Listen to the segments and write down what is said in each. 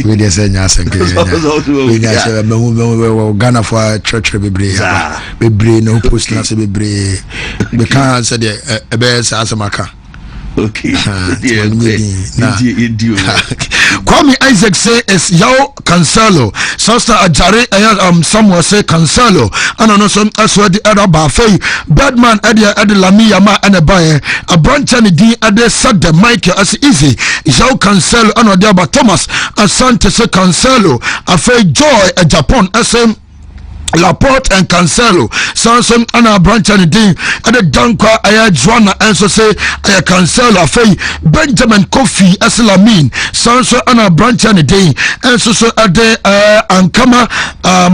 we dey say nya senke we nya say me Ghana for church bebre no post na say bebre we can say the ebe say asamaka. Okay. Kwame Isaac say is Yao Cancelo. Sister Ajare someone say Cancelo. And I know some as well the other buffet. Badman Edia Lami Yama and a buyer. A branch and D Ade said the mic as easy. Yao Cancelo and Odiaba Thomas. A Santa say Cancelo. A Fay Joy a Japan SM. Laporte and Cancelo Samson and a branch and D at the Danka Aya Joanna and so say Aya Cancelo Fay Benjamin Kofi Esalamin Samson and a branch and D and so at the Ankama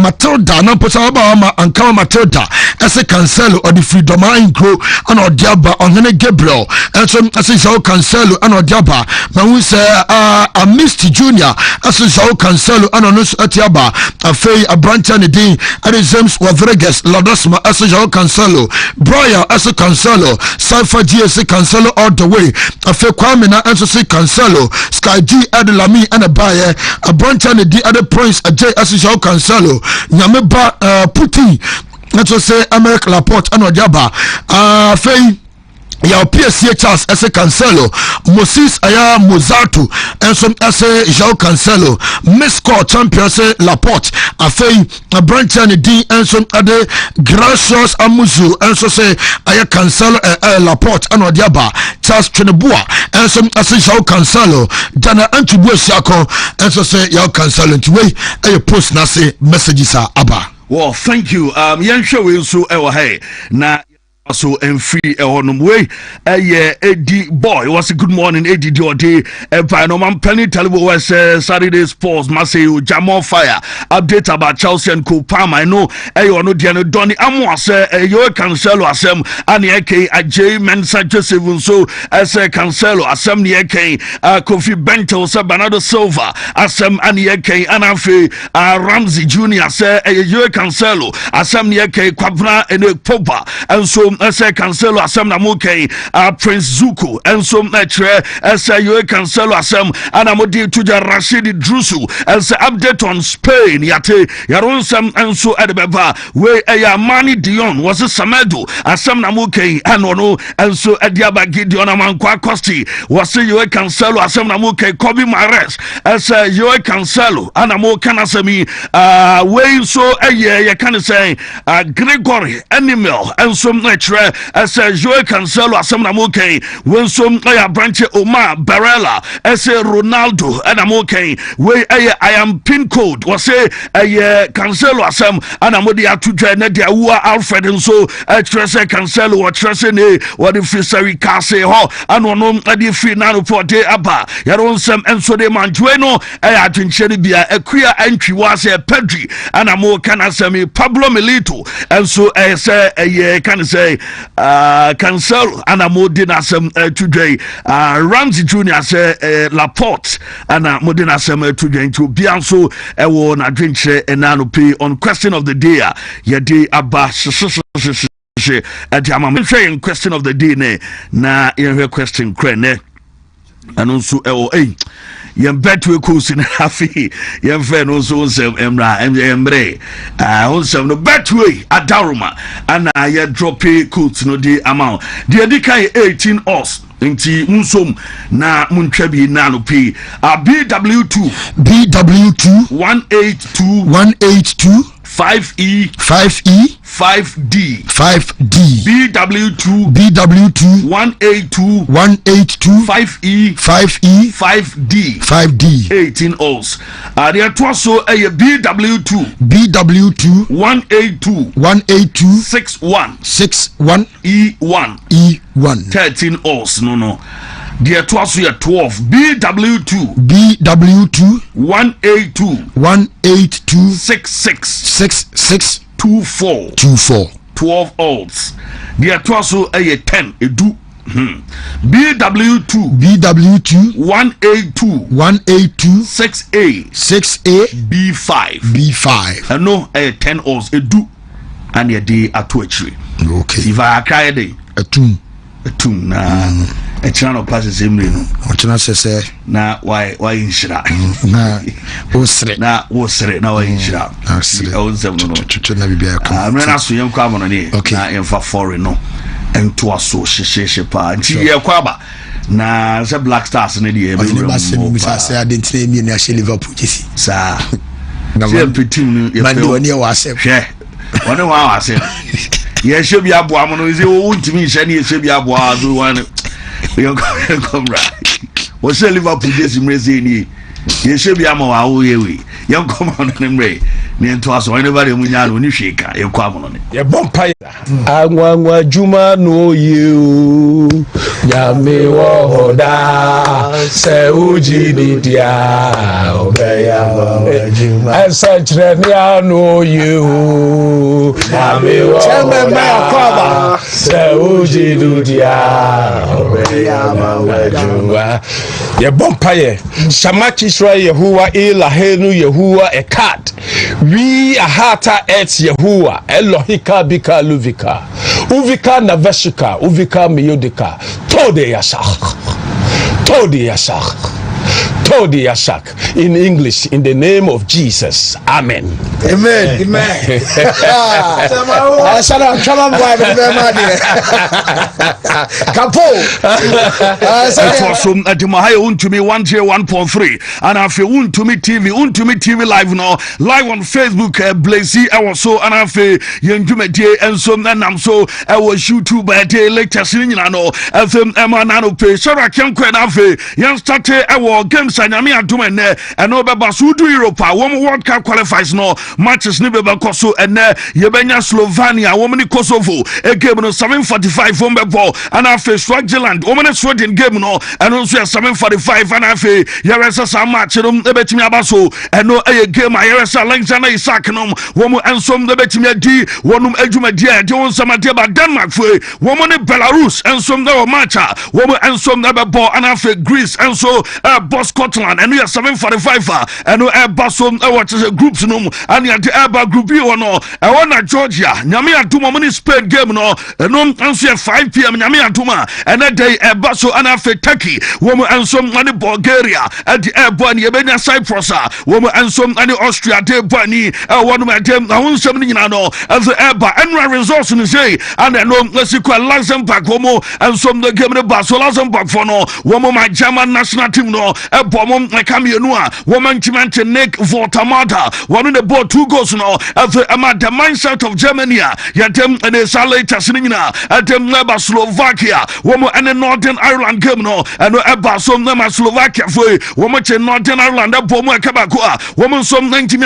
Matilda no Posabama Ankama Matilda as a Cancelo or the Freedom Grow and Odiaba on Hene Gabriel and so as a Sao Cancelo and Odiaba man we say a Misty Junior as a Sao Cancelo and Onus Atiaba a Fay a branch and D and James Rodriguez, Ladosma, as a Cancelo, Brian, as a Cancelo, Cypher GSC Cancelo all the way, a fake Kwamina, and so say Cancelo, Sky G, Adelami, and a buyer, a branch and the other points, a J, as a Cancelo, Yameba, Putin, and so say America Laporte, and Odiaba, Fay. Ya PSC Charles as a Cancelo, Moses Aya Mozato, and some as a João Cancelo, Miss Call Champion say Laporte, a Fay, a branch and D, and some other Gracious Amuzu, and so say Aya Cancelo, Laporte, and Odiaba, Charles Trinabua, and some as a João Cancelo, Dana Antibu Shako, and so say Yao Cancelo, to way a post Nasi messages are Abba. Well, thank you. Yan show will so hey na. So and free on way Eddie boy was a good morning Eddie Diode no man penny tell was Saturday sports Marseille Jam fire update about Chelsea and Kupama I know no Diano Donny Amo say you Cancelo asem and eke J Mensa Joseph so as a Cancelo asem eke Kofi Bento say Bernardo Silva asem and eke Anafe Ramsey Jr. say you Cancelo asem eke Kwabra and Popa and so say Cancelo asem na mokay Prince Zuko and so metre say you Cancelo asem and amodi tuja Rashid Drusu and say update on Spain yate yaron sam and so edebeba we Mani Dion was a Samedo asem na mokay and ono and so Ediaba Gideon Amankwa Costi was you Cancelo asem na mokay Kobe Mares as you Cancelo and amo kana semi we so you can say Gregory Animal and so metre as Joe Cancelo asem na mokay when some branch Omar Barella as Ronaldo and amokay we I am pin code was say Cancelo asem and amodi atudwa na dia wo Alfred and so trese Cancelo or trese ne what if fishery case ho and ono ade free na report aba yaron sem enso de manjueno adwenche bia akua entry was Pedri and amoka na semi Pablo Milito and so say can say Cancelo and a modern asem today Ramsey Jr. say Laporte and a modern asem today to Bianso won a drink and pay on question of the day ya day abash at Yamam saying question of the day ne na your question crane and also yem betwe kosi na afi yem fe no so nsem emra emre onsem no betwe adaruma ana ye drop coat no di amount di edikai 18 os nti unsom na muntwa bi na no p BW2 182 5E 5D BW2 182 5E 5D 18 oz there to so BW2 182 61 E1 13 oz no there to so 12 BW2 182 66 24 12 olds there to so 10 edu BW2 182 6A B5 and no 10 olds edu and your day at actually okay if I cry day atum na a channel passes him na why inshira na osre na wosre na why inshira awunsem no na bibia ka amena so yem kwa mono ne na emfa foreign no ento aso hyehyehye pa nti ye kwaba na se Black Stars ne de e be mu sa se Argentina mi na she Liverpool jesi sa na team ye man woni e wase hwe woni wa wase ye she bia bo amono ze wontimi hye ne ye she bia bo azu wan you come right what's Liverpool jesi mreze ni ye she bia ma wa wo ye we you come on mre ni ento aso anybody mu nya no ni hweka ye kwa amono ne ye bompa anwanwa juma no you nyame wo hoda se uji dia obeya juma asachre ni anu you nyame wo hoda se uji dia obeya juma ye bompa ye shamachi shra yehuwa ila henu yehuwa ekat we ahata et yehuwa elohika bika luvika uvika naveshika uvika miyodika tode yashak in English in the name of Jesus, amen. Capo from Adimahaya Wontumi 101.3 and I feel Wontumi TV live now, live on Facebook, Blazy also and I feel Yenjume and some and so I was YouTube at the lectures in Nano FM Nano pay so I can't quite have young started our games and Yami Adumene and Obaba Sudu Europa, one World Cup qualifies no matches Nibeba Koso and Yebenya Slovenia, woman Kosovo, a game no 7:45 from ball and I face Swaziland, woman Sweden game no and also 7:45 and I face Yaresa Samatch, Betimi Abaso, and no a game Yaresa Langsana Isakanum, woman and some the Betimi D, one Ejumadia, Jones Samateba Denmark for woman in Belarus and some the matcha, woman and some never ball and I face Greece and so Boss Scotland and we are 7:45 and no Basom watches a groups no and the Abba group you no I want Georgia Nyame Atuma money Spain game no and no answer 5 p.m. Nyame Atuma and that day Basso and afe Turkey woman and some money Bulgaria at the airborne Yebenya Cyprus woman and some money Austria de Bani one of my them I want something you know as the Abba and resource in say and no let's see Luxembourg woman and some the game the Basso Luxembourg for no woman my German national team no bomb like Camionua, woman Chimante Nick Vortamata, one in the board 2 goals no at the mindset of Germany, Yatem and the Saleh Tasnina, at them Neba Slovakia, woman and the Northern Ireland game no, and Eba some them Slovakia for woman in Northern Ireland, Bomo Kabakua, woman some 90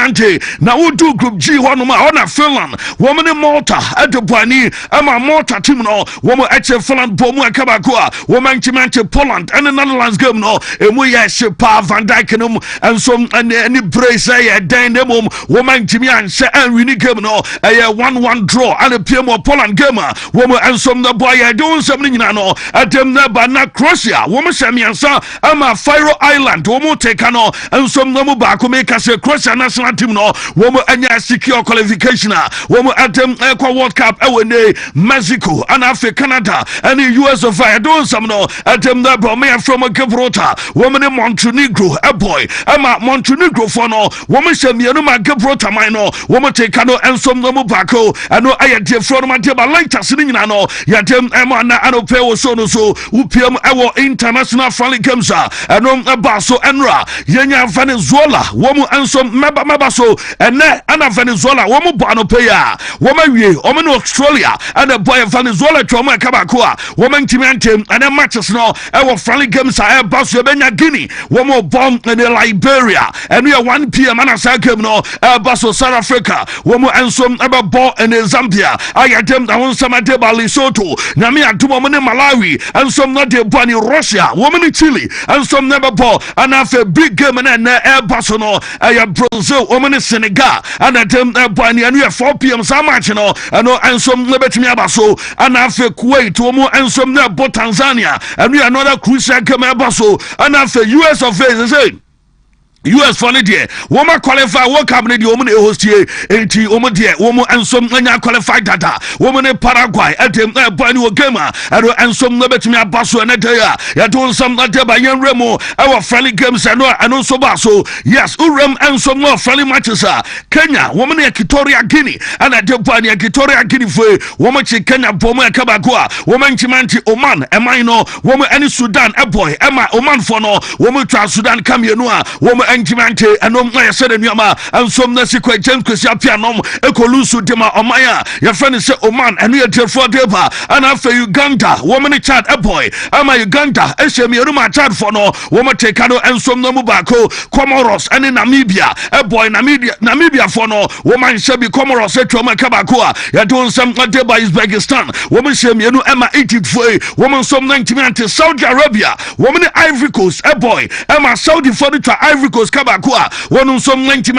now we do group G one on Finland, woman in Malta at the Bani, Emma Malta team no, woman at Finland, Bomo Kabakua, woman Chimante Poland, and the Netherlands game no, and we are Pa Van Dijkenum and some and any brace a dynamum woman Jimmy and say and we need game no a 1-1 draw and a PM Poland gamer woman and some the boy I don't something no at them never na Croatia woman Samiansa ama Faroe Island woman take no and some no back make us a Croatia national team no woman and secure qualification woman at them Eco World Cup away Mexico and Africa Canada and the US of I don't some no at them the bomber from a Gibraltar woman in Montenegro, a boy, Emma Montenegro for no, woman send me no my Gibraltar mino, woman take no and some no bacco, and no I dear from my table later sitting in no, Yatem Emma and Opel so UPM our international friendly games and no Basso Enra, Yenya Venezuela, woman and some Mabaso, and Anna Venezuela, woman Banopea, woman we, woman Australia, and a boy of Venezuela trauma Kabakua, woman Timantim, and a matches no, our friendly games are Basso Benya Guinea. One more bomb in Liberia, and we are 1 p.m. and a second no Basso South Africa. One more and some about ball in Zambia. I attempt I want some at Lesotho, Namia to woman in Malawi, and some not the bunny Russia, woman in Chile, and some never ball, and after big game and air Basso no, I have Brazil, woman in Senegal, and attempt a bunny, and we are 4 p.m. Samachino, and some Liberty Basso, and after Kuwait, one more and some near Tanzania, and we are another crucial game Basso, and after US of A, say US for the woman qualify World Cup the woman host here enti woman dear woman and some qualified data woman Paraguay at him Banu Gema and some never to me abaso and ya don some that by young Remo our friendly games and also baso yes Urem and some more friendly matches Kenya woman Equatorial Guinea and at the Equatorial Guinea for woman Kenya Boma Kabakua woman Chimanti Oman Emino woman any Sudan a boy Emma Oman for no woman Trans Sudan Cameroon woman Enchimante and I said in Yama and some Nasique James Christianom Ekolusu Dema Omaya your friend is Oman and we are there for Deba and after Uganda woman chat a boy ama Uganda Eshemi Ruma chat for no woman Tekano and some Nomubako Comoros and in Namibia a boy Namibia for no woman Shebi Comoros Etoma Kabakua you're doing some Deba Uzbekistan woman Shemi Emma 84 woman some 90 Saudi Arabia woman Ivory Coast a boy Emma Saudi Furniture Ivory Coast Kabakua one some 90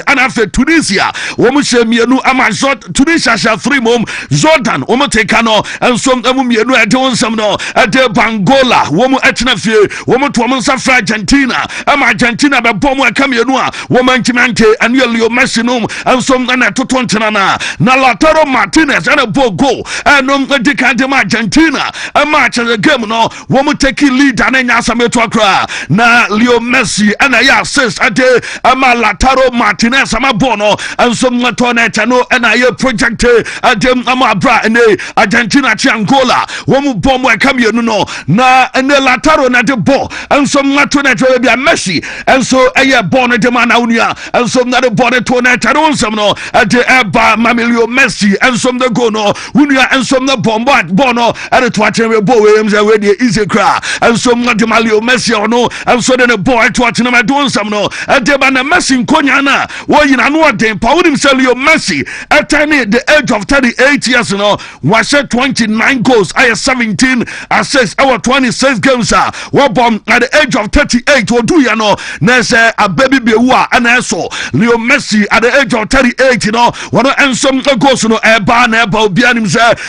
and after Tunisia woman Shemi Ama Tunisia shall 3 mom Jordan woman Tekano and some Mienu at doing some no at the Angola woman Etnafie woman to woman Safra Argentina Argentina but Bomo Cameroon woman Timante and Leo Messinum and some Totontanana Nalataro Martinez and a Bogo and Decantema Argentina a match as a game no woman taking lead and then Yasametokra na Leo Messi and I assist at the Lataro Martinez Ama Bono and some Latonetano and I projected at them Amabra and Argentina Angola woman bomb Cameroon no na and the Lataro na the ball and some Latonetano be a Messi and so a born at the Manaunia and some not a born at Tonet some no at the Eba Mamilio Messi and some the Gono Unia and some the bombard Bono at the Twatcher Williams already easy cry and some not the Malio Messi or no and so then a boy watching them doing some no at the Bana Messi in Konyana well you know what they power himself Leo Messi at the age of 38 years no was 29 goals I have 17 assists our 26 games were born at the age of 38 or do you know there's a baby bewa and also Leo Messi at the age of 38 you know one and some goals no a ban about Bianim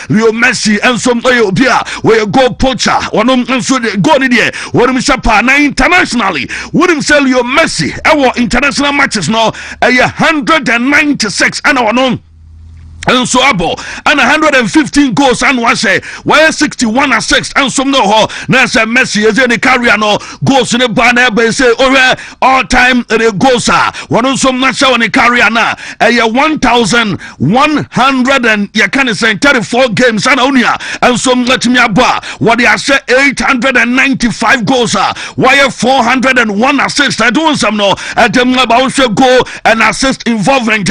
Leo Messi and some Obia where go poacher one and so go in there what him internationally wouldn't sell Leo Messi our international matches no a 196 and our known and so abo and 115 goals and was why 61 assists and some no ho na say Messi is any career no goals in the banner be say all time the goals one some na show in the career na 1100 and you can say 34 games and only and some let me aba what they say 895 goals why 401 assists I do some no at them about goal and assist involvement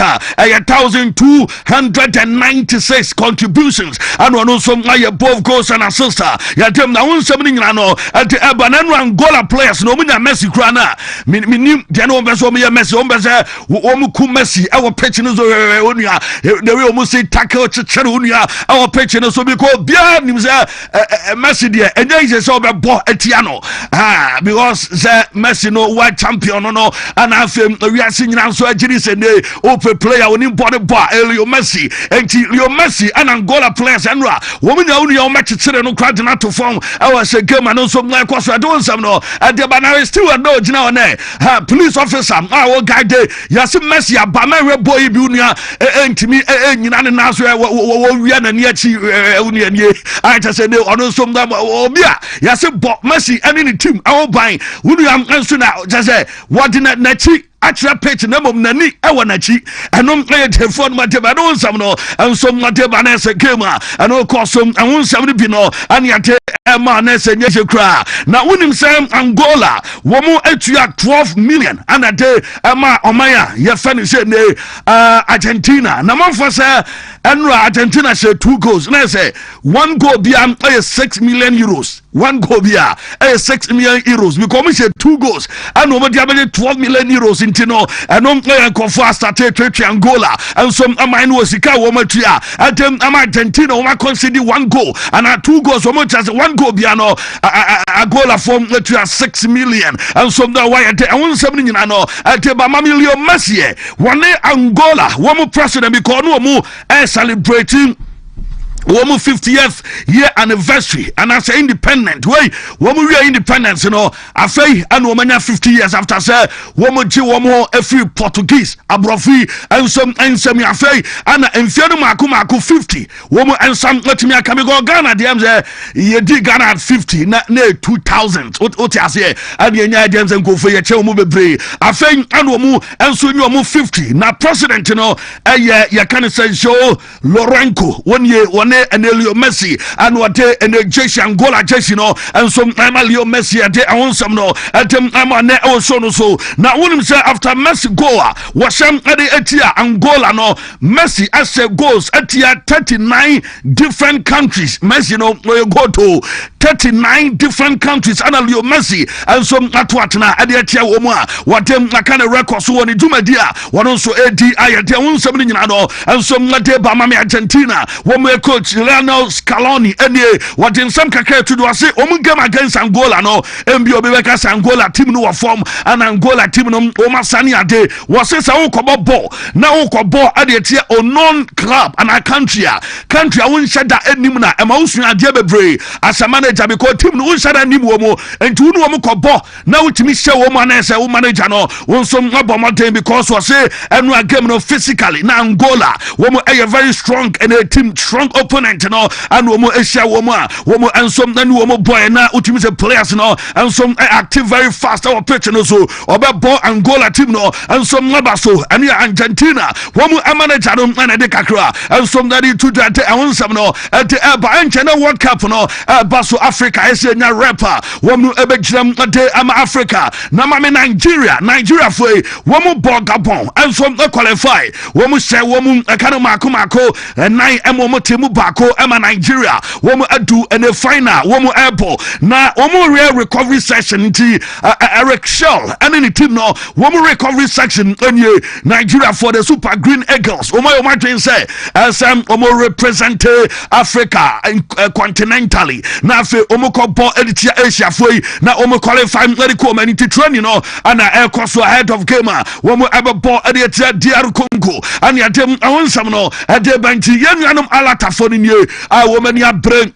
1296 contributions and one also both goals and assists ya them na one something no at the Angola players no me na Messi krana minim de no be so me Messi o be say wo mu ku Messi our pitch no so onua the way o mu say tackle chechere onua our pitch no so because bia nim say Messi de enye say be bo atia no because say Messi no world champion no and afem we are seeing so agiri say ne o player oni body bar Leo Messi and Leo Messi and Angola players and woman only on match no crowd not to form our game and also like was doing some no at the banner still no now police officer our guy there yes Messi abama boy bunia and me nyina na so we na near chi I just say no on some them obia yes Messi and in the team our buying we am answer now just say what in na chi actually pitch na mom nani e wanachi enom play telephone mateba no nsam no ensom mateba na se kema eno kosum enwo nsam ni bi no ani ate ema na se nye kra na wonim sam Angola wo mu atua 12 million and a day ema omaya ye fani se ne Argentina na monfo se enra Argentina se 2 goals na se 1 goal bia 6 million euros 1 goal bia 6 million euros because we say 2 goals and we dia 12 million euros intino and on play and confirm started to Angola and some amine was sika wo matua and them Argentina we consider 1 goal and 2 goals so much as 1 goal bia no Angola form to 6 million and some that why and 170 no at ba Mamilio Messi one Angola one president because no mu celebrating woman 50th year anniversary and as independent way woman we are independence, you know, afei and woman 50 years after say woman ji woman every Portuguese abrofi and some afei and enfiano mako 50 woman and some let me come go Ghana dem say ye di Ghana at 50 na 2000 what you say and ye nya dem say go for ye che woman bebre afei and woman and so you woman 50 na president, you know, ye can say show Lorenco one and Leo Messi and what and Jesse Angola Jesse no and some I'm Leo Messi at I want some no at them I'm also no so now when him say after Messi goal was some at the Etia Angola no Messi as a goals at 39 different countries. Messi no you go to 39 different countries and Leo Messi and some at what na at the Etia Woma what them kind of records so on the Jumadia one also ADI at the one something and some Late Bamami Argentina one more coach Lionel Scaloni any what in some kakra to do I say game against Angola no MBO Bebeka Angola team no form and Angola team no Omasani ade was say sa ukobo ball na ukobo ade tie non club and a country I won shada enim na e ma usu ade bebre as a manager because team no shada nim wo mo enti wo mo kobo na utimi hye wo mo na say wo manager no won so abo mountain because was say enu a game no physically na Angola wo mo a very strong and a team strong opponent no and womo asia womo and some then womo boy na utimi say players no and some active very fast our pitch no so obebo Angola team no and some laba so and Argentina womo manager no na de kakra and some that to that and one some no at the Argentina World Cup no baso Africa ese nya rapper womo ebegiram de Africa na ma Nigeria for womo ball Gabon and some qualify womo say womo kind of mako and nine womo team bako ema Nigeria womo adu and a final womo airport na womo real recovery section ti Eric Shell and any team no womo recovery section onye Nigeria for the Super Green Eagles womo train say SM womo represent Africa continentally na fe womo ko ball editia Asia foi na womo qualify medical community training no and air course ahead of game womo ebe ball editia DR Congo and ya dem awon sam no ede banti yenuanom alata for ni woman ya brain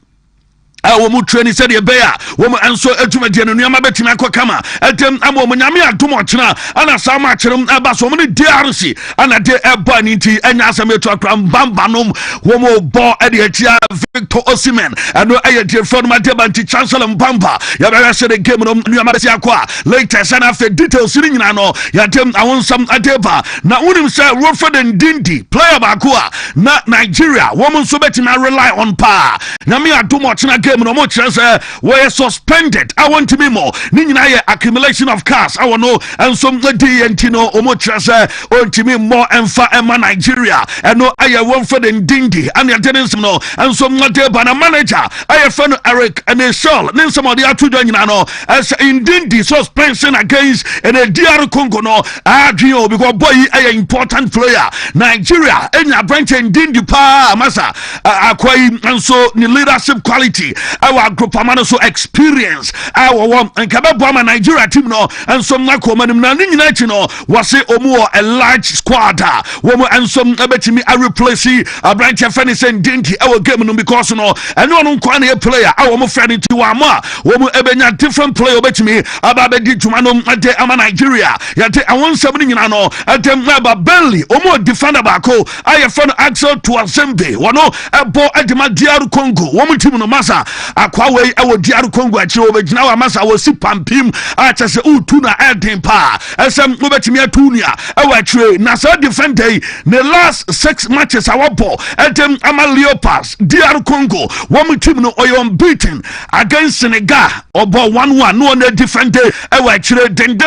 womu training said ye bear womu enso etuma de no nyama betima akokama etem amo nyame adom ochena ana sama akyerem aba so mu ne DRC ana de eba ni nti enya asameto akra mbamba nom womu bo ede atia Victor Osimhen eno aye de fon ma de banti chancellor mbamba ya be se de game no nyama besi akwa latest ana fe details ni nyina no ya dem awon sam adeba na wonim say Wilfred Ndidi player ba ko na Nigeria womu so betima rely on pa nyame adom ochena no more chance were suspended. I want to be more. Nina accumulation of cars. I want know and some DNTino or more chance on to me more and far Emma Nigeria. And no I want for the Dindy and the tenants no and some not there but a manager. I have found Eric and a soul. Then some of the other two no as in Dindy suspension against and a DR Congo no Adrio because boy a important player. Nigeria and a branch and Dindy pa massa acquire and so the leadership quality. Our group amano so experience our one and kababa Nigeria team no and some na komanim na nyina no was say omo a large squad womo and some ebetimi a replace a branch of Fenison Dinky our game no because no and no kwa na player our mo friend to ama womo ebenya different player obetimi ababe di juma no ade ama Nigeria yate awon seven nyina no atem aba Burnley omo defender bako aye fan Axel Tuazembe wono ebo adima DR Congo womo team no masa akwawe ewo DR Congo achi obegina wa masa wo si pampim acha se utu na eden pa esem obetimi atunia ewo achi na so defender the last 6 matches our ball etem ama Leopards DR Congo one team no oyo unbeaten against Senegal obo 1-1 no na defender ewo achi den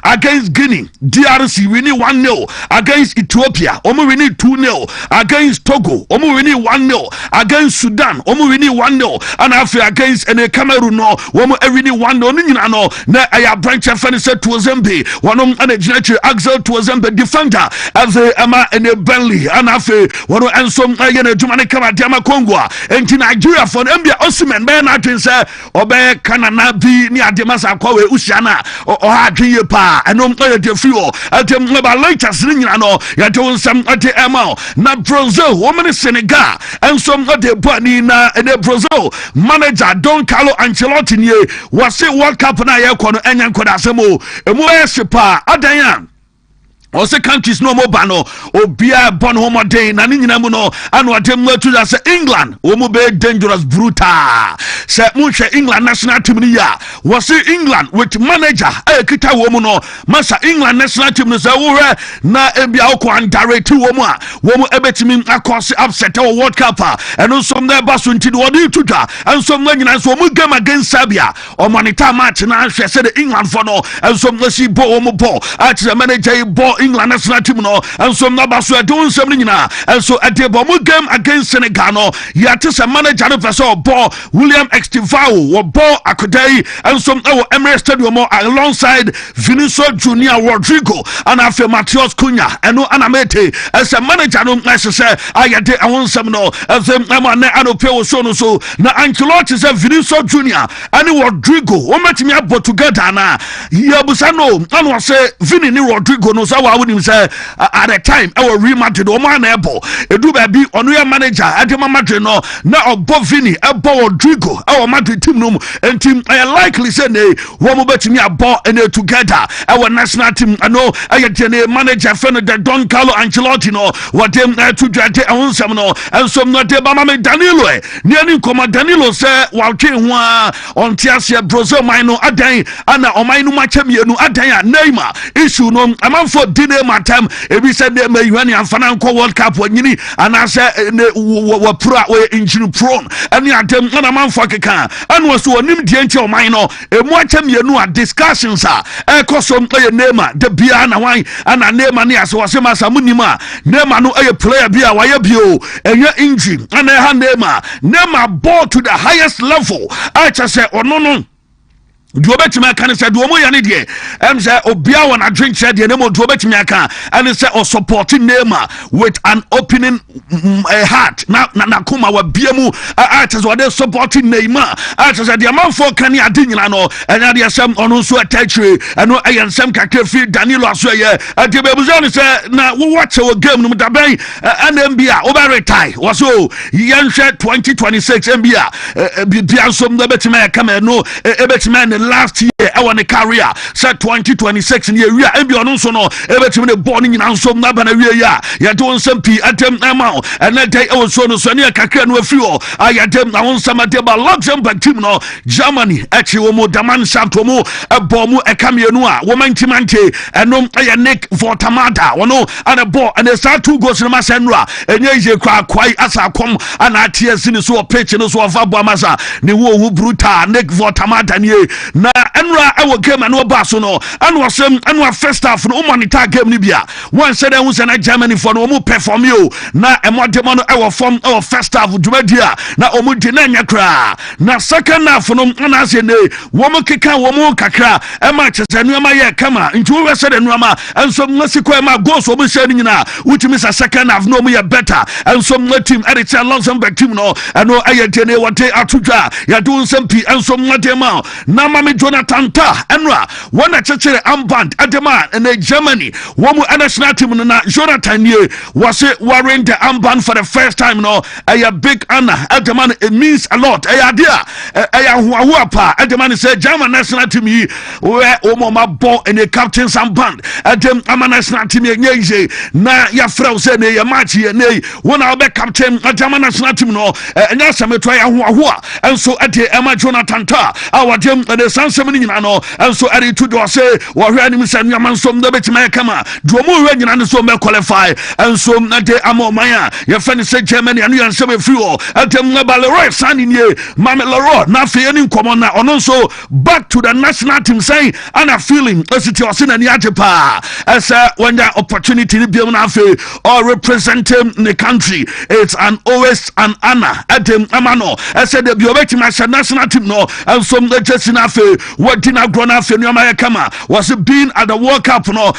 against Guinea DRC winning 1-0 against Ethiopia omo winning 2-0 against Togo omo winning 1-0 against Sudan omo winning 1-0 and after against any Cameroon no womo winning 1-0 ni nyina no na aya branch Fenison Tuazembe wonom ana ginatri Axel Tuazembe defender as ama in Burnley and after wono ensom aye na dwuma ne kama diama Congo enti Nigeria for Mbia Osimhen be na twin say obe kanana bi ni ademasa kwawe usiana o ha dwe pa enom de free o atem ba latest ni nyina no ya de nsam ate ema na Brazil woman Senegal ensom de bani na ene Brazil manager Don Carlo Ancelotti nie wase World Cup na ye kɔ no enya nkɔda asemo emu ayesipa adan ose countries no mo ba no obia bon homoden na nyina mu no anu atem tu da se England wo mo be dangerous brutal se mo hwe England national team ni ya was England with manager kita wo mo no masa England national team no se wo hwe na ebia ko andirect wo mo a wo mo ebetimi akose upset o World Cup eno som na ba so nti wo di tuta ensom na nyina so mo game against Serbia o monitor match na hwe se the England for no ensom na si bo wo mo bo at the manager bo England national team no and so na baso adon nsem ni nyina and so at the game against Senegal no yate se manager no person ball William Estivao wo ball akodai and so na Emirates Stadium alongside Vinicius Junior Rodrigo and after Matheus Cunha and no anamete as a manager no say ayade awon nsem no as them na anope wo so no so na Ancelotti say Vinicius Junior and Rodrigo wo matimi abo together na yabusa no and say Vini ni Rodrigo no so wa at the time our Real Madrid o man ebo edu ba bi onu ya manager adema Madrid no na obo Vini ebo Rodrigo our Madrid team no and team I likely say ne wo mo betimi abo ene together our national team no ayete manager Fernando Don Carlo Ancelotti no what them to dwate awon sam no and some no de ba ma Danilo ne ani koma Danilo say wa twe ho a on tiase Brazil man no adan ana o man no macha mienu adan Neymar issue no amanfo dine matam ebi said me yuani amfana nko World Cup wanyini anase wa pro we engine prone ani atem na manfo keka anu so onim die nche o man no emu acha mienu a discussions a ekosom Neymar de bia na wan ana Neymar ne ase wose masa munima Neymar no player bia wa ye bio enye engine ana ha Neymar ball to the highest level acha say ono no do betimi aka ne say do mo ya ne de say obia won a drink say de ne mo do betimi aka and say o supporting Neymar with an opening heart na kuma wa bia mu say what they supporting Neymar say the man for kan ya de nyina no and they say ono so attachre and no ayen sam kakra fi Danilo aso ye de bebuzo say na wo watch our game no da ben and NBA over retire was so yen 2026 NBA bia so no betimi aka no betimi last year I want a career set 2026 in year and be on so no everything the born in and so na bana we ya don some p atem amount and that day I was so no so near kakra no fuel I atem na won some table Luxembourg team no Germany actually mo daman shaft mo a bomb a camionu a woman timante and no Nick Votamata wono and a ball and they start two goals in Masenra and ye kwai asa kom and ats in so pitch no so afabo masa ni wo brutal Nick Votamata ni na enra ewo game no baso no anu asem anu first half no monitor game ni bia one said who say na Germany for no mo perform yo na emodemo no ewo form our first half djumadia na omo di na nya kra na second half no na say ne wo mo keka wo mo kakra e ma chese no ma ye kama nti wo say no ma enso ngasi ko ma goals wo mo say ni nyina utimi sa second half no mo ye better enso mo team edit Luxembourg team no eno ayetene wote atudwa ya do nsem enso mo tema na mami Jonathan Ta enra wana chechere amband adema in Germany womu national team na Jonathan ye was wearing the amband for the first time no a big honor adema it means a lot idea huwa pa adema say German national team yi where ma ball in the captain's amband adem ama national team ye na ya frau say ne ya match ye ne wona be captain German national team no enya sametwa ya huwa and so ade Emma Jonathan Ta our dem the sansem ni nyina no and so ade to do say wo hwe anim say nyaman som da betima kama do mo hwe nyina no so me qualify and so ade amomanya ye fani say Germany anu yan say free all atem na Leroy Sani ni Mame Leroy na fe ani nkomo na ono so back to the national team say ana feeling ositi osina ni ajepa as when the opportunity ni bi na fe or representing the country it's always an honor atem amano as the bi obetima national team no and so the just na fe say what dina grona fe nneoma ye kama was being at the World Cup no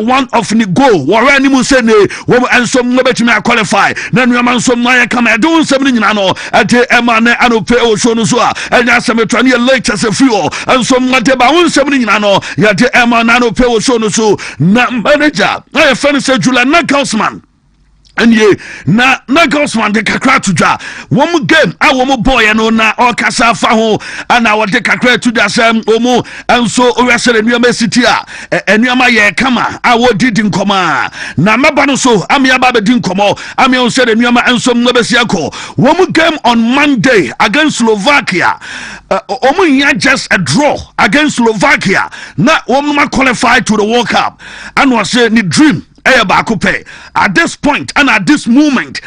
one of the goal wore ni mu say ne wo ensom no betimi qualify na nneoma nsom na ye kama e do nsem ni nyina no ate ema ne anope o show no so a enya semetwa ne late as a fuel ensom na te ba nsem ni nyina no ya te ema na anope o show no so na manager na ye fene say Julian Nagelsmann and ye na Nagelsmann de kakra tuja one game a one boy no na o kasa fa ho ana wo de kakra tuja sam omo enso o wesere nneoma city a nneoma ye kama a wo didi nkoma na maba no so amia ba be di nkomo amia on say de nneoma enso no be siako one game on Monday against Slovakia omo nya just a draw against Slovakia na one ma qualify to the World Cup and was say ni dream at this point and at this moment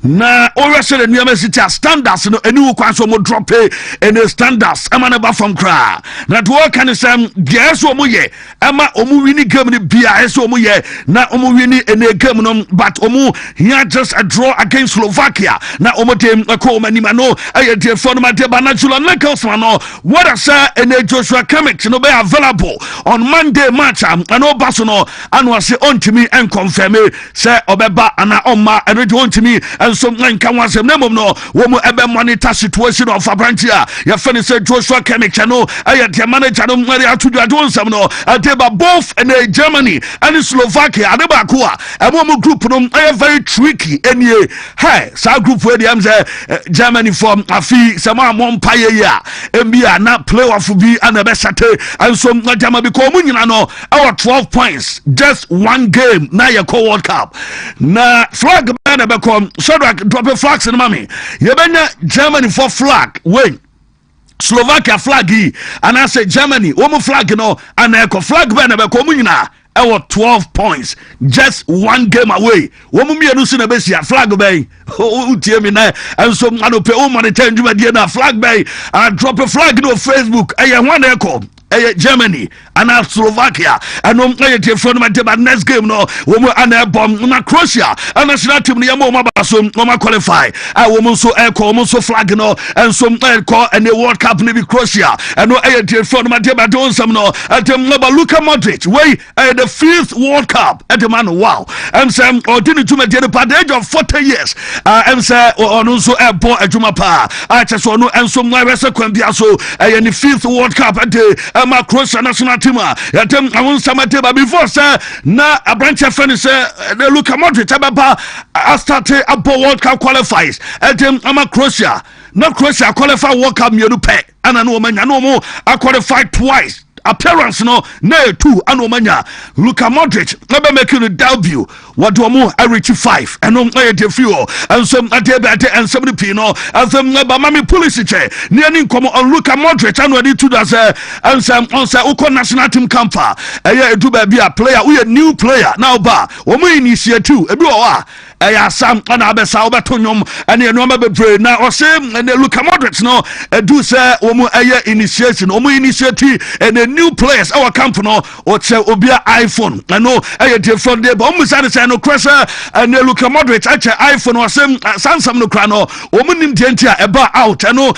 na already the New City standards no any kwan so mo drop in the standards am never from cry na to work can say yes o mo ye ama o mo win game ni bia yes o mo ye na o mo win in a game no but o mo here just a draw against Slovakia na o mo dem ko mani no aye de for no ma de Julian Nagelsmann no what I say in Joshua Kimmich no be available on Monday match and no baso no and was say on to me and confirm say obeba ana oma and on to me and some nka wasem nemom no wo mu ebe monitor situation of Abrantia ya fene say Joshua Kimmich no aye the manager no mari atudu adonsam no ateba both in Germany and Slovakia adeba ko a emo group no aye very tricky enie hey sa group we dem say Germany from afi sama mon paye ya mbia na playoff bi ana be sate and some Germany because mu nyina no our 12 points just one game na ye co World Cup na flag na be come drop a flags in mommy. You been Germany for flag. Wait. Slovakia flag and I say Germany, woman flag no and echo flag banner communina. Our 12 points, just one game away. Woman me anusi na besi flag bay. Oh, dear me na and so I don't pay all money ten na flag bay and drop a flag no Facebook. I one echo. Germany and Slovakia and from my next game no woman and bomb na Croatia and national team ni mo mabaso no qualify I woman so echo so flag no and some call and the World Cup ni Croatia and no from my don some no at Luka Modric way the 5th World Cup at the man wow and some or didn't to me the age of 40 years and say on so airport ajuma pa I just no and some rest kwambia so the 5th World Cup at the ama Croatia national team yatem awon samate ba before say na abranche friend say the Luka Modric ababa started abo World Cup qualifiers yatem ama Croatia na Croatia qualify World Cup mienu pe ana no manya no mo qualify twice appearance no na 2 ano manya Luka Modric never making a debut what do mo reach 5 and no the fuel and some atebate and 70 no and some ba mami police che near come on Luka Modric and ready to that and some on say uko national team camper do be a player we a new player now ba wo mo initiate too ebi o wa sam ana abesa obetonyom and no ma be pray na o say and Luka Modric no do say wo mo initiation wo mo initiate and new players our camp no or say obia iPhone I know different day but almost say no crusher and Luka Modric iPhone or some Samsung no crano o munim dentia eba out I know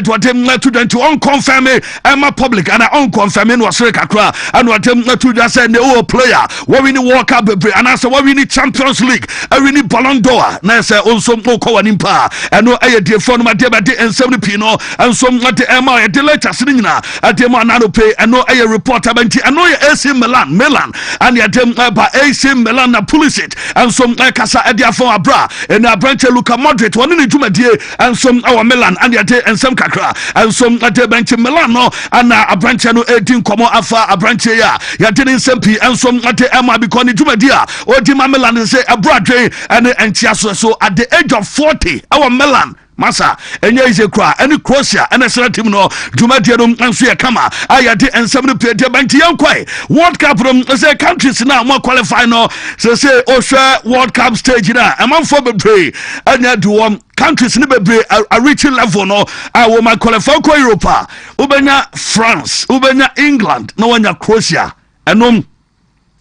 what them to them to unconfirm my public and I unconfirm was kakra and what them to just say no player what we need World Cup and I say what we need Champions League we need Ballon d'Or na say also no ko nimpa and no different my day and 70 no and some at the MI the latest nyina at the man no pay and no a report about it. I know AC Milan and ya dem by AC Milan na Pulisic and some kasa edia for abra and a branch Luka Modric one in the and some our Milan and ya and some kakra and some at the bench Milan no and a branch no 18 komo afa a branch ya didn't sempi and some at the Emma because the Jumadia or the Milan say abra and so at the age of 40 our Milan Masa, enya is a cry, any Croatia, and a team no, Jumadium and Sia Kama, Ayati and 70 Bantian Quay. World Cup from the countries now more qualified no, so say Osha World Cup stage now, among for the pray, and yet do countries never be a reaching level no, I will my qualify for Europa, Ubena France, Ubena England, no one Croatia, and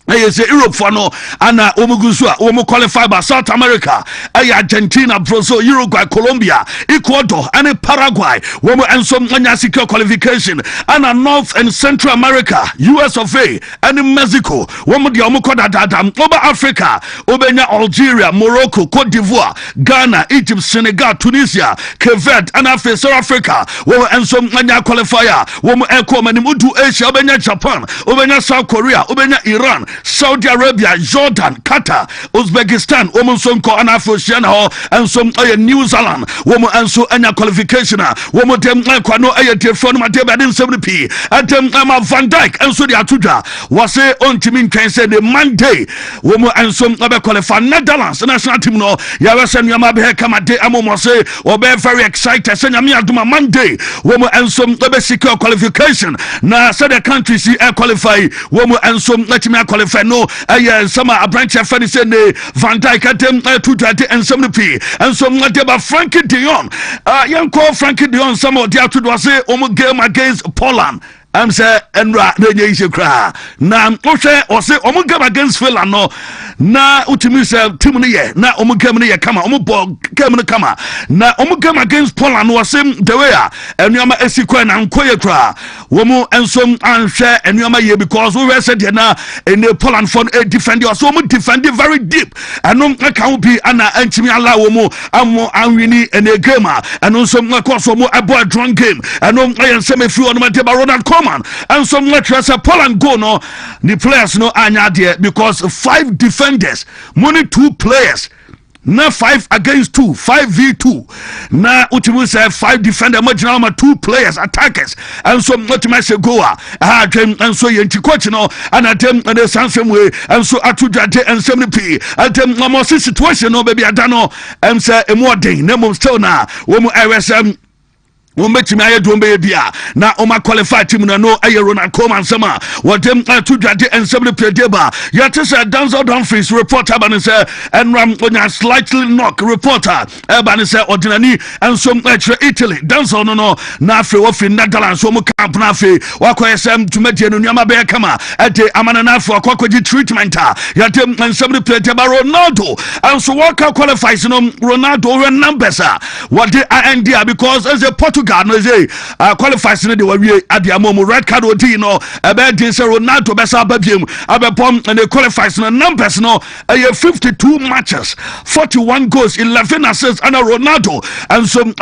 say Europe for no ana omugusua omu qualify by South America Argentina, Brazil, Uruguay, Colombia, Ecuador and Paraguay womu enso anya secure qualification ana North and Central America, US of A and Mexico womu dia omu koda dada oba Africa obenya Algeria, Morocco, Cote d'Ivoire, Ghana, Egypt, Senegal, Tunisia, Cape Verde and South Africa womu enso anya qualifier womu eko manimudu Asia obenya Japan obenya South Korea obenya Iran, Saudi Arabia, Jordan, Qatar, Uzbekistan, woman sonko anafoshiana ho and some New Zealand, woman and so anya qualification, woman dem kwano telefone ma dem 70p, and them Van Dijk and so the atuja was say on team can say the Monday, woman and some other qualify Netherlands national team no ya wesen yama be kama de amomo say or be very excited say yami aduma Monday, woman and some be secure qualification na say the country see qualify woman and some me qualify no some a branch of funny say Van Dijk at them 220 and 70p and some whatever Frankie de Jong young call Frankie de Jong some of the out to say game against Poland. I'm say enra nenye ise kra na ohwe o say omo game against Finland no na utimi say team ne ye na omo game ne ye kama omo ball game ne kama na omo game against Poland no say the way enuama esikwa na nkoye kra womo ensom anhwe enuama ye because we said na in Poland for a defend so omo defend very deep eno kan bi ana antimi ala womo amo anwini ene game eno so mako so mo abo drone game eno ayensem efi ono ma teba Ronald man and some letters Poland go no the players no anya there because 5 defenders money 2 players na 5 against 2 5v2 na utimu say 5 defender marginal ma 2 players attackers and so ultimate say go and so yenti coach no and atem and the sansem way and so atujate and 70p atem no situation no baby adano am say e more den na mom still na wo mu ISM wombetimi aye dombe bia na oma qualify team no aye Ronald Koeman sama wotem to dwade ensem pedeba yate say Denzel Dumfries reporter ban say enram onya slightly knock reporter ban say ordinary ensom Italy Denzel no na afi wo fi Netherlands wo mu camp na afi wakoye sem tumedie no nyama be kama ade amana na afi akwakoji treatment yate ensem pedeba Ronaldo and so what qualifies no Ronaldo numbers what they are India because as a Portugal no say qualifies no de we adiamomo red card odi no ebe din say Ronaldo besa babiem abepom and the qualifies no numbers no 52 matches 41 goals 11 assists and Ronaldo and some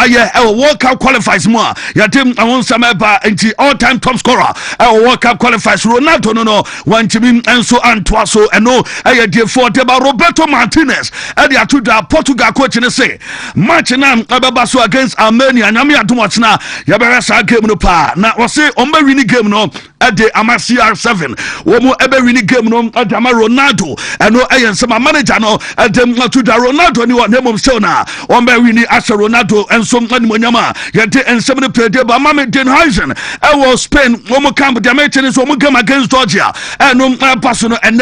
World Cup qualifies more ya team awon sameba anti all-time top scorer World Cup qualifies Ronaldo no one team and so Antoaso and no de for teba Roberto Martinez e de atuda Portugal coach ne say match na abeba so against Armenia nyame atom na ya bere sa game no pa na wo say on be win game no e de ama CR7 wo mo e be win game no e de ama Ronaldo e no e yen sama manager no e de to da Ronaldo ni wo na mom still na on be win as Ronaldo enso ani monyama ye de ensem ne play de ba ma me Den Huizen e wo Spain wo mo camp de meeting so mo game against Georgia e no pass no and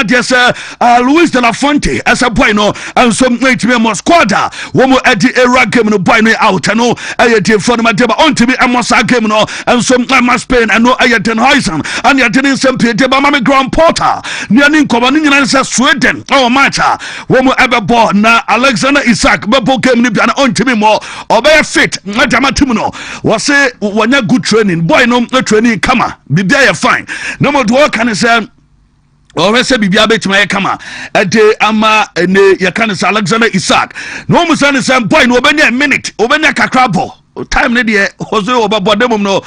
de say Luis de la Fuente as a boy no enso me mo squad wo mo e de era game no boy no out no e de for my table on to be a Mossa game no and some Spain and no Den Huizen and you didn't send Peter Bamami Grand Porter near Common answer Sweden or Mata woman ever born na Alexander Isak Babo game on to me more or very fit Madama Timono was say when you good training boy no training come be there fine no more work can say or say bibia betima kama ade ama ne yakane Alexander Isak no mo say say boy no obenya minute obenya kakrabo time ne de hozo obabodem no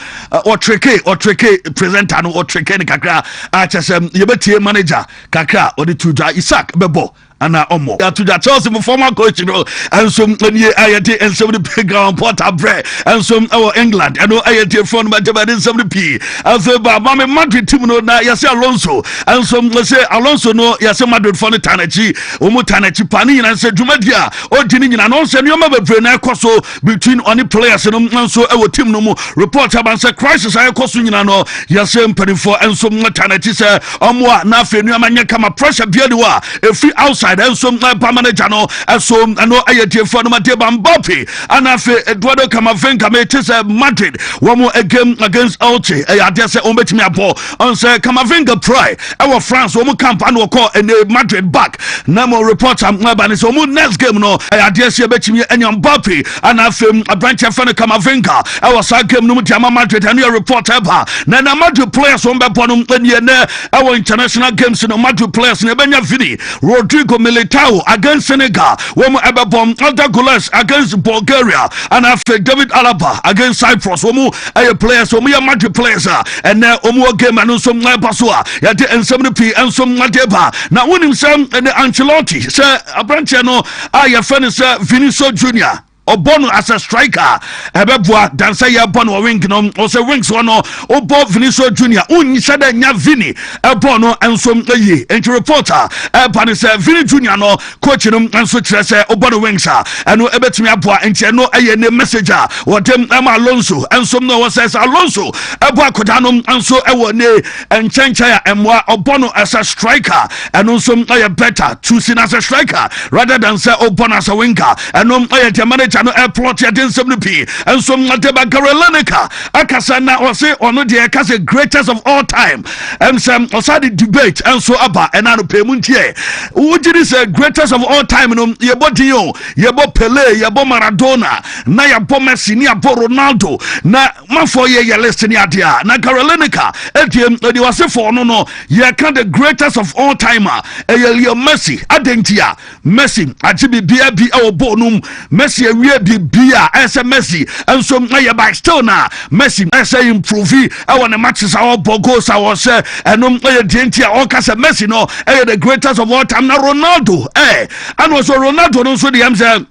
or treke presenter no or treke ne kakra a chesem yebetie manager kakra or the tuja Isak bebo ana omo ya to that Chelsea former coach no and some when you ayete and some the Grand Porter bread and some our England and no ayete phone but 70p and so ba mama Madrid team no na ya say Alonso and some say Alonso no ya say Madrid for the Tanachi omo Tanachi pani na say Jumadia o dini nyina no say no ma bebre na ekoso between oni players no so e team no mo report about say crisis ay ekoso nyina no ya say mpani for and some Tanachi say omo na fe no ma nya kama pressure biade wa e free outside side and some manager no so no ayete for no mateba Mbappe and afi Eduardo Camavinga me chase Madrid one more game against Elche I just say ombetimi abo on say Camavinga try our France one camp and we call in Madrid back na mo report am bani so mo next game no I just say betimi enya Mbappe and afi a branch fan Camavinga our side game no Jama Madrid and your report eba na Madrid players on be bonum enye na our international games no Madrid players na benya Vini Rodrigo Militao against Senegal one ebe bom other goals against Bulgaria and after David Alaba against Cyprus one players one Madrid players and now game and some pasua yate ensem p and some madeba na wonim some and Ancelotti say abranche no aye finish Vinicius Junior Obono as a striker ebeboa dansa ya bono wing no o se wings no obo Vinicius Junior unyisa da nya Vini ebono ensom eyi enti reporter ebane se Vini Junior no coach no enso kire se obono wings eno ebetumi aboa enti eno eye ne messenger wodem ama Alonso ensom no was Alonso eboa koda no enso ewo ne enchencha ya emwa obono as a striker eno ensom eye better choosing as a striker rather than say obono as a winger eno eye the manager no plot ya den 70p and so Mateba Carolanica akasa na ose ono de akasa greatest of all time and some osadi debate and so aba and anu pemuntie ujiri say greatest of all time no yebo Dio yebo Pele yebo Maradona na yebo Messi ni yebo Ronaldo na mafo ye list ni adia na Carolanica etiem odi wase for no ye can the greatest of all timer Leo Messi adentia Messi ajibi bia bi e obonum Messi bia as a Messi and so by still now Messi say improve I want the matches our bogos I was and all cast Messi no the greatest of all time now Ronaldo and also Ronaldo no so the answer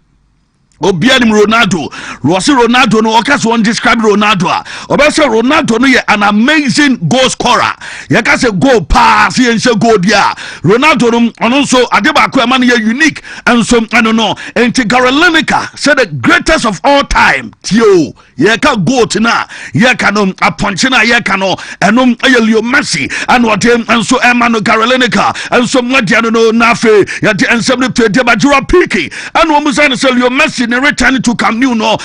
Obianim Ronaldo no okas one describe Ronaldo obese Ronaldo no an amazing goal scorer yaka say goal pass and say goal dia Ronaldo no also adeba ko man unique and so I don't know and Carolanica said the greatest of all time tio yaka goal na yaka no aponche na yaka no enom Leo Messi and what and so Emmanuel Carolanica and so Nadia no na fe yate ensem pe de bajura piki and wo musa no Leo Messi return to Camp Nou no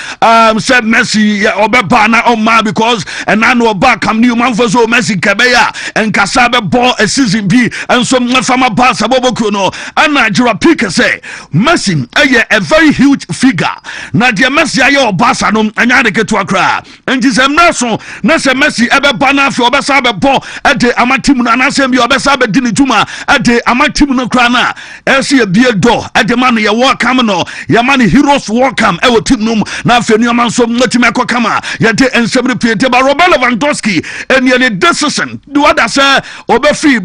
said Messi obeba na oma because and I know back Camp Nou man for so Messi kebeya and kasabe ball a season B and some fama pass aboboku no and Nigeria pick say Messi a very huge figure na dia Messi aye obasa no anya de ketu akra and is emnaso na say Messi ebeba na afi obesa be ball e de amatim no anasem bi obesa be dini tuma e de amatim no kra na e se bie do e de man ye welcome no ye man heroes welcome ewo team num na afenu amanso matimi akokama yede ensem repeat ba Robert Lewandowski and ye decision do what say obefi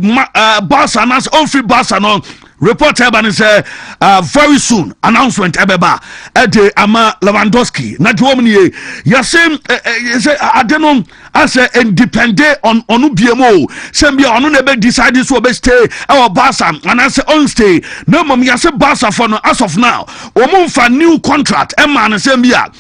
Barca nas on free Barca no report ebani say very soon announcement ebeba ede ama Lewandowski na duomni yasem say adenom as independent on onu biemo sembia onu na be decide so be stay our Barca and as on stay no mom yase Barca for no as of now omumfa new contract e man sembia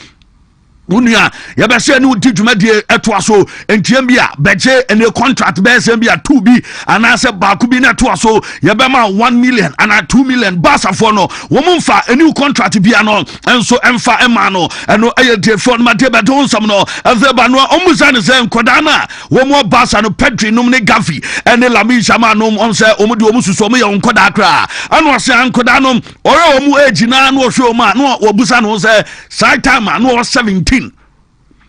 unia ya be se ni di dwumadie eto aso entiem bia beje ene contract be se bia 2 bi ana se ba ku bi na to aso ya be ma 1 million ana 2 million Barca for no wo mumfa a new contract bia no enso emfa ema no eno eye de for ma de be don sam no azeba no omusa ne se nkoda na wo mo Barca no Pedri num ne Gavi ene Lamine Yamal num on se omudi omususo mo ye nkoda akra anu se nkoda no ore omu age na no hwe ma no obusa no se side time no 17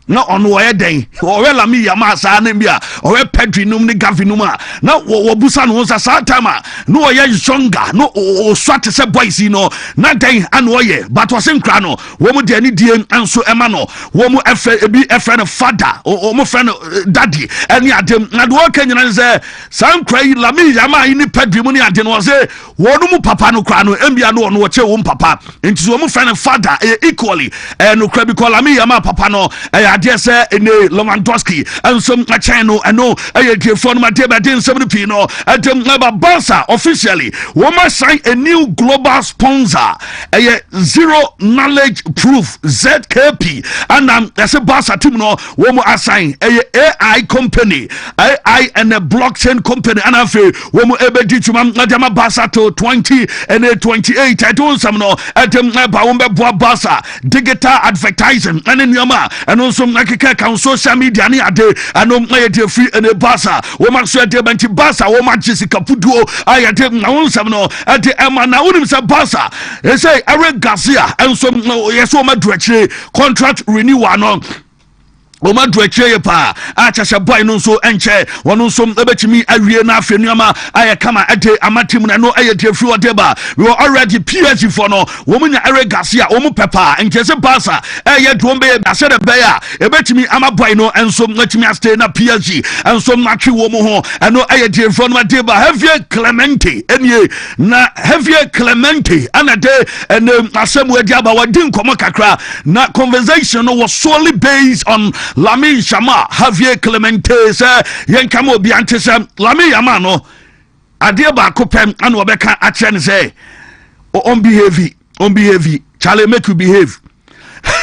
no on wo den o we Lamine Yamal sa na bia o we Pedri num ne Gavi num na wo busa no sa time no wo ye younger no o swat se boys no na den an wo ye but wo se nkra no wo mu de ani die anso ema no wo mu efe no father o mu friend daddy ani adem na do kanyina se san kra yi Lamine Yamal ni Pedri mu ni ade no se wo no mu papa no kra no embia no no wo che wo papa enti wo mu friend father equally no kra bi ko Lamine Yamal papa no adeɛ sɛ ene Lewandowski ensom akyɛn no ɛno ɛyɛ tiefo no mate bɛde nsɛm no pii no atem Barca officially wɔma sign a new global sponsor ɛyɛ zero knowledge proof ZKP and ɛsɛ Barca team no wɔmo assign ɛyɛ AI company AI and a blockchain company and afei wɔmo ɛbɛdi twuma adama Barca to 2028 ɛto nsɛm no atem ba wɔn bɛboa Barca digital advertising ɛne nneɛma ɛno nso akeka kan social media ne ade ɛno ɛyɛ de free ɛne Barca wɔma so ɛde bɛnti Barca wɔma gye sika puduo ayɛde na wɔn nsɛm no ɛde ɛma na wɔnim sɛ Barca ɛsɛ Eric Garcia ɛnso yɛsɛ wɔma do akyire contract renewal no Oma dwetwe pa a chasha boy no so enche wono so ebetimi awie na afenuama aye kama ade amatim na no aye defri whatever we were already PSG for no womunya Eric Garcia omu pepa enche se Barca aye dwom be ase de be a ebetimi ama boy no enso matimi stay na PSG enso matwe wo mu ho eno aye defri no whatever Javier Clemente enie na Javier Clemente anade ene asemu adi aba wadi nkomo kakra na conversation no was solely based on Lami Shama Javier Clemente say yen kama obi ante say Lami Yama no ade ba ko pem ana obeka ache ne say on behave Charlie make you behave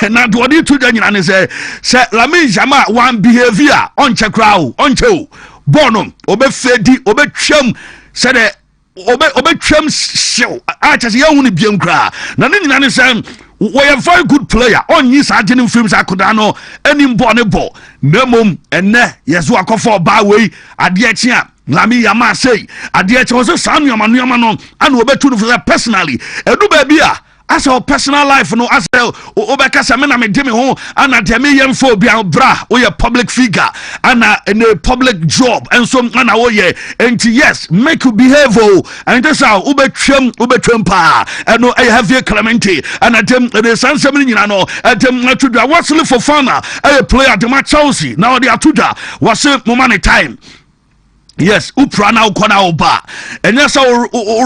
na do odi to da nyina ne say Lami Shama one behavior on che kra o on che o bonum obefedi obetwam say de obetwam show ache say yen hu ne biem kra na ne nyina ne say we are very good player on yi sajinin films akoda no enim bo ne bo nemom enne yeso akofo ba we ade echi a Lami Yama say ade echi wo so sanu yama no ana obetu no personally edu ba bia as our personal life no as obeka se me na me de me ho ana de me yemfo bia bra we a public figure ana in a public job and so ana wo ye and yes make you behave and this how ubetwem pa eno I have here Clemente and atem the sansem nyina no atem atudwa wasle for fana a player de ma Chelsea now they atuda was moment time. Yes, uprana ukona oba. Enyasa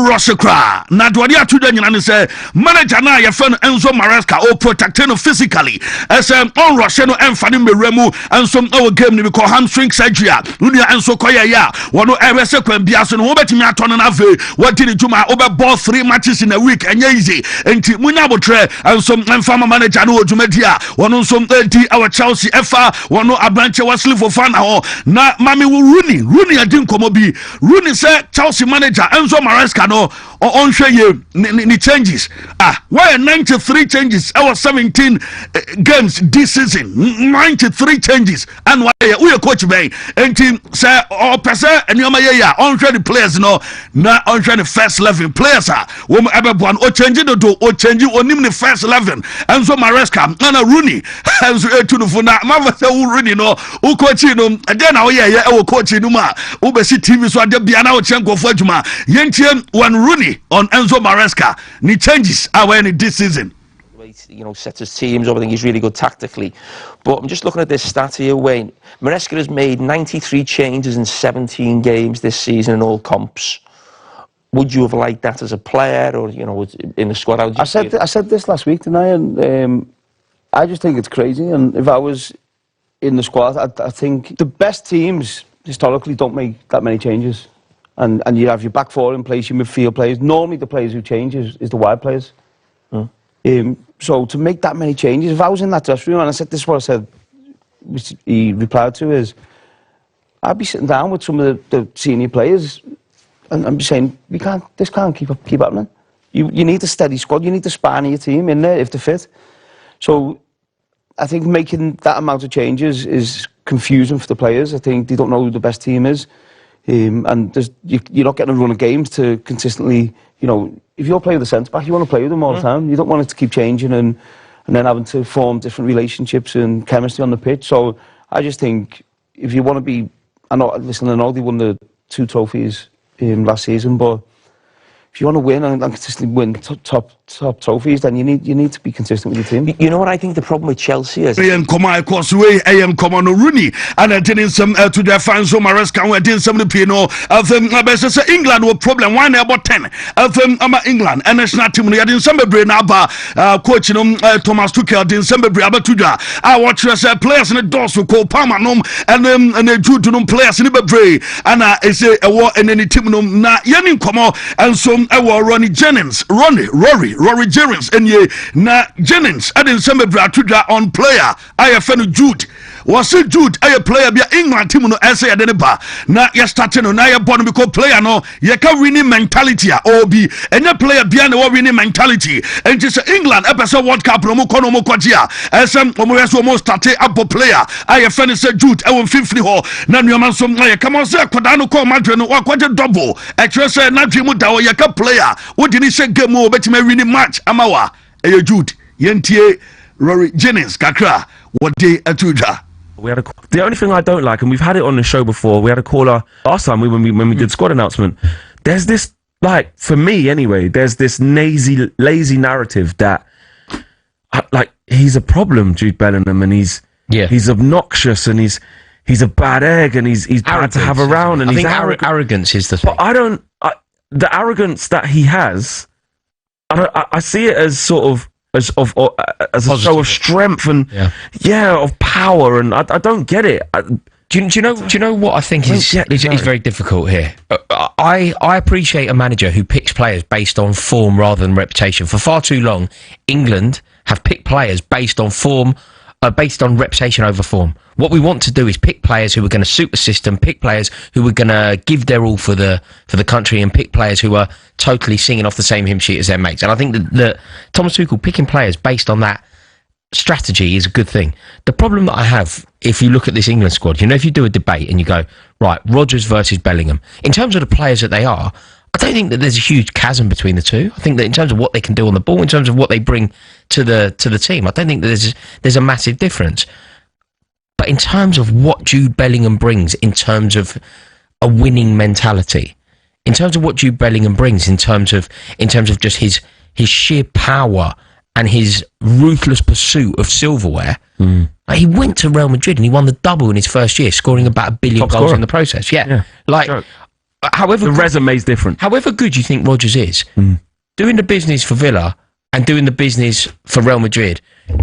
rush kra. Na dwadi atuda nyina ne say manager na ye fan Enzo Maresca o protect no physically. As on rush no emfani meremu enso our game ni because hamstring surgery. Nunia enso koya ya. Wono ewese kwan bia so no obetimi atone na ve. Wati ni juma obe ball 3 matches in a week enye easy. Enti munya botre enso emfama manager no ojumadia. Wono nso enti our Chelsea efa wono abranche wasli for fan ho. Na mami Rooney adin komo bi Rooney say Chelsea manager Enzo Maresca no on hwe ni changes why 93 changes our 17 games this season 93 changes and why we coach bay and team say or person and you may ya on hwe the players no na on hwe the first 11 players wo everyone o change the do o change onim the first 11 Enzo Maresca na Rooney Enzo etu no na ma say Rooney no o coach no then na we ya e coach no ma Ubesi TV so ade bia na wo chenko fo adwuma yentie one Rooney on Enzo Maresca ni changes are in this season. You know, sets his teams up. I think he's really good tactically. But I'm just looking at this stat here, Wayne. Maresca has made 93 changes in 17 games this season in all comps. Would you have liked that as a player, or you know, in the squad? I said this last week, didn't I? And I just think it's crazy. And if I was in the squad, I think the best teams historically don't make that many changes, and you have your back four in place, your midfield players. Normally the players who change is the wide players. So to make that many changes, if I was in that dressing room, and I said this is what I said, which he replied to, is I'd be sitting down with some of the senior players and I'm saying this can't keep happening. You need a steady squad, you need the span of your team in there if they fit. So I think making that amount of changes is confusing for the players. I think they don't know who the best team is, and you're not getting a run of games to consistently, you know, if you're playing the centre back, you want to play with them all the time. You don't want it to keep changing and then having to form different relationships and chemistry on the pitch. So I just think if you want to be, I know they won the 2 trophies last season, but if you want to win and consistently win top trophies, then you need to be consistent with your team. You know what I think the problem with Chelsea is? AM Common Rooney and I didn't some to their fans so Maresca we didn't some Pino of England will problem one about 10 of England and national team we didn't some brain about coach Thomas Tuchel didn't some Tuja. I watch players in the doors who call Palmer and the Jude players in the brain and I say a war and any team na yenin komo and some Ronnie Jennings Rory Jennings and ye na Jennings and some Tuja on player I have Jude was it Jude a player be England team no essay at ba na ya starting no na ya born because player no you can winning mentality or be any player be an winning mentality and just England episode World Cup no mo kono mo kwajia SM omo start up player I have finished Jude e won 50 ho na nyoma so na come on say koda no call Madrid no kwaje double e kire say na dwimu da wo ya ka player wo di ni say game o betima winning match amawa e Jude yentie Rory Jennings kakra what day atuja. The only thing I don't like, and we've had it on the show before, we had a caller last time when we did squad announcement. There's this, like, for me anyway, there's this lazy narrative that, like, he's a problem, Jude Bellingham, and he's obnoxious, and he's a bad egg, and he's bad to have around, and he's arrogance is the thing. But the arrogance that he has, I see it as sort of as a show of strength and of power, and I don't get it. Do you know what I think is very difficult here? I appreciate a manager who picks players based on form rather than reputation. For far too long, England have picked players based on form, based on reputation over form. What we want to do is pick players who are going to suit the system, pick players who are going to give their all for the country, and pick players who are totally singing off the same hymn sheet as their mates. And I think that Thomas Tuchel picking players based on that strategy is a good thing. The problem that I have, if you look at this England squad, if you do a debate and you go, right, Rodgers versus Bellingham, in terms of the players that they are, I don't think that there's a huge chasm between the two. I think that in terms of what they can do on the ball, in terms of what they bring to the team, I don't think that there's a massive difference. But in terms of what Jude Bellingham brings, in terms of a winning mentality, in terms of what Jude Bellingham brings, in terms of just his sheer power and his ruthless pursuit of silverware, like he went to Real Madrid and he won the double in his first year, scoring about 1 billion goals in the process. However, the resume's different. However good you think Rodgers is, doing the business for Villa and doing the business for Real Madrid,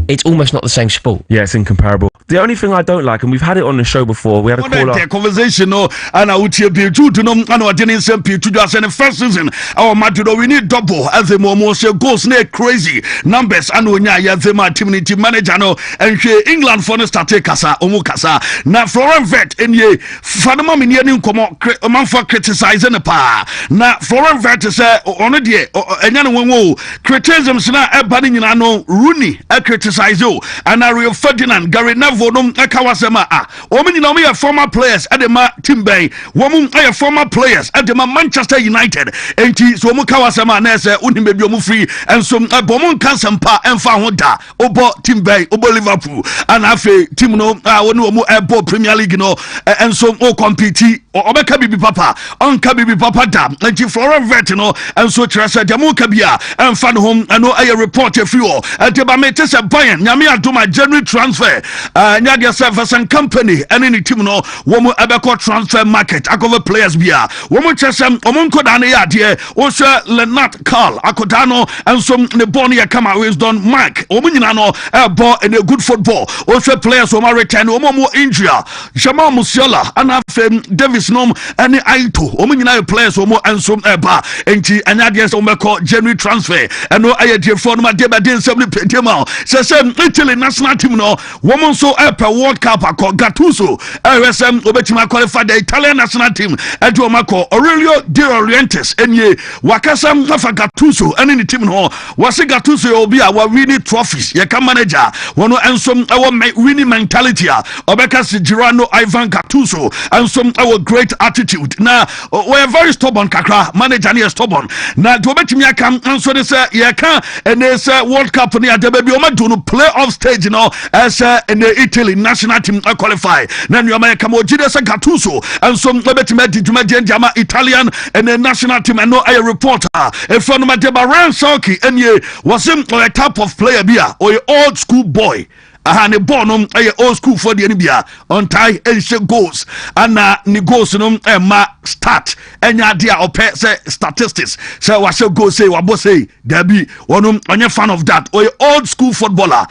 it's almost not the same sport. Yeah, it's incomparable. The only thing I don't like, and we've had it on the show before, we had a caller. Conversation, no, and I would be Jude to know, and I didn't send people to us in the first season. Our Madrid, we need double as the more goals, crazy numbers, and when you have the team manager, no, and England for the start kasa, omukasa. Now, Florent Vet, and ye, Fanama Minian, come on, for criticizing the power. Now, Florent Vet say, on a day, and then criticisms now, banning Rooney, criticize you, and Ariel Ferdinand, Gary Vodum Akawasema Omini former players at the Team Bay, woman former players at the Manchester United, and so Mukawasema Nessa Unimebiomu free and some Bomon Kansampa and Fahoda Obo Team Bay, Obo Liverpool, and Afe Timno Abo Premier League no and some compete or Obekabi Papa, on Kabi Papa Dam, and Flora Vertino, and so Trasa Jamukabia, and Fan Home, and no air report a few at the Bametes at Bayern, Yamia to my general transfer. Nyadia Service and Company, and any team no woman Abaco transfer market. I cover players bia. Woman Chesam, Omonko Dania, dear, Osha Lenat Carl, Akotano, and some Nebonia Kama who is done Mike, Ominano, a ball and a good football. Osha players who are returned, Omomo India, Jamal Musiala, Anafem, Davis Nom, and Aito, Ominina players, Omo and some Eba, and Nyadia Omeko, general transfer, and no Ayat for my deba din 70 Petema. Sesam, Italy national team no, woman so World Cup Gattuso RSM Obetima qualified the Italian national team at Omako Aurelio De Laurentiis and ye Wakasam Rafa Gattuso and in the team no was a Gattuso will be our winning trophies ye can manager one and some our winning mentality Obekas Girano Ivan Gattuso and some our great attitude now we're very stubborn kakra manager near stubborn now to Obetimia come and so they say ye can and there's World Cup near the baby Omadunu playoff stage as in the Italy national team qualify na nyoma kama ojide se Gattuso enso betima di dwumadi jama Italian and the national team and no a reporter e from Madeba Ransoki enye was him a type of player bia or old school boy. Ne bonum old school for the NBA on tie and goals and ni goals no ma start enya dia ope say statistics say wa say go say wa bo say there be one onye fan of that or old school footballer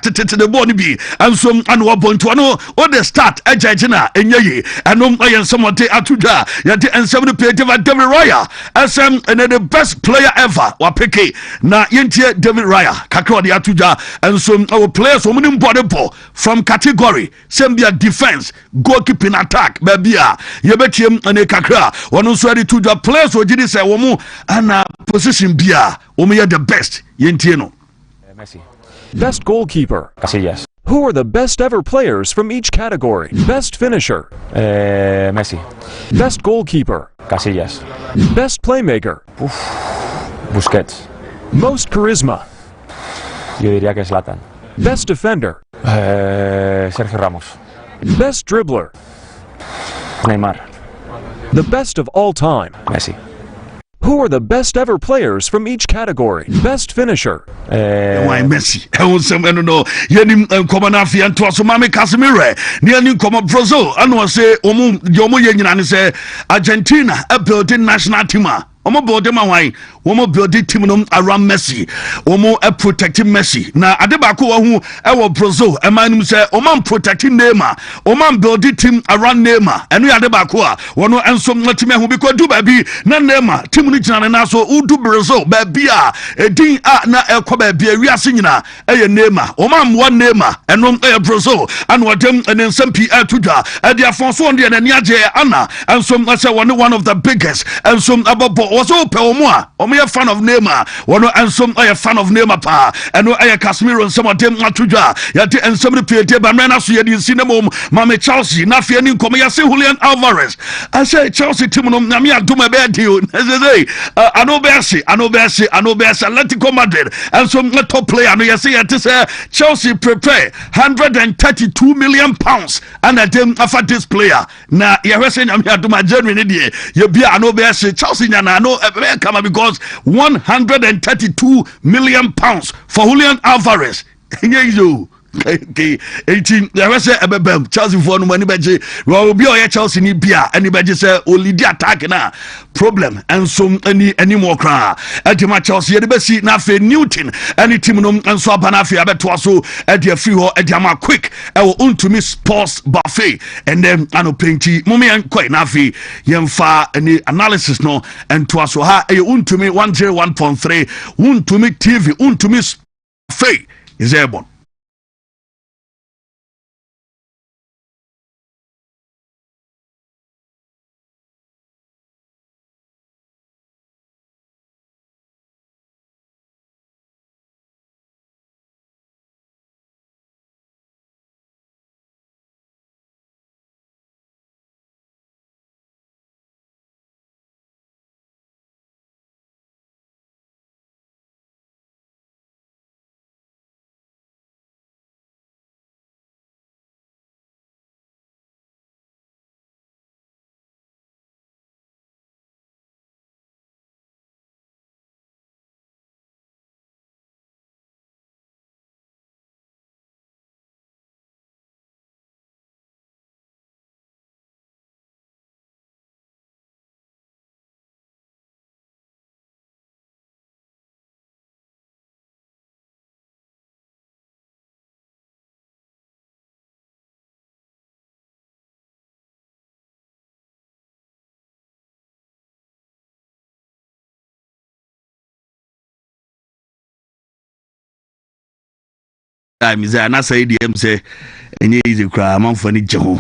tete the ball bi and so and wa bonto no o the start ejejina enye and no yen someone te atuda ya te and 70 page David Raya SM and the best player ever wa peke na yentie David Raya kakra de atuda and so our players so body ball from category same be a defense goalkeeping attack baby you bet him and a kakra one so ready to the players or did say womu and position bia womu the best yentieno. Messi. Best goalkeeper. Casillas. Who are the best ever players from each category? Best finisher. Messi. Best goalkeeper. Casillas. Best playmaker. Busquets. Most charisma. Yo diría que es Zlatan. Best defender. Sergio Ramos. Best dribbler. Neymar. The best of all time. Messi. Who are the best ever players from each category? Best finisher. Why Messi? No. Yenim komana fi anto so mame Casemiro. Ni ani komo Brazil. Anu say omo yomo yenyina ni say Argentina a building national team. Omo build them away. Omo build the team around Messi. Omo protecting Messi. Na adebako hu e Brazil. E man say omo protecting Neymar. Omo build the team around Neymar. Enu adebako a wono enso team hu because do baby na Neymar team ni gina na so udu Brazil baby a edin a na ekọ baby wiase nyina e Neymar. Omo amwa Neymar enu e Brazil and wadem en nsmpi atuda e dia fonso on de na niaje ana enso say one of the biggest enso ababo also pe omo a fan of Neymar wono ensom a fan of Neymar pa eno a Casemiro nsem odem atudwa ya te ensem repete ba mena so ye di sinema mame Chelsea na fe ni nkom ya se Julian Alvarez I say Chelsea team no na me aduma be deal say anobese Atletico Madrid ensom top player no ye say ya te say Chelsea prepare 132 million pounds and them after this player na ye hwese na me aduma January ni de ye bia anobese Chelsea na no come because 132 million pounds for Julian Alvarez. Okay, 18. There was a bebem Chelsea for no money beje. Well, be your Chelsea ni bia. Anybody say only the attack na problem and some any more cry. At the Chelsea the best na fe Newton any team no and so banafi abeto so at the free ho at the quick. I will Wontumi sports buffet and then ano plenty. Mummy and quite na fe yemfa any analysis no and to so ha e Wontumi 101.3 Wontumi TV Wontumi buffet is airborne. time is na say DM say enye easy cry man for ni jeho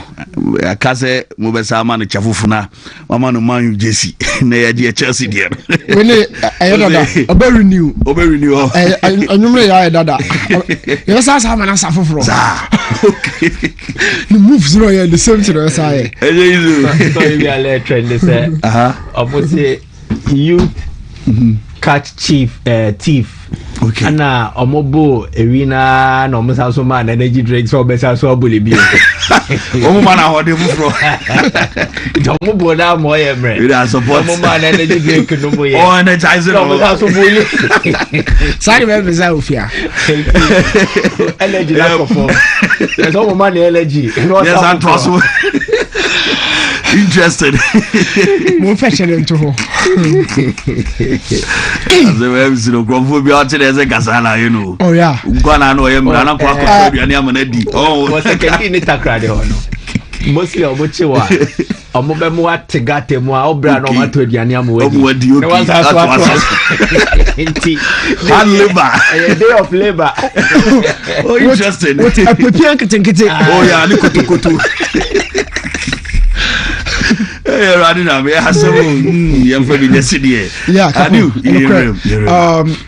aka say mo be sa man chafufu na mama no man Jesse na ya die Chelsea DM we ne dada obe renew anyumre ya dada you sa man sa foforo okay the move zero ya the same to say so we are let trend say opposite youth catch thief Okay. Ana omobo ewina na omo so man energy drinks so be so abuli bi. Omo man na hode fufro. Omobo na mo ye mre. We are support. Omo man energy drink no mo ye. Oh, energizing. Omo so buli. Sorry me be say ofia. Energy na perform. There's omo man energy. Yes, I'm possible. Interested. Mo fashion into ho. As the way we no grumble be out there as a gasala, you know. Oh yeah. Gwana no yem na kwa kwa aduane amanadi. Oh, what's the candy ni takra de hono. Mostly omoche wa. Omo be mo ategate mo a obra no mato aduane amwadi. Omwadi okay. No hard labor. A day of labor. Oh, interesting. What a pepian kete. Oh yeah, ni kotokoto. Yeah, running now. Yeah,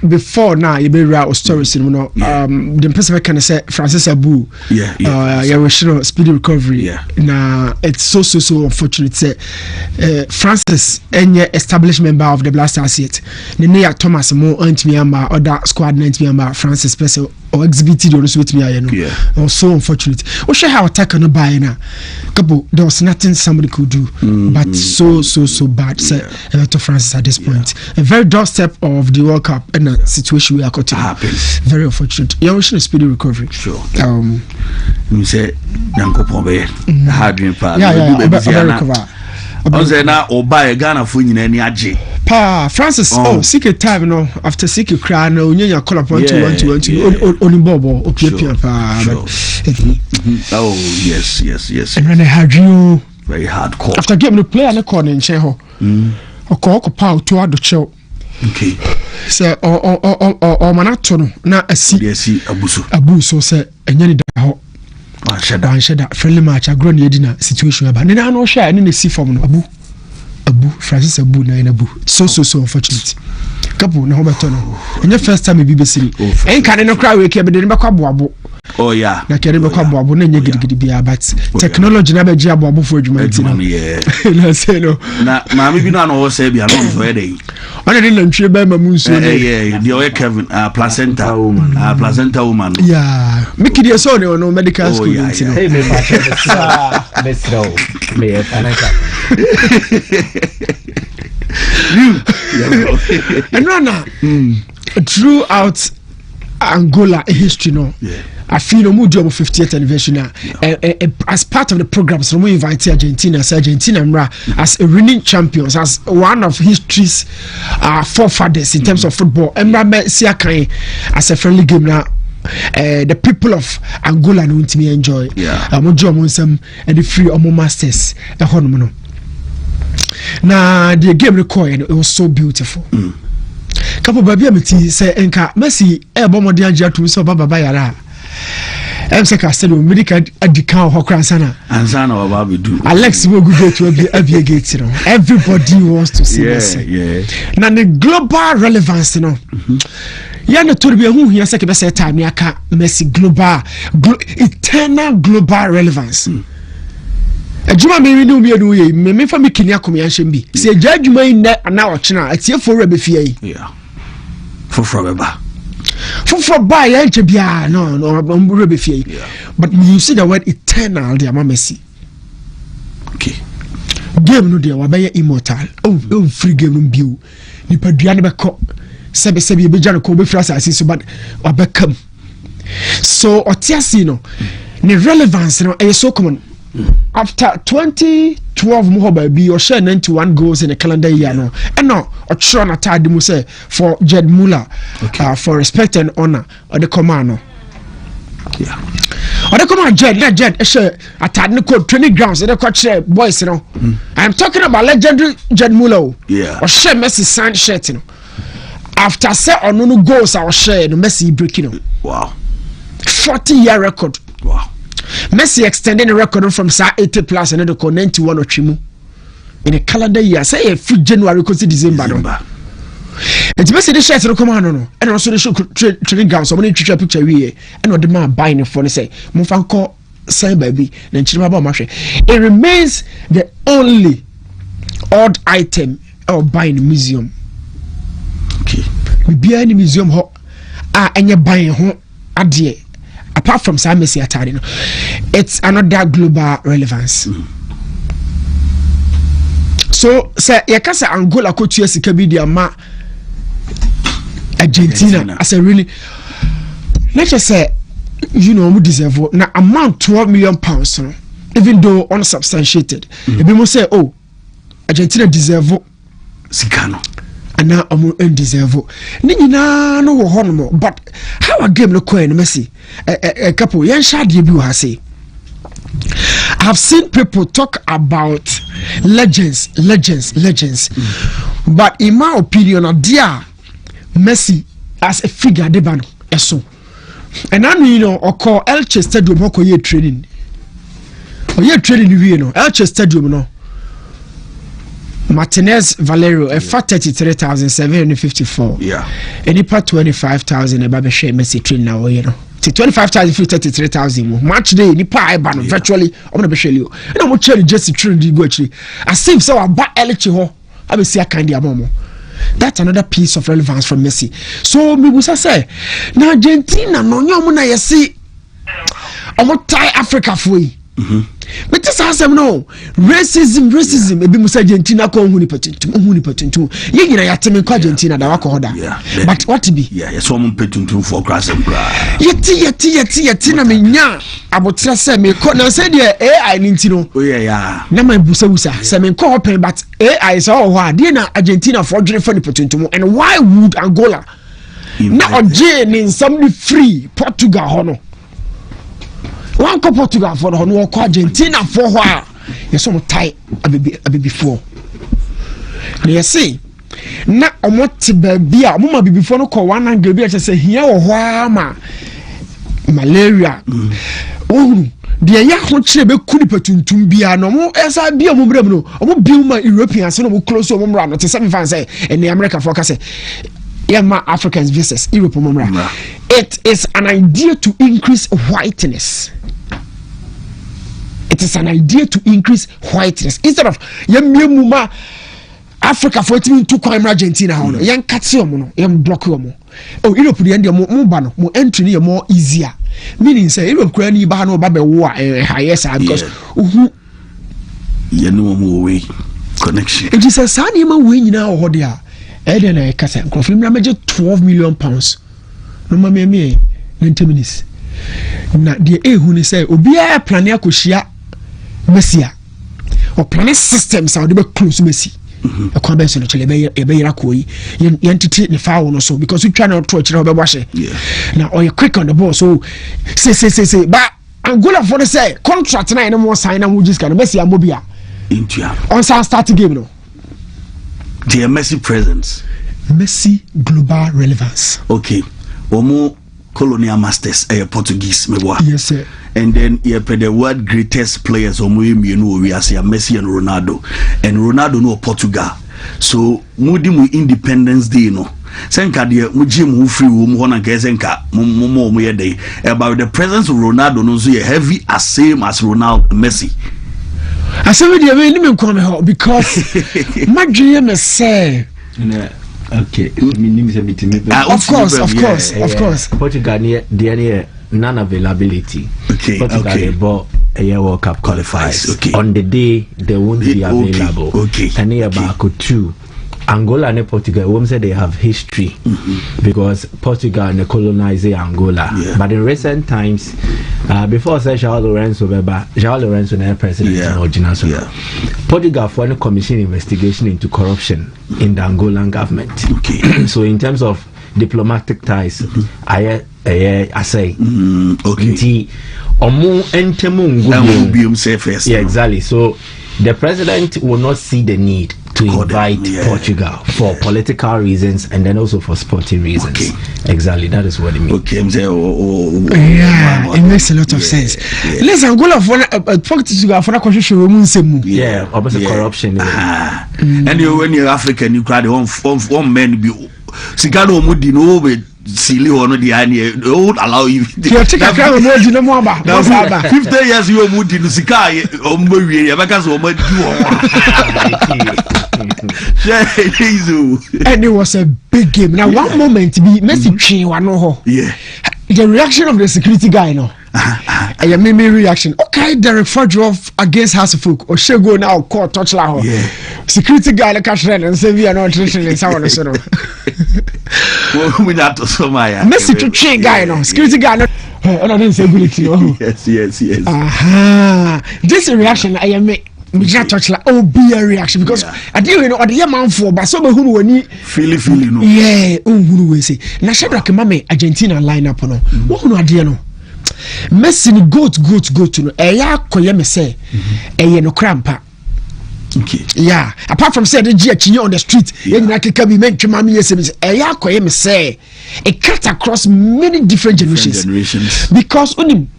before now, you be right stories. You know, the person can say Francis Abu. Yeah, we should speedy recovery. Yeah. Now it's so unfortunate. Say, Francis, any established member of the Blasters yet. Nene Thomas Mo Antimiamba or that squad Antimiamba Francis special or exhibited or with me. I know. Yeah. Or so unfortunate. We should have attack on the buy now. Capo, there was nothing somebody could do. But so bad, sir. To Francis at this point, a very doorstep of the World Cup and a situation we are caught in. Very unfortunate. Yeah, we should speedy recovery. Sure. You say, Yanko Pombe, hard dream part. Yeah, recover. Once now, or buy a Ghana for you any aji. Pa Francis, secret time, you know, after secret cry, no, you call upon to only Bobo, okay, pa. Oh, yes. And when I had you. Very hardcore. After game, the player in the corner in Cheho. Or call power to add the show. Okay. Say, or Manatono, not a see Abuso, say, and Yanni Daho. I said that friendly match, a grown dinner situation. But then I know share any see from Abu Francis Abu, na Abu. So unfortunate. Capo, no Batono. And your first time in BBC. Ain't can no cry wake up, but then back up. Oh yeah. Na kere be kwa boabo na nyegidi bia but technology na be gia boabo for adwuma yeah. Na say no. Na maami bi na no say bia no so e dey. Ona dey nantwe be ma munso no. Yeah, the Kevin placenta woman. Yeah. Make it so no medical school nti no. Hey me pa let's go. Me financial. And throughout Angola history no. Yeah. I feel no more job of 50th anniversary now. As part of the programs, we invite Argentina as a reigning champions, as one of history's forefathers in terms of football. As a friendly game now. The people of Angola no to me enjoy. Yeah. And the free masters. Now the game recorded, it was so beautiful. Capo baby amiti say enka Messi bomodi agya to so baba yara say Castello medical adika ho kransana ansana baba be do Alex we go to abia gate no everybody wants to see Messi na the global relevance no ya na tori be hu hia say ke be say time aka Messi global eternal global relevance Ajuma me ni umi enu ye me fa me kini akom ya nhye bi se agya adwuma yi na na o chena atie for be fie yi yeah for ba ya nche bia no be fie yi but you see the word eternal there Messi okay game no there wa be immortal free game no bio ni padua ne be ko sebe be gya no ko be frasa asisi but wa be kam so otiasi no the relevance no is so common. After 2012 mo baby or share 91 goals in a calendar year no and no or try na tadi mo say for Jed Muller for respect and honor or the command no yeah or the command Jed share atad no code training grounds and the coach boys no I am talking about legendary Jed Muller yeah or share Messi signed shirt no after say or no goals or share no Messi breaking no wow 40-year record wow Messi extending the record from 80 plus and the 91 or Chimu in a calendar year. Say a free January to December. It's Messi the shirt to come on and also the show training ground. So many picture we and what the man buying it for say Mufanko say baby then Chimaba Mashe. It remains the only odd item or buying museum. Okay. We be in the museum enye ban ho ade apart from Sam Messi atade no it's another global relevance. So say yakasa Angola kotua sika bi dia ma Argentina as a really let's just say we deserve na amount 12 million pounds no, even though unsubstantiated ebi mo say Argentina deserve sika no and now deserve ni nyina no wo hono but how a game no coin Messi Capo yan shade bi wa say I've seen people talk about legends but in my opinion dear Messi as a figure de bano eso and I call Elche Stadium hoko ye training we Elche Stadium no Martinez Valerio a 33,754 and he 25,000 a baby share Messi training now 25,000 for 33,000 match day ni pa ban virtually I'm gonna be show you and I'm going just training go actually as if so about Elche ho I be see a kind of momo. That's another piece of relevance from Messi. So me busa say na Argentina no nyomo na yesi omo tie Africa for yi. But this has no racism ebi musa Argentina ko hu ni patuntum ye nyina yateme ko Argentina da wako hoda but what be so omo patuntum for class and bra yeti na menya abotra say me ko na say de AI ni ntino na man busa say me ko open but AI is all ho de na Argentina for dwere for ni patuntum and why would Angola na oje ni somebody free Portugal hono one couple Portugal for the no Argentina for why you some tie a baby before they say na omote baby a mama before no call 100 be say here wo ma malaria de ya ho kire be kuni patuntum bia no mo esa bia mo brem no mo biuma Europeans no mo close mo mra no te 7 fans say in the America for say ma Africans versus Europe mo mra. It is an idea to increase whiteness. It is an idea to increase whiteness instead of yemma Africa for it to crime Argentina hono yan katsium no yan block mo Europe the end mo ba no mo entry no more easier meaning say Europe kura ni ba no ba be wo higher side because you know mo way connection it is a sani ma we nyina ho de a then I kasa confirm na meje 12 million pounds no ma me 90 minutes na de ehu ni say obi a plan akohia Messi or plan systems how they be close Messi a convention actually be yakoi entity the foul no so because we try not to be wash now or you quick on the ball so say but Angola for the say contract na no more sign and we just can Messi amobia into on start game no the Messi presence Messi global relevance okay omo colonial masters Portuguese meboa yes sir and then you pay the world greatest players omo emienu we as Messi and Ronaldo no Portugal so mudi mu Independence Day no senka de mujie mu free wo mu hona ga senka mo ye dey about the presence of Ronaldo no so heavy as same as Ronaldo Messi asabe de me ni come here because madwe me say okay of course Portugal near non-availability. Okay. But a World Cup qualifies. On the day they won't be available. And here back to Angola and Portugal. One say they have history because Portugal and colonized Angola. But in recent times, before João Lourenço was president in original. Portugal for a commission investigation into corruption in the Angolan government. So in terms of diplomatic ties, I say exactly. So the president will not see the need to invite Portugal for political reasons and then also for sporting reasons. Exactly, that is what it means. It makes a lot of sense. Let's Angola for Portugal for corruption. And when you're African, you cry one man be Sigado Mudi no silly or no, they won't allow you. Take a crown more than more about 50 years you moved in Sikai, because and it was a big game. Now, one moment to be Messi train one no. Yeah. The reaction of the security guy, no. I made me reaction. Okay, Derek Fordroff against Hasselhoff. Or she go now court touch la. Yeah. Security guy like cash red and say we are not traditional in someone so. We not to so my. Messi to train guy no. Security guy no. I didn't say ability. Yes. Aha. This reaction I make. We just touch like be a reaction because I didn't know what the man for, but some who were feel no. Yeah, who will say. Now, Shadrach Mame Argentina lineup no. What no idea no. Messi ni go to no. Eya koye me say. Eye no crampa. Okay. Yeah. Apart from say the G on the street, you na keka bi men twema me yesem. Eya koye me say. It cut across many different generations. Because onim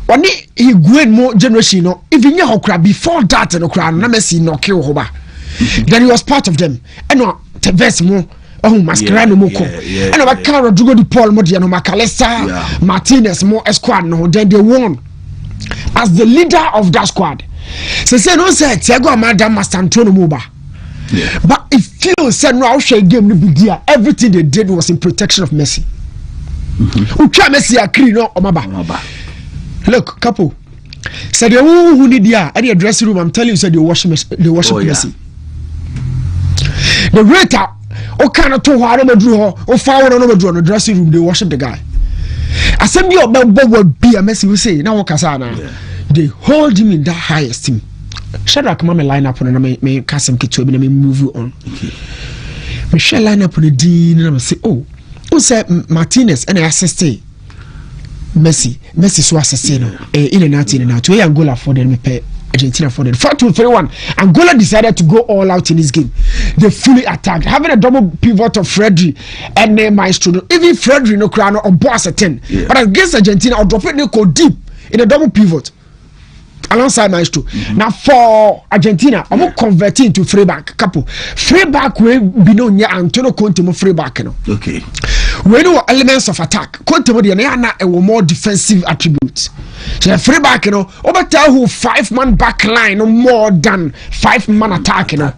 Oni he grew more generation no even ye hokra before that no kra na Messi no kill hoba. Then he was part of them. And no te verse mo masquerade no moko. And no Carlo Rodrigo de Paul mo dia no Macalester Martinez mo squad no then they won as the leader of that squad. So say no say Thiago Almada Master Antonio Moba. Yeah. But it feels said no share game no big deal. Everything they did was in protection of Messi. Ucha Messi akri no omaba. Look, Capo. Said the who need ya at the dressing room. I'm telling you, said they worship Messi. The waiter, kind of told her I drew her, or found another draw in the dressing room. They worship the guy. I said, your Bob would be a Messi. We say now, Casana. They hold him in that high esteem. Shadrach Mame line up on and me cast some kitchen and me move on. Michelle line up on the dean and I say, who said Martinez and I assist Messi so assassino in and out to Angola for them pay Argentina for them 4-2-3-1. Angola decided to go all out in this game. They fully attacked, having a double pivot of Fredri and Maestro. Even Fredri no crown or boss at 10. But against Argentina, I'll drop it they go deep in a double pivot alongside Maestro. Now for Argentina, I'm converting to free back. Capo free back will be known ya Antonio Conte mo free back no. Okay. We know elements of attack. Conte mo dey na a more defensive attributes. So free back no, over tell who 5-man back line no more than 5-man attack no.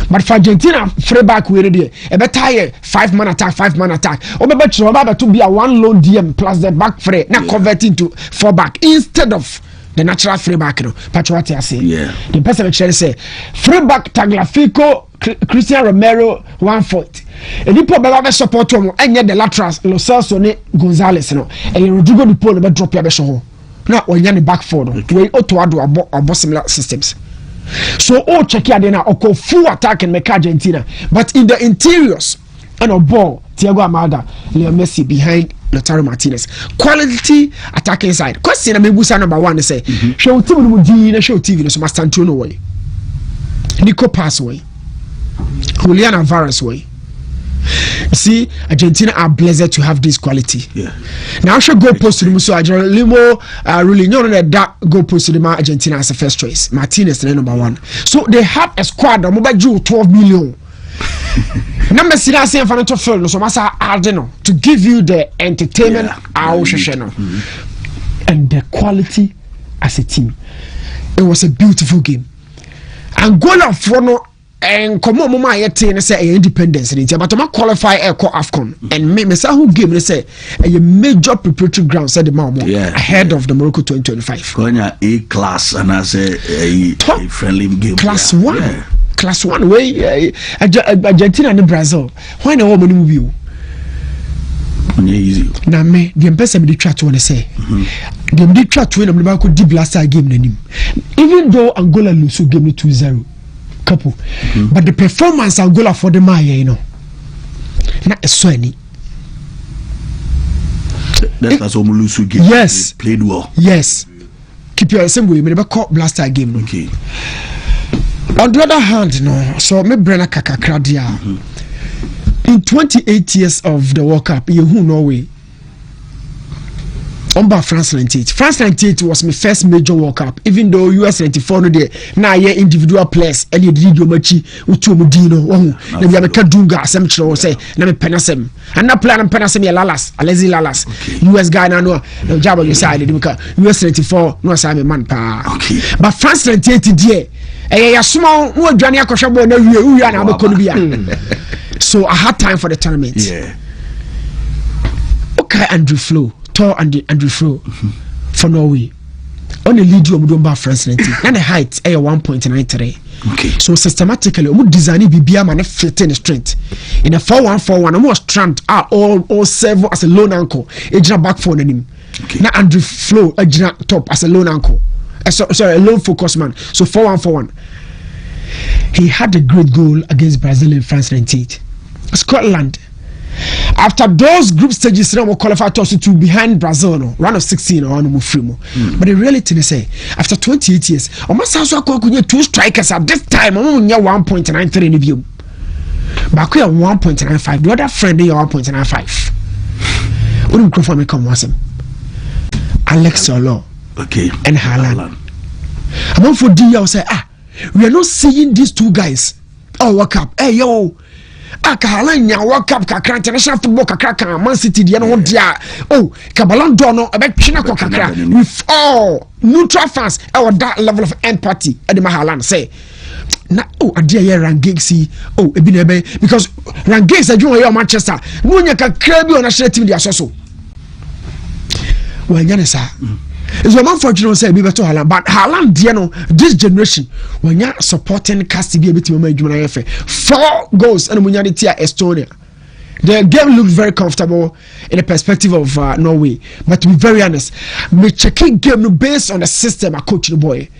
But for Argentina free back we dey e better 5-man attack. Oba to be a one lone DM plus the back free na converting to 4 back instead of the natural free back no. Patriot I say. Yeah. The person actually say free back Tagliafico Christian Romero 1-4. And you probably support him and yet the laterals Lo Celso ne Gonzalez no. And Rodrigo de Paul be drop your show. Now when you back forward we ought to add our similar systems. So check here then or full attack and make Argentina. But in the interiors and a ball Thiago Almada, Leo Messi behind Lautaro Martinez. Quality attacking side. Question I mean Busa number 1 they say show TV so must stand no way. Nico pass way. Julian Alvarez way. See, Argentina are blessed to have this quality. Yeah. Now I should go post to the Muso Limo really know that go post to the Argentina as a first choice. Martinez the number 1. So they have a squad that mobile drew 12 million. Number sina say financial film so masa adding to give you the entertainment and the quality as a team. It was a beautiful game. Angola for and come on mama yet say independence in but to qualify a AFCON and me say who game they say a major preparatory ground said the mom ahead of the Morocco 2025 Konya A class and I say a friendly game class 1 class 1 way Argentina and Brazil why no woman movie easy na me the person me try to want to say them did try to win the Morocco deep last game nanim even though Angola lose game 2-0 Capo. But the performance Angola for the Maya, you know, not a swany. That's all Mulusu game. Yes, played well. Yes, keep your same way. We never caught blaster game. Okay. On the other hand, no. So me Brenna Kakakradia. In 28 years of the World Cup, you who Norway. Omba France 98. France 98 was my first major World Cup, even though US 94 no there. Now yeah individual players and you did your machi utu mudino. Na me ka dunga asem chiro say na me penasem. And na plan penasem ya lalas, alezi lalas. US guy na no jabo you say because US 94 no say me man pa. Okay. But France 98 there. Ya small no adwane akosha bo na wie na abeko no bia. So I had time for the tournament. Yeah. Okay, Andrew Flo. Tall Andrew Flo for Norway. Only lead you about France 90 and the height 1.93. Okay. So systematically, we design BBM and fit in strength. In a 4-1-4-1, almost strand all serve as a lone ankle. Ejina back for him. Okay. Now Andrew Flo ejina top as a lone ankle. Sorry, a lone focus man. So 4-1-4-1. He had a great goal against Brazil in France 98. Scotland. After those group stages, we qualified to behind Brazil, no round of 16 or no free. But the reality is, after 28 years, almost also could 2 strikers at this time. Only 1.93 in the view. But we are 1.95. The other friend is 1.95. What do you call for me? Come once. Alex Olo, okay, and Haaland. I'm for D. I say, we are not seeing these 2 guys. Oh, World Cup. Hey, yo. Haaland nya World Cup kakra international football kakra Man City dia no dia Ballon d'Or no ebetwena ko kakra with all neutral fans that level of empathy at the Haaland say na adia ye Rangexi ebi na ebe because Rangexi adwon ye Manchester no nya kakra bi on national team dia so wanya ne sa is a man for you say be better Haaland, but Haaland dear no this generation when you supporting cast be a bit more 4 goals and when you Estonia. The game looked very comfortable in the perspective of Norway, but to be very honest, me checking game based on the system I coach the boy.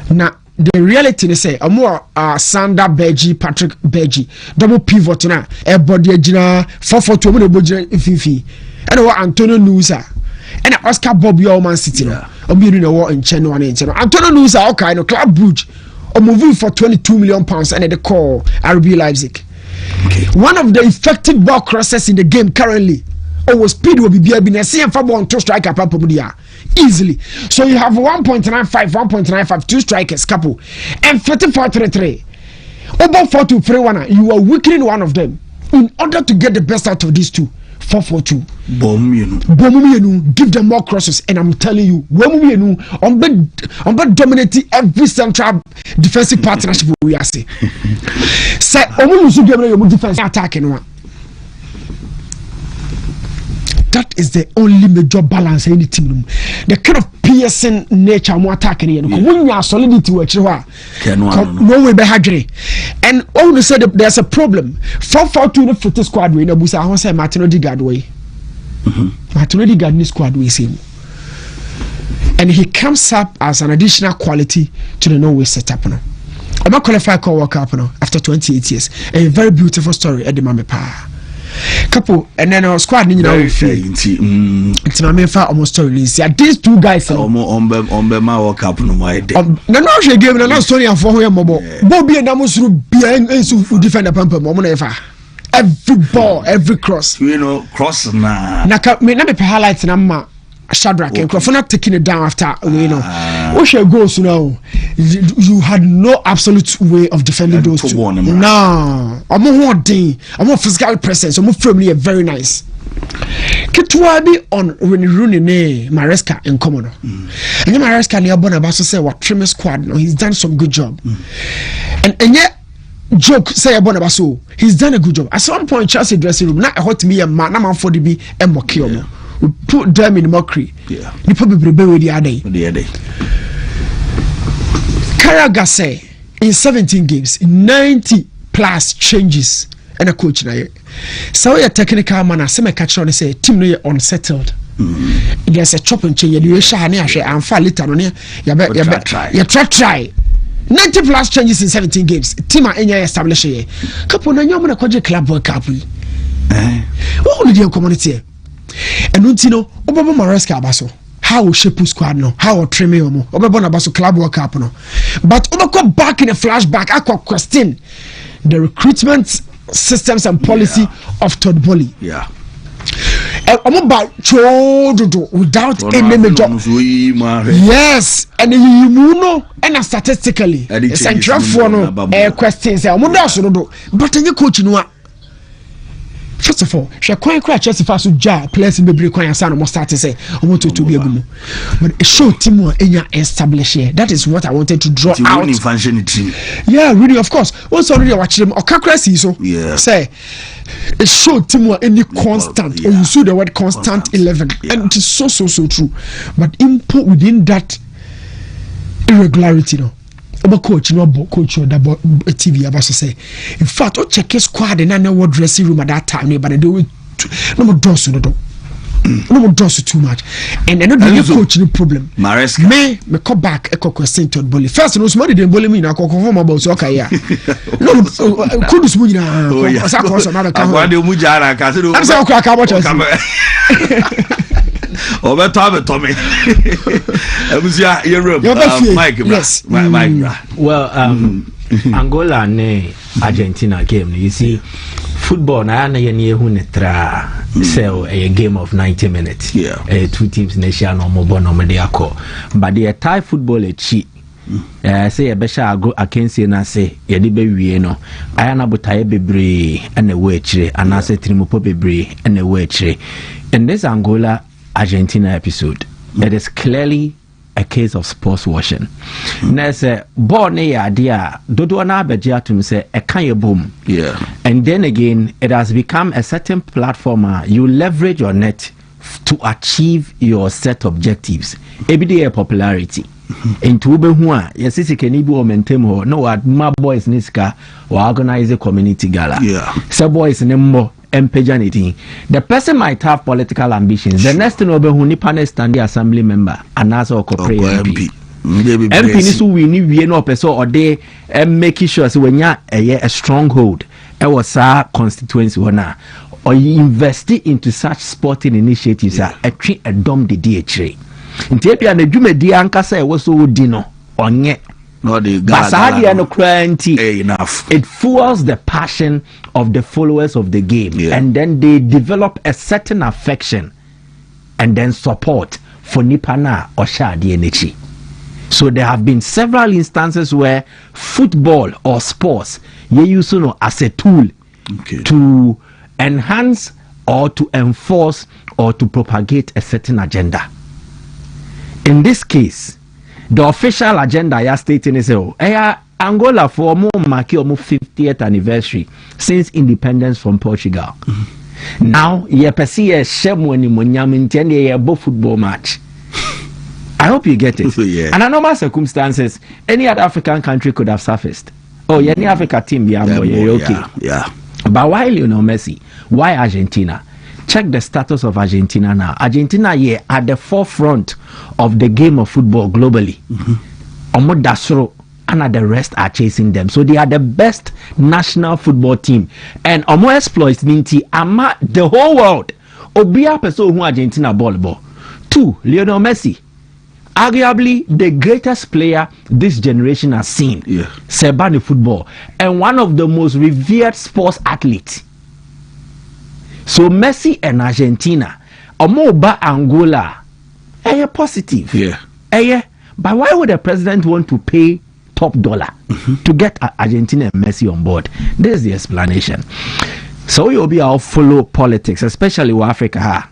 Now the reality is say more Sander Bergie, Patrick Bergie, double pivot na e body ejina 4-4-2 mo bo jina fifi. And what Antonio Nusa and Oscar Bob your Man City no obi no war in Cheno and in Cheno Antonio Nusa okay no Club Brugge or moving for 22 million pounds and the call RB Leipzig. Okay. One of the effective ball crosses in the game currently speed will be na see for ball 2 striker easily. So you have 1.95 2 strikers Capo and 34-33 over 4-2-3-1 you are weakening one of them in order to get the best out of these 2. 4-4-2. Bomumienu give them more crosses, and I'm telling you, Bomumienu on dominating every central defensive partnership we are seeing. Say, Omunusu give them defense attacking one. That is the only major balance in the team. The kind of piercing nature more attacking here. When you are solidity, which no way behind. And all said there's a problem. 4-4-2 the foot squad way. No busa. I want to say Martin Odegaard way. Martin Odegaard in squad way same. And he comes up as an additional quality to the Norway setup now. I'm not qualified for World Cup now after 28 years. A very beautiful story at the Mame Pa. Couple and then our squad you know it's my main far almost story these 2 guys on my World Cup no my day no she game no story and for him Bobby and Amusru behind to defend the pamper every ball every cross you know cross na me na be highlights na ma Shadrack and Crofona taking it down after you know what your goals now you had no absolute way of defending those 2 no I'm more physical presence I'm firmly very nice Ketwabi on Rooney Maresca in common and Maresca near Bonabaso say what trim squad no he's done some good job and yet joke say Bonabaso he's done a good job at some point Chelsea dressing room not hot me a man for the be and Mokio we put them in mockery. Yeah. You probably be with the other day. Carragher say in 17 games, 90 plus changes and a coach na. So your technical man, I say my catch on say team no unsettled. There's a chop and change. You share and fall later on here. You try. 90 plus changes in 17 games. Team are established here. Capo na nyoma na kwaje club World Cup. What will the community? And you know, Obama Maresca Abaso, how shape squad no, how trim omo, Obama Abaso club World Cup no. But Obama back in a flashback, I could question the recruitment systems and policy of Todd Boehly. Yeah. Omoba chododo without any major. Yes, and you know, and statistically, it's a draft for no questions. But any coach no. First of all, she quite Chelsea fast ja players in the kwan san almost start to say I want to be a good. But a show team enya establish here. That is what I wanted to draw out. Yeah, really, of course. Once already watch them or crazy so say a show team any constant or you see the word constant 11 and it is so true. But input within that irregularity no. Coach no coach or double TV about to say in fact o check squad and na no dressing room at that time but they do no more doors too much and another coach no problem me come back e question to bully first no somebody dey bully me na ko confirm about so okay yeah no kudus mu nyina ko sa ko so na ka ho ade mu jara ka se do am say ko aka about Tommy. Mike. Well, Angola ne Argentina game. You see, football na so a game of 90 minutes. Yeah. Two teams nation no more no but the Thai football a cheat. Say a besha go against na say yedi be wie no ayana botaye bebre and a wechre and I say trimupo bebre and a wechre. In this Angola Argentina episode, it is clearly a case of sports washing. Now say born idea dodo na begia to say a kanye boom. Yeah. And then again it has become a certain platform you leverage your net to achieve your set objectives. Everyday popularity. Into ube huwa yasisi kenibu o mentemo no what my boys niska wa organize a community gala. Yeah. So boys nembo the person might have political ambitions. The next thing over who nipa stand the assembly member and also corporate MP. MP ni so we ni no person or they making sure so when ya a stronghold e was a constituency wana or you invest into such sporting initiatives a treat a dom de DHA. Nti bia na dwumadi anka say wo so di no onye no the enough. It fuels the passion of the followers of the game, and then they develop a certain affection and then support for Nipana or Shadi Enichi. So there have been several instances where football or sports you use as a tool to enhance or to enforce or to propagate a certain agenda. In this case, the official agenda ya stating is Angola for more marking almost 50th anniversary since independence from Portugal. Now ye perceive a shemweni munyamintende ye bo football match. I hope you get it. And under normal circumstances, any other African country could have surfaced. Oh, any Africa team be okay. Yeah. But why Lionel Messi? Why Argentina? Check the status of Argentina now. Argentina here at the forefront of the game of football globally. Omodasro and the rest are chasing them. So they are the best national football team. And Omo exploits Minti ama the whole world. Obia person who Argentina ball. 2, Lionel Messi. Arguably the greatest player this generation has seen. Sebani football. And one of the most revered sports athletes. So Messi and Argentina, Omoba Angola, positive. But why would the president want to pay top dollar to get Argentina and Messi on board? This is the explanation. So you'll be all follow politics, especially with Africa.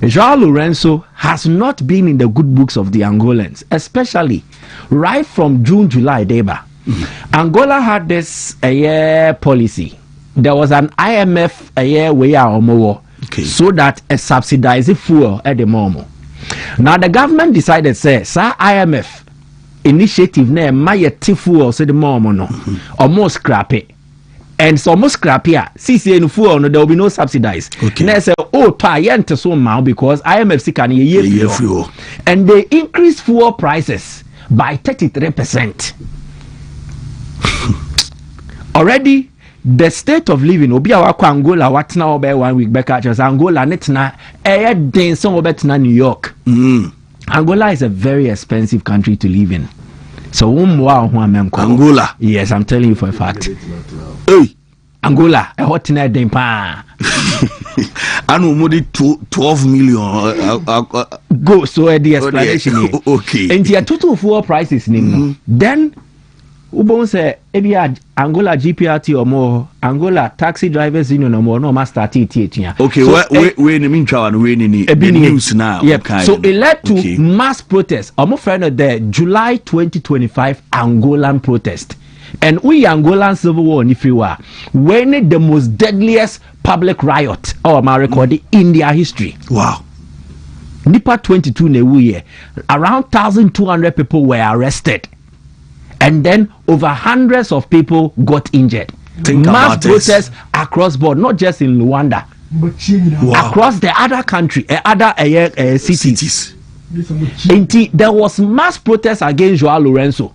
João Lourenço has not been in the good books of the Angolans, especially right from June, July, Deba. Angola had this policy. There was an IMF so that a subsidized fuel at the moment. Now the government decided say IMF initiative na my fuel so the moment no almost scrap it. And so almost scrap here. CCN fuel no there will be no subsidized. Now say to so now because IMF can year fuel. And they increase fuel prices by 33%. Already the state of living obi awakwa Angola watna obe 1 week back at Angola netna den so obetna New York. Angola is a very expensive country to live in. So Angola. Yes, I'm telling you for a fact. Angola hotna den pa. And we did 12 million. Go so the explanation here. Okay. And the total for prices then Ubon say ebia Angola GPRT or more Angola taxi drivers union or more no master TTH. Okay, so, we in the meantime we in the news now. Yep. So it led to mass protests. I'm friend of the July 2025 Angolan protest. And we Angolan civil war if you are when the most deadliest public riot record in their history. Wow. Nipa 22 year, around 1,200 people were arrested. And then over hundreds of people got injured. Mass protests across board, not just in Luanda, across the other country, other cities. There was mass protests against Joao Lourenço.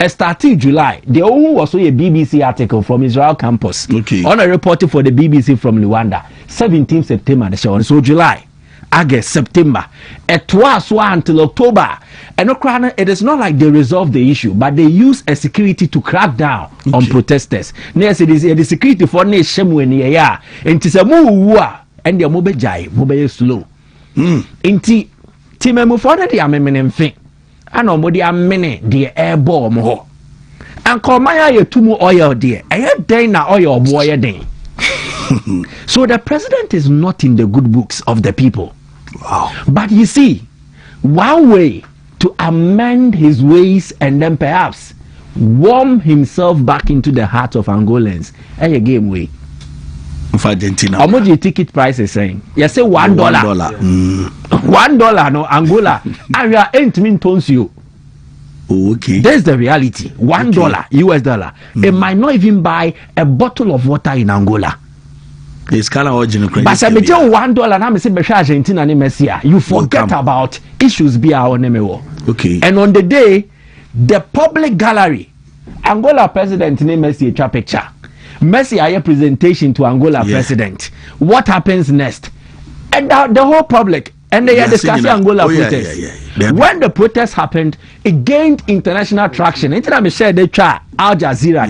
Starting July, the only was a BBC article from Israel campus on a reporting for the BBC from Luanda, 17th September. So July, August, September, it was until October. And it is not like they resolved the issue, but they use a security to crack down on protesters. Yes, it is the security for nation when you are, and it is a move and the mobile slow. Inti Timemu for the amendment thing. And nobody a minute the air bomb ho. And call my eye to more oil dear. I had day na oil boy day. So the president is not in the good books of the people. Wow. But you see, one way to amend his ways and then perhaps warm himself back into the heart of Angolans. A game way. Argentina. How much your ticket price is saying? You say $1. $1 no Angola. And you are 8 million tons you. Okay. That's the reality. $1 US dollar. It might not even buy a bottle of water in Angola. It's kind of original. But I tell $1 and I'm saying Argentina and Messi. You forget about issues be our name. Okay. And on the day, the public gallery, Angola president name Messi a picture. Messi a presentation to Angola president. What happens next? And the whole public and they are discussing Angola protest. When the protest happened, it gained international traction. International share they try Al Jazeera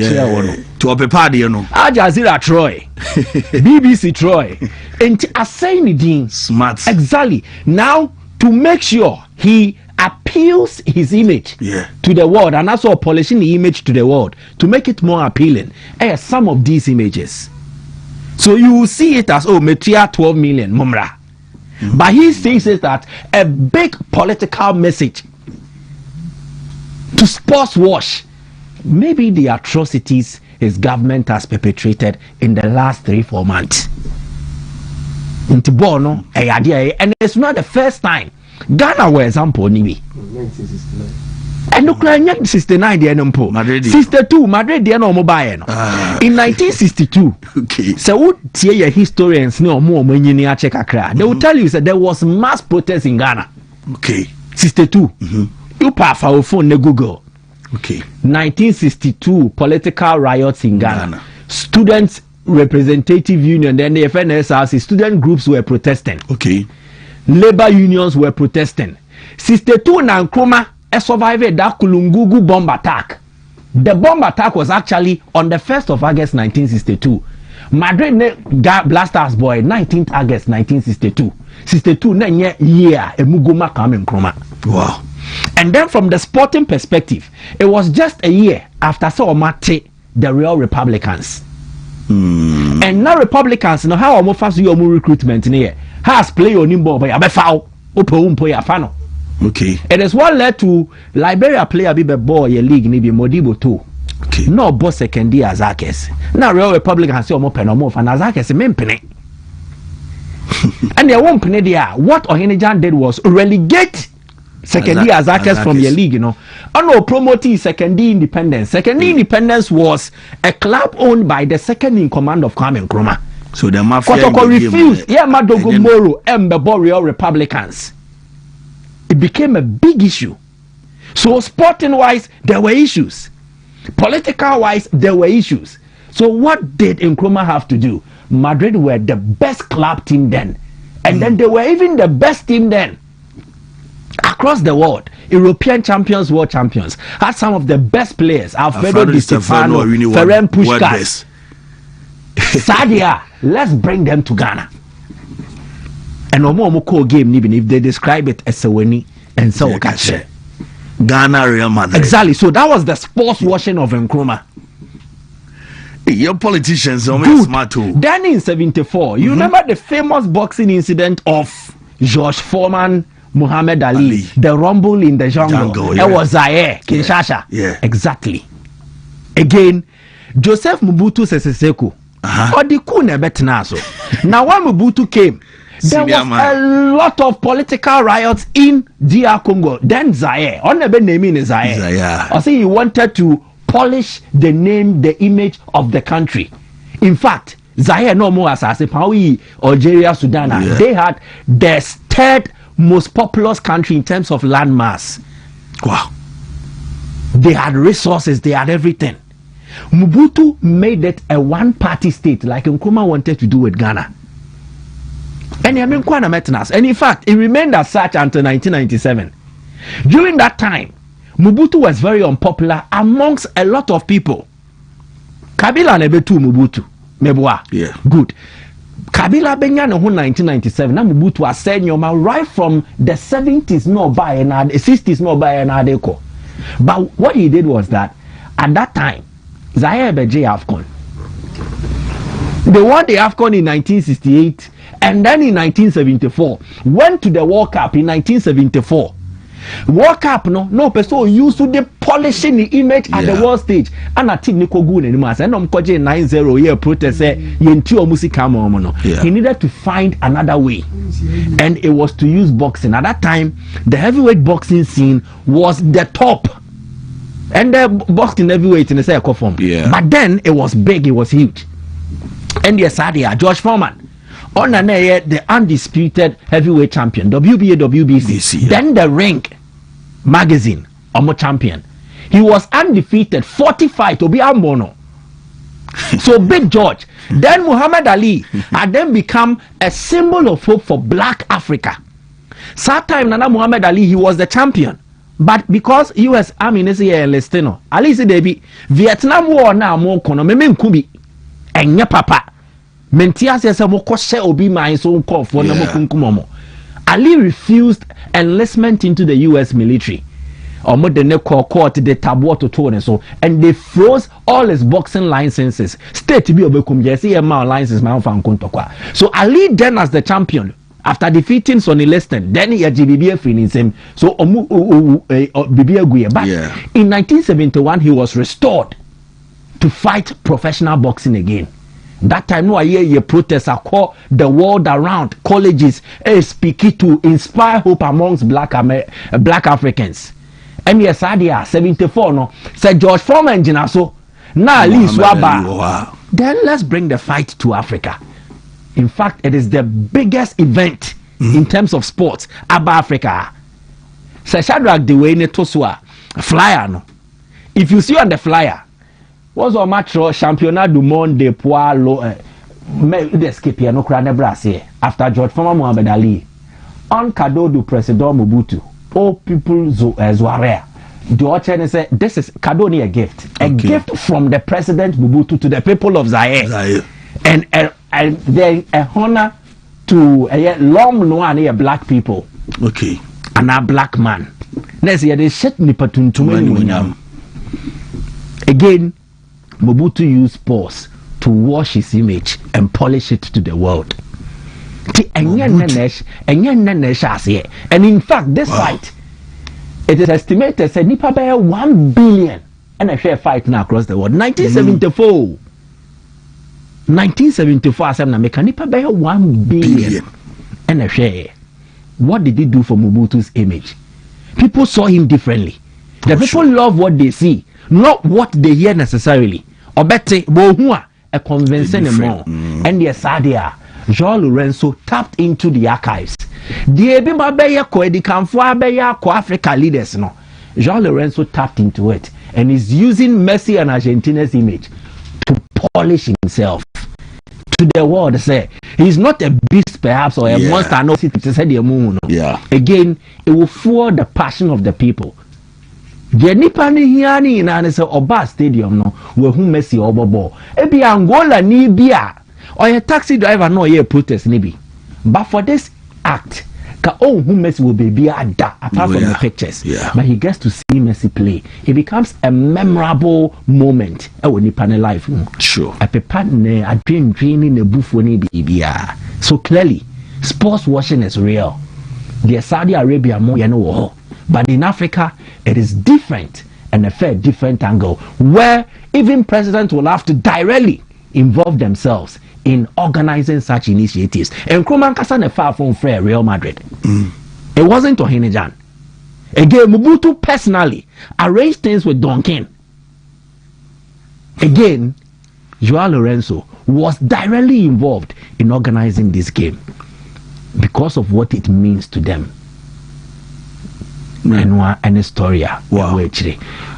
to a party, you know. Al Jazeera Troy, BBC Troy, and Asayni smart. Exactly. Now to make sure he appeals his image to the world and also polishing the image to the world to make it more appealing. Some of these images. So you will see it as Metria 12 million Mumra. But he thinks it that a big political message to sports wash maybe the atrocities his government has perpetrated in the last 3-4 months. And it's not the first time. Ghana, for example, 1969. And Ukraine 69 the NMPO. 62 Madrid the no mobile. In 1962. Okay. So what the historians know more when you check Accra. They will tell you that there was mass protest in Ghana. Okay. 62. You pass our phone the Google. Okay. 1962 political riots in Ghana. Students representative union, then the FNSRC student groups were protesting. Okay. Labor unions were protesting. 62 Nkrumah survived that Kulungugu bomb attack. The bomb attack was actually on the 1st of August 1962. Madrid Blasters boy 19th August 1962. 62 year Emuguma Kwame Nkrumah. Wow. And then from the sporting perspective, it was just a year after Saomate the real Republicans. And now Republicans know how almost fast your recruitment in here has play on nimbo by abefow fano. Okay. It is what led to Liberia player be boy a league ni be Modibo too. Okay. No boss second year Azakes. Now real Republicans say omo penomo and Azakes mempene. And they won't penny there. What Ohenijan did was relegate second year Azakes from your league, you know. No promoting second independence. Second independence was a club owned by the second in command of Kwame Nkrumah. So the mafia refused. Yeah, Madogo Moro and the Boreal Republicans. It became a big issue. So sporting wise, there were issues. Political wise, there were issues. So what did Nkrumah have to do? Madrid were the best club team then. And then they were even the best team then. Across the world, European champions, world champions, had some of the best players. Alfredo Di Stefano, Ferenc Puskás, Sadia. Let's bring them to Ghana. and omo call game even if they describe it as a winning and so catch Ghana Real Madrid. Exactly. So that was the sports washing of Nkrumah. Your politicians are smart too. Then in 74, you remember the famous boxing incident of George Foreman, Muhammad Ali, the rumble in the jungle. It was Zaire, Kinshasa. Yeah. Exactly. Again, Joseph Mobutu Sese Seko. Now when Mobutu came, there was a lot of political riots in DR Congo. Then Zaire, on the name in Zaire. I say he wanted to polish the name, the image of the country. In fact, Zaire no more as Paui, Algeria, Sudan. They had the third most populous country in terms of landmass. Wow. They had resources, they had everything. Mobutu made it a one-party state like Nkrumah wanted to do with Ghana. And in fact, it remained as such until 1997. During that time, Mobutu was very unpopular amongst a lot of people. Kabila nebetu Mobutu. Mebwa. Yeah. Good. Kabila Benya no 1997. Na Mobutu was saying right from the 70s no buy and 60s no buy and adeko. But what he did was that at that time, Zaire beje AFCON. They won the AFCON in 1968 and then in 1974 went to the World Cup in 1974. World Cup no person used to the polishing the image at the world stage. And I think Nico Goon and Mas and 9-0 year protest he needed to find another way. And it was to use boxing. At that time, the heavyweight boxing scene was the top. And the boxing heavyweight in the circle form. But then it was big, it was huge. And yes, George Foreman. On the undisputed heavyweight champion, WBA, WBC. Then the Ring magazine, Omo champion. He was undefeated, 45 to be Ambono. So Big George. Then Muhammad Ali had then become a symbol of hope for Black Africa. That time, Nana Muhammad Ali, he was the champion. But because US Army is here enlisted, Ali said, "Debi Vietnam War now more kono me nkubi enya papa." Mentia says obi mine so for Ali refused enlistment into the US military. Or more than court the taboo to tone and so, and they froze all his boxing licenses. State to be obekum jesi license my own. So Ali then as the champion after defeating Sonny Liston, then he had GBBF in him. So but in 1971 he was restored to fight professional boxing again. That time, no, I hear protests are called the world around colleges, speaking to inspire hope amongst Black Africans. And yes, I did 74. No, said George Foreman, so now Ali Swaba. Then let's bring the fight to Africa. In fact, it is the biggest event in terms of sports about Africa. Say Shadrach the way ne tosua flyer no. If you see on the flyer. Was a match championnat du monde de poids lourd escape no crane brasser after George Foreman Muhammad Ali on cadeau du président Mobutu all people Zoarea the author say this is cadeau a gift gift from the president Mobutu to the people of Zaire. And then a honor to a long no and a black people and a black man next year they shit me patuntum again. Mobutu used pause to wash his image and polish it to the world. And in fact, this fight, it is estimated that Nipa bear 1 billion and a share fight now across the world. 1974, I said, Nipa bear 1 billion and a share. What did he do for Mobutu's image? People saw him differently. The people love what they see. Not what they hear necessarily. Or better, a convincing more. And yes, Jean Lorenzo tapped into the archives. The Ebima Beya Koedikamfua Beya Africa leaders. No, Jean Lorenzo tapped into it and is using Messi and Argentina's image to polish himself to the world. Say he's not a beast, perhaps, or a monster. No, to say the moon. Again, it will fuel the passion of the people. The nipa ni hiani ina say Oba Stadium no we hu Messi obobo ebi Angola ni bia or a taxi driver no ye protest ni bi but for this act. Messi will be apart from the pictures, but he gets to see Messi play. It becomes a memorable moment when he pan life. Sure. So clearly, sports washing is real. The Saudi Arabia more, but in Africa it is different and a fair different angle where even presidents will have to directly involve themselves in organizing such initiatives. And Kroman Kasane far from fair Real Madrid. It wasn't Ohinijan. Again, Mobutu personally arranged things with Duncan. Again, Joao Lorenzo was directly involved in organizing this game because of what it means to them. And Historia. Wow.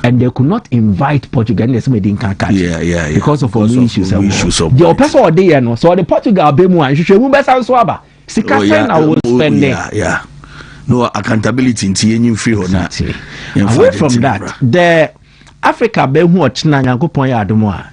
And they could not invite Portugal because of all the issues. The person or they no, so the Portugal be more and you be so aba. I will spend there. No accountability in any free or not. Away from that, the Africa be who China Yankopon ya adomo a.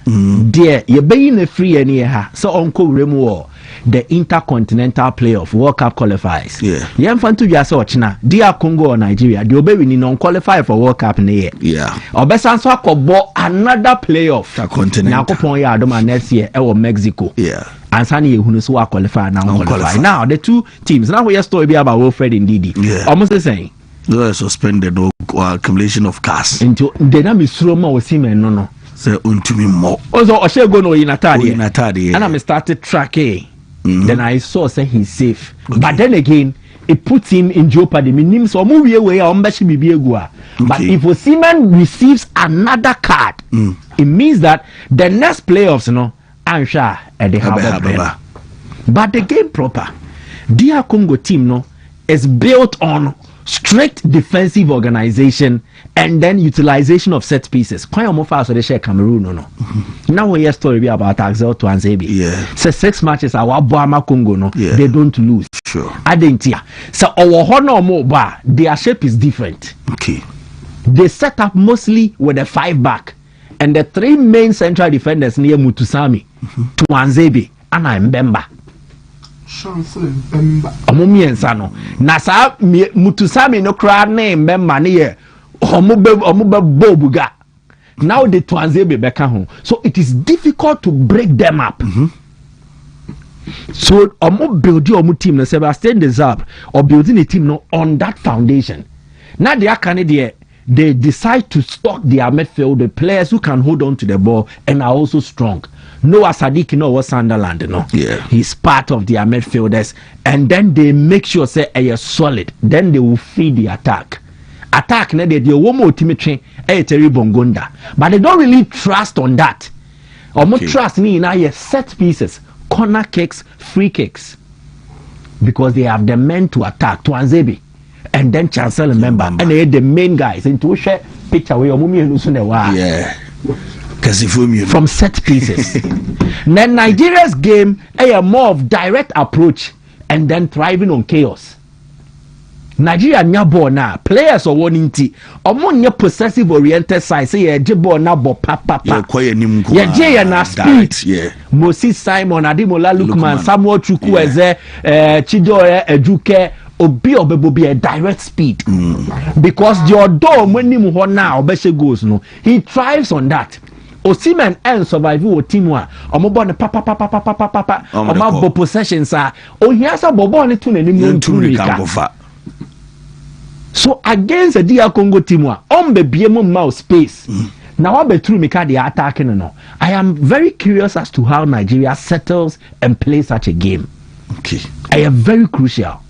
There you be in a free any ha. So Uncle Remo the Intercontinental Playoff World Cup qualifiers. Yeah. Fantu just China, dear Congo or Nigeria, the Obewi non qualify for World Cup in the year. Yeah. Obesanso akobo another playoff. Continental. Next year or Mexico. Yeah. And Sani who so qualify now qualify. Now the two teams. Now we are story about Wilfred Ndidi. Yeah. Almost the same. They are suspended or accumulation of cash. Into the name is Roma or Simen no. Say Wontumi more. Also Oshego no in Atadi. And I started tracking. Then I saw say he's safe. Okay. But then again, it puts him in jeopardy. Meaning so move away But if Osimhen receives another card, it means that the next playoffs, I'm sure they have. But the game proper, DR Congo team is built on strict defensive organization and then utilization of set pieces. Quite almost fast they share Cameroon Now we hear story about Axel Tuanzebe. Yeah. So 6 matches our Boama Congo they don't lose. Sure. Adentia. So our honor more their shape is different. Okay. They set up mostly with a 5 back and the 3 main central defenders near Mutusami, Tuanzebe, and Mbemba. Omumiensano na sa Mutusami no kra na Mbemba ne ye omube bobuga. Now the Tuanzebe beka ho. So it is difficult to break them up. So building omu team no Sebastian Desabre or building a team no on that foundation. Now they decide to stock their midfield, the players who can hold on to the ball and are also strong. Noah Sadiq was Sunderland, Yeah. He's part of their midfielders, and then they make sure say are solid. Then they will feed the attack. Attack na they one more team train Terry Bongonda, but they don't really trust on that. Or more trust ni na set pieces, corner kicks, free kicks, because they have the men to attack. Tuanzebe. And then Chancellor member and they the main guys into share picture where from set pieces. Then Nigeria's game a more of direct approach and then thriving on chaos. Nigeria nyabo na players or one tea or more possessive oriented side say jebo na bo papa yeah na speed Moses Simon Adimola Lukman Samuel Chukwueze Chidore Eduke Obi a direct speed because your door when him now goes he thrives on that. Osimhen and survive with team one. Omobon papa omo possessions are he has a bobon to the so against the DR Congo team one be mouse space. Now I be true me they are attacking I am very curious as to how Nigeria settles and plays such a game. Okay. I am very crucial.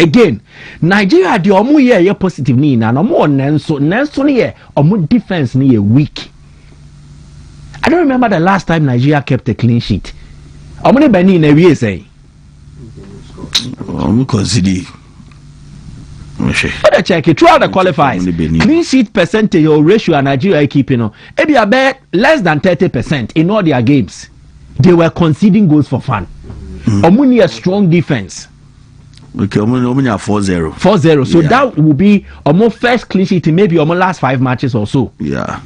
Again, Nigeria the omu ye positive ni na omu nenso ni ye omu defense ni ye weak. I don't remember the last time Nigeria kept a clean sheet. Omu ni beni na wie say. Omu consider. Let check it throughout the qualifiers. Clean sheet percentage or ratio Nigeria keeping maybe about less than 30% in all their games. They were conceding goals for fun. Omu ni a strong defense. Okay, 4-0. 4-0. So that will be almost first clean sheet in maybe almost last 5 matches or so. Yeah.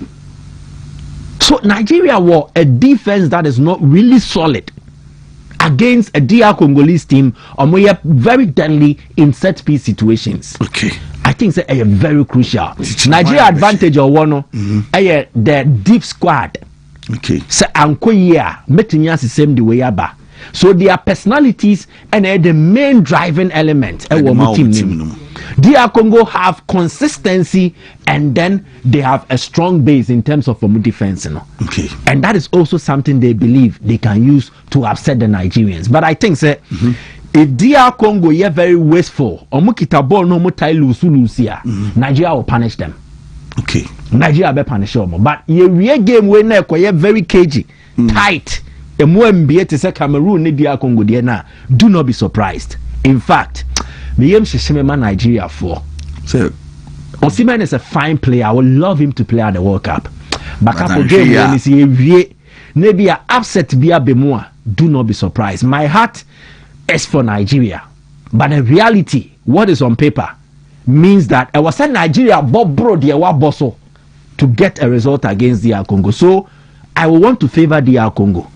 So Nigeria were a defense that is not really solid. against a DR Congolese team, we are very deadly in set piece situations. Okay. I think it's very crucial. Nigeria advantage or one, the deep squad. Okay. So Ankoya, Metinyas the same the way aba. So their personalities and the main driving element. DR Congo have consistency and then they have a strong base in terms of defense. Okay. And that is also something they believe they can use to upset the Nigerians. But I think if DR Congo is very wasteful, Nigeria will punish them. Okay. Nigeria will punish them. But a game where they are very cagey, tight. Cameroon DR Congo do not be surprised. In fact, Nigeria for. So Osimhen is a fine player. I would love him to play at the World Cup. But Capo game maybe a upset via Bemua. Do not be surprised. My heart is for Nigeria. But in reality, what is on paper means that I was saying Nigeria Bob Bro Bosso to get a result against DR Congo. So I will want to favor DR Congo.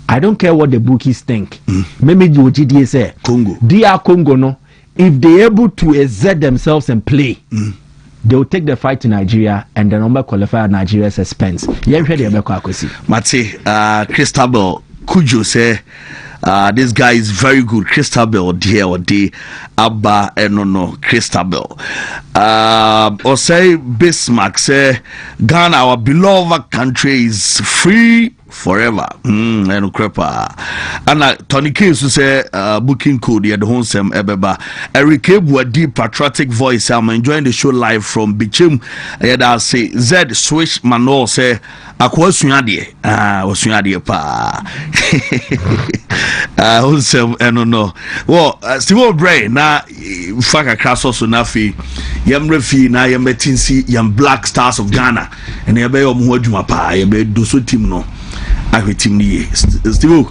I don't care what the bookies think. Maybe you GDA say Congo. DR Congo no. If they're able to exert themselves and play, they will take the fight to Nigeria and the number qualify Nigeria's expense. Mate, Christabel Kujo say this guy is very good. Christabel dear or day Abba no Christabel. Or say Bismarck say Ghana, our beloved country, is free forever. And Tony K say booking code at the Honsem Ebeba. Eric Kebu, a deep patriotic voice. I'm enjoying the show live from Bichim. I say Z Swish Manor say Akwa Sunyadie. Sunyadie pa. Honsem no. Well, Steve Bray na Faka Kraso Sunafi. Yam Refi na yam Betinsi yam Black Stars of Ghana. And yabe Omuajuma pa yabe Doso team no. Steve.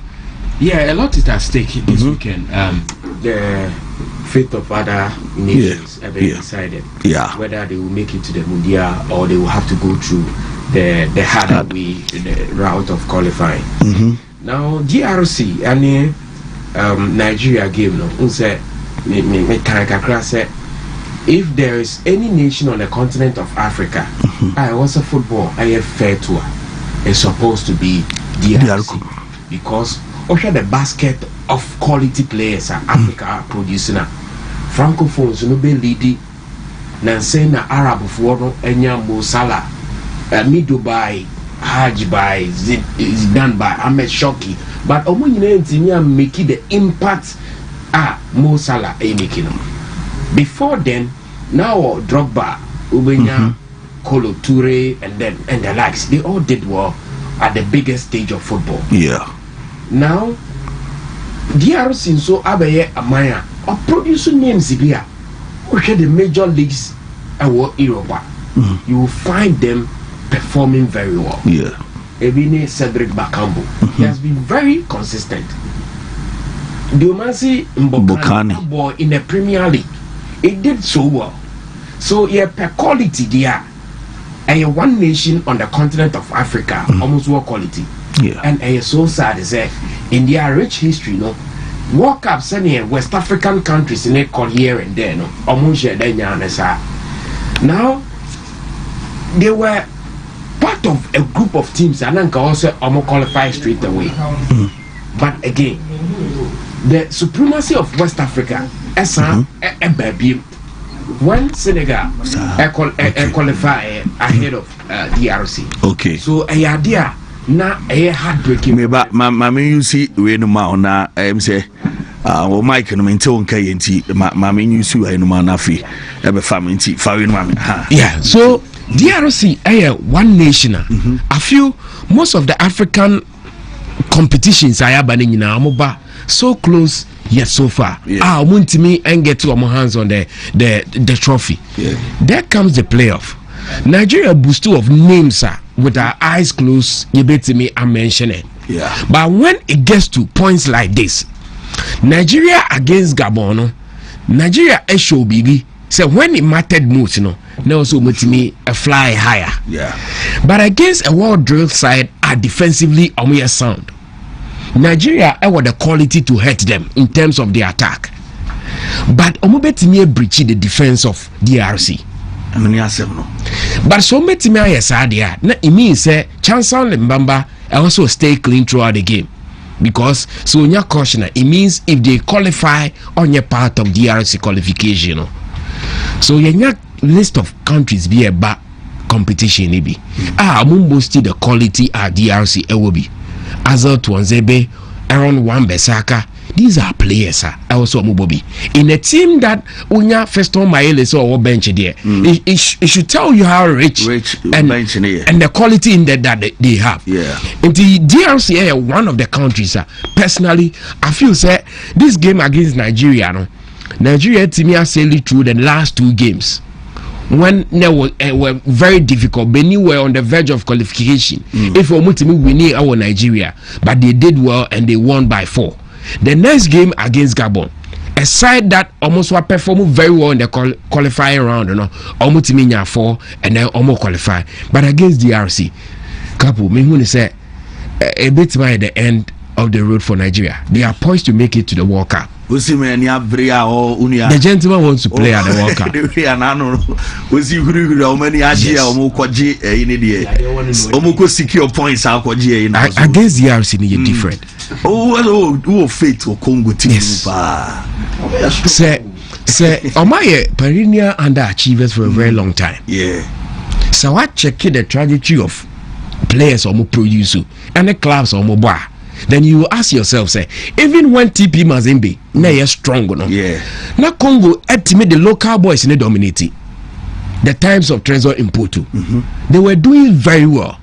Yeah, a lot is at stake this weekend. The fate of other nations have been decided. Yeah. Whether they will make it to the Mundial or they will have to go through the harder way, the route of qualifying. Now, DRC and Nigeria game, if there is any nation on the continent of Africa, I was a football, I have fair tour. It's supposed to be DRC because the basket of quality players are Africa producing francophones no be leading na Arab for Enya Mo Salah Mido by Hajj by Zidane by Ahmed Shoki, but making the impact Mo Salah making. Before then, now Drogba Ubenya Kolo Toure and the likes, they all did well at the biggest stage of football. Yeah. Now, DRC so Abaye Amaya are producing names here. Which are the major leagues and Europa. You will find them performing very well. Yeah. Ebine Cedric Bakambu. He has been very consistent. Diomasi Mbokani boy in the Premier League. It did so well. So yeah, per quality there. And one nation on the continent of Africa almost world quality. Yeah. And so sad is that in their rich history, World Cups in West African countries in they call here and there, almost now they were part of a group of teams and then also almost qualify straight away. But again, the supremacy of West Africa is a baby. When Senegal qualify ahead of DRC. Okay. So a idea na a heartbreaking. Me ba mami you see we no ma na say o Mike no mente won kai enti mami you see we no ma na fi e be fa enti fa we no ma ha. Yeah. So DRC one nation. I feel most of the African competitions I have nyina amoba so close yet so far. Wontumi and get to our hands on the trophy. There comes the playoff. Nigeria boost two of names with our eyes closed. You bet me I mention it. But when it gets to points like this, Nigeria against Gabon, Nigeria show biggie. So when it mattered most, now also with me a fly higher. But against a well drilled side are defensively sound. Nigeria have the quality to hurt them in terms of the attack. But omobetimi breach the defense of DRC. But so metimi ayesadia na it means say Chancellor Mbamba also stay clean throughout the game. Because so when you're cautioning, it means if they qualify on your part of DRC qualification. So your list of countries be a back competition maybe. Mumbo still the quality at DRC will be. Azal Tuanzebe, Aaron Wan-Bissaka. These are players, also Mubobi. In a team that Unya Feston Maele or bench there, it should tell you how rich and the quality in that they have. Yeah. And the DRC are one of the countries. Personally, I feel say this game against Nigeria, Nigeria team has sailed through the last 2 games. When they were very difficult, Benin were on the verge of qualification. If we need our Nigeria, but they did well and they won by 4. The next game against Gabon, a side that almost were performing very well in the qualifying round, almost 4 and then almost qualify. But against DRC, Capo, me say a bit by the end of the road for Nigeria. They are poised to make it to the World Cup. The gentleman wants to play at the World Cup. Against DRC, you're different. Fate or Congo team. Yes. Say, Omaye perennial underachievers for a very long time. Yeah. So I check the trajectory of players or produce and the clubs or bar. Then you ask yourself, say, even when TP Mazembe, now you're strong, no? Yeah. Now Congo estimate the local boys in the dominating. The times of Trezor in Porto, they were doing very well,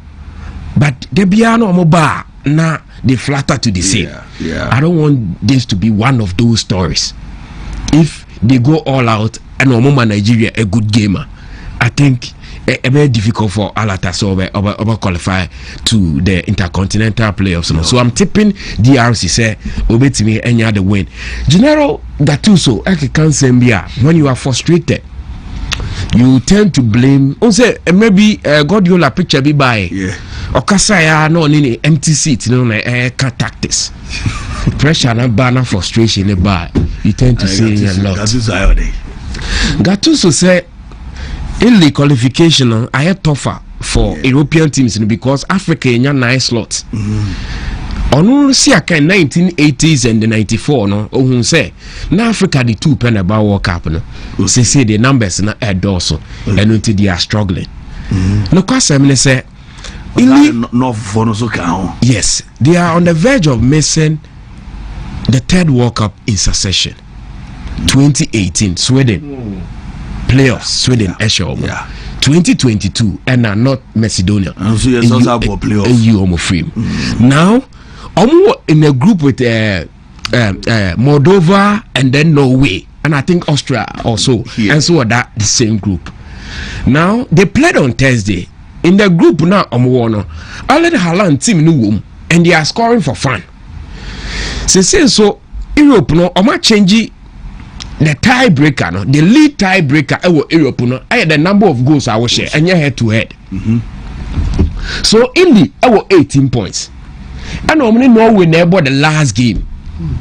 but the Biano Moba now they flatter to the same. Yeah. I don't want this to be one of those stories. If they go all out and Omoma Nigeria a good gamer, I think a very difficult for Alata so over qualify to the intercontinental playoffs. No. So I'm tipping DRC say obetimi any other win. General Gattuso, I can't say when you are frustrated, you tend to blame. Say maybe Guardiola picture be by. Yeah. Okasaya no any empty seat, no tactics. Pressure and banner frustration by. You tend to say a lot. Gattuso say in the qualification, I had tougher for European teams because Africa in a nice slot. On 1980s and the 94, no, say now Africa the 2 pen about World Cup, no. Say the numbers na add also, and until they are struggling. No, cause I mean say, yes, they are on the verge of missing the 3rd World Cup in succession. 2018 Sweden. Playoffs, Sweden, Esho, 2022, and not Macedonia. And so yes, also about playoffs. Now, in a group with Moldova and then Norway, and I think Austria also, and so that the same group. Now they played on Thursday in the group now. Already Haaland team new and they are scoring for fun. So Europe no, change. The tiebreaker, no, the lead tiebreaker, Europe, no, the number of goals I will share, and you're head to head. So in the 18 points, and normally Norway never the last game.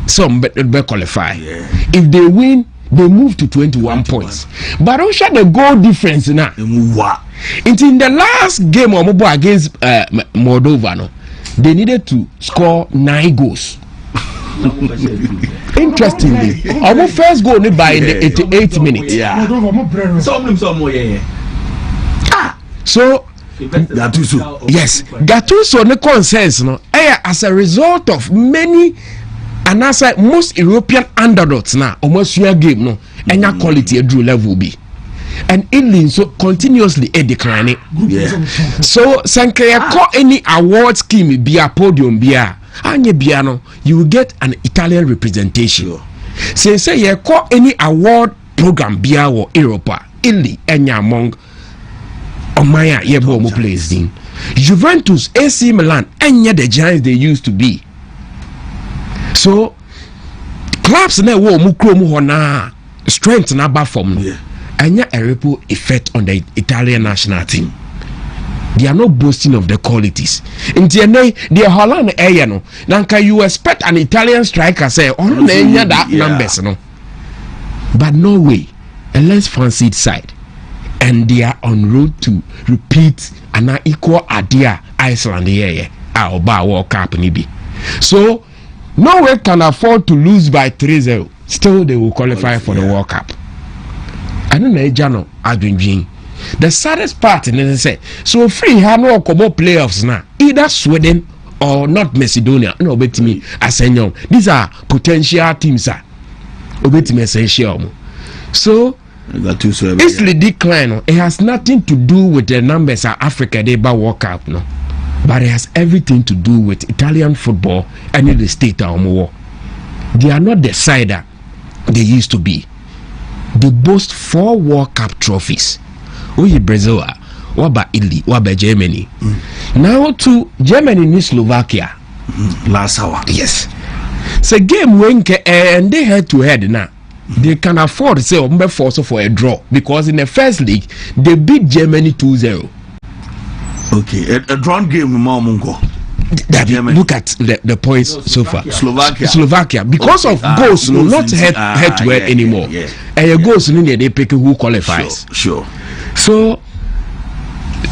Some better qualify. If they win, they move to 21 points. But don't share the goal difference now. In the last game against Moldova, no, they needed to score 9 goals. Interestingly, our first goal by the 88th minute. So Gattuso. Yes, Gattuso no consensus no. As a result of many and as most European underdogs now, almost your game no, and your quality a drew level be. And England so continuously declining. So Sankaya call any award scheme be a podium be a Anye Biano, you will get an Italian representation. Say you call any award program Bia or Europa, Italy, and among Omaya Yebo plays in Juventus, AC Milan, and the giants they used to be. So clubs na wo mukromu hona strength na ba form and a ripple effect on the Italian national team. They are not boasting of the qualities. In TNA, the Holland no. Now can you expect an Italian striker say, that numbers, no? But no way. A less fancied side. And they are on road to repeat an equal idea Iceland our bar World Cup maybe. So Norway can afford to lose by 3-0. Still they will qualify for the World Cup. I don't know Jano Adwin. The saddest part is say so free have no combo playoffs now. Either Sweden or not Macedonia. No bet me Asenyon. These are potential teams obet me essential. So Italy decline. It has nothing to do with the numbers of Africa they by World Cup no. But it has everything to do with Italian football and the state of war. They are not the side that they used to be. They boast 4 World Cup trophies. We Brazil, what about Italy, what about Germany? Now to Germany and Slovakia. Last hour. Yes. So game when and they head to head now. They can afford to say force for a draw because in the first league they beat Germany 2-0. Okay, a drawn game, Mamungo. Look at the points so far. Slovakia. Because of goals, not head to head anymore. And goals they pick who qualifies. Sure. So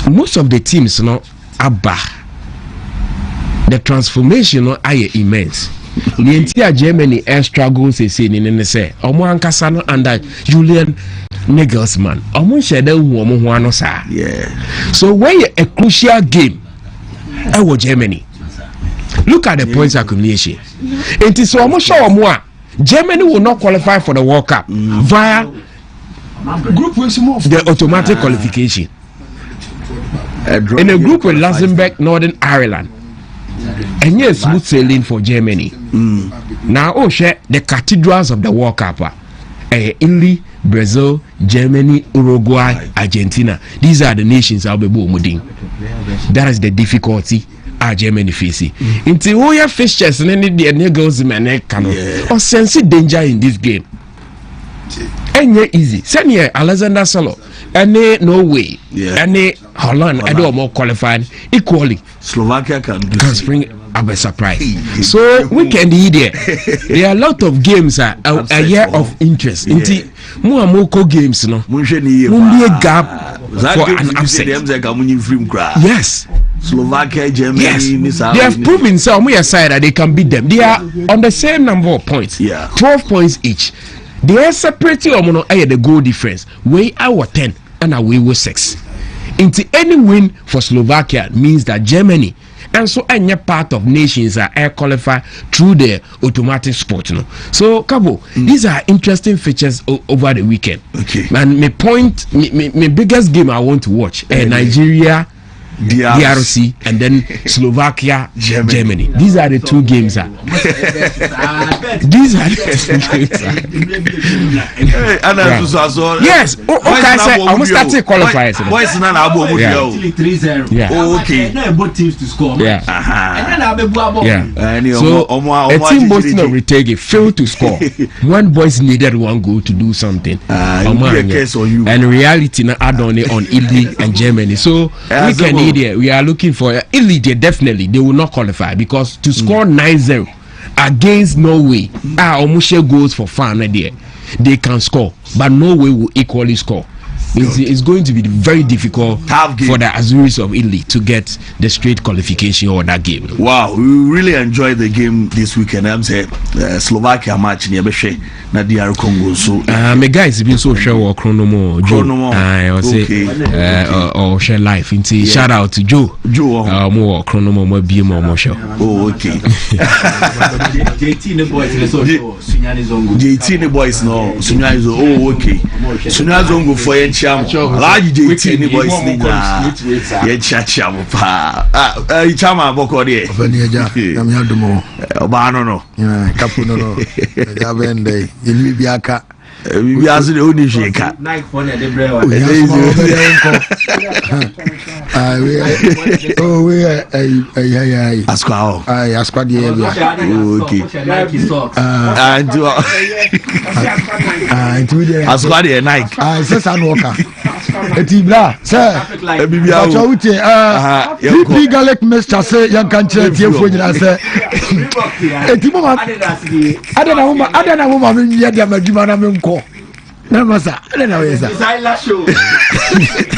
most of the teams are back. The transformation are immense. The entire Germany air struggles is in the say. Omo under Julian Nagelsmann. Omo shede womo sa. Yeah. So when a crucial game, Germany. Look at the points accumulation. It is almost sure more. Germany will not qualify for the World Cup via group the automatic qualification. In a group with Luxembourg, Northern Ireland. And yes, smooth sailing for Germany. Now, share the cathedrals of the World Cup. Italy, Brazil, Germany, Uruguay, Argentina. These are the nations I'll be moving. That is the difficulty Germany facing. Until all your fixtures and any the niggas man cannot or sense danger in this game. And yeah, easy. Send here Alexander Salo. Any no way. Any Holland, I do more qualified equally. Slovakia can spring up a surprise. So weekend here there are a lot of games a year of interest. Until more and more games no. Only a gap for an upset. Yes. Slovakia, Germany, yes. They have proven some side that they can beat them. They are on the same number of points. 12 points each. They are separating the goal difference. Way our 10 and away with 6. Into any win for Slovakia means that Germany and so any part of nations are air qualified through the automatic sport. So Capo, these are interesting features over the weekend. Okay. And my biggest game I want to watch Nigeria, DRC, and then Slovakia, Germany. These are the 2 games. These are the 2 games. Yes. Okay, I said I must start to qualify. Why is not 3-0? Yeah. Okay. Both teams to score. Yeah. Yeah. So a team boasting of Retege failed to score. One boys needed 1 goal to do something. And reality now add on it on Italy and Germany. So we can. We are looking for Italy. Definitely they will not qualify because to score 9-0 against Norway almost goals for fun there. They can score, but Norway will equally score. It's going to be very difficult for the Azuris of Italy to get the straight qualification or that game. Wow, we really enjoyed the game this weekend. I'm saying Slovakia match near Beshe, na DR Congo. So my guys been so sure or chronomo. I say or share life. Shout out to Joe. More chronomo more be more show. Oh, okay. JT the boys JT the boys no Sunyanizo. Oh, okay. Sunyanizo for Large JT ni boys ni na ye chacha mo pa chama boko de Vanyaja am ya dumo oba no Capo no ya bende yimi biaka bibi azu de oni sheka Nike for the brewa we askwa askwa de okay Nike socks askwa de Nike sesa no ka Etibla, sir. PP garlic mixture say young country for you. I say, Etimo, I don't know, I don't know, woman, yet I'm a Jimana call. No, Massa, I don't know. It's a show.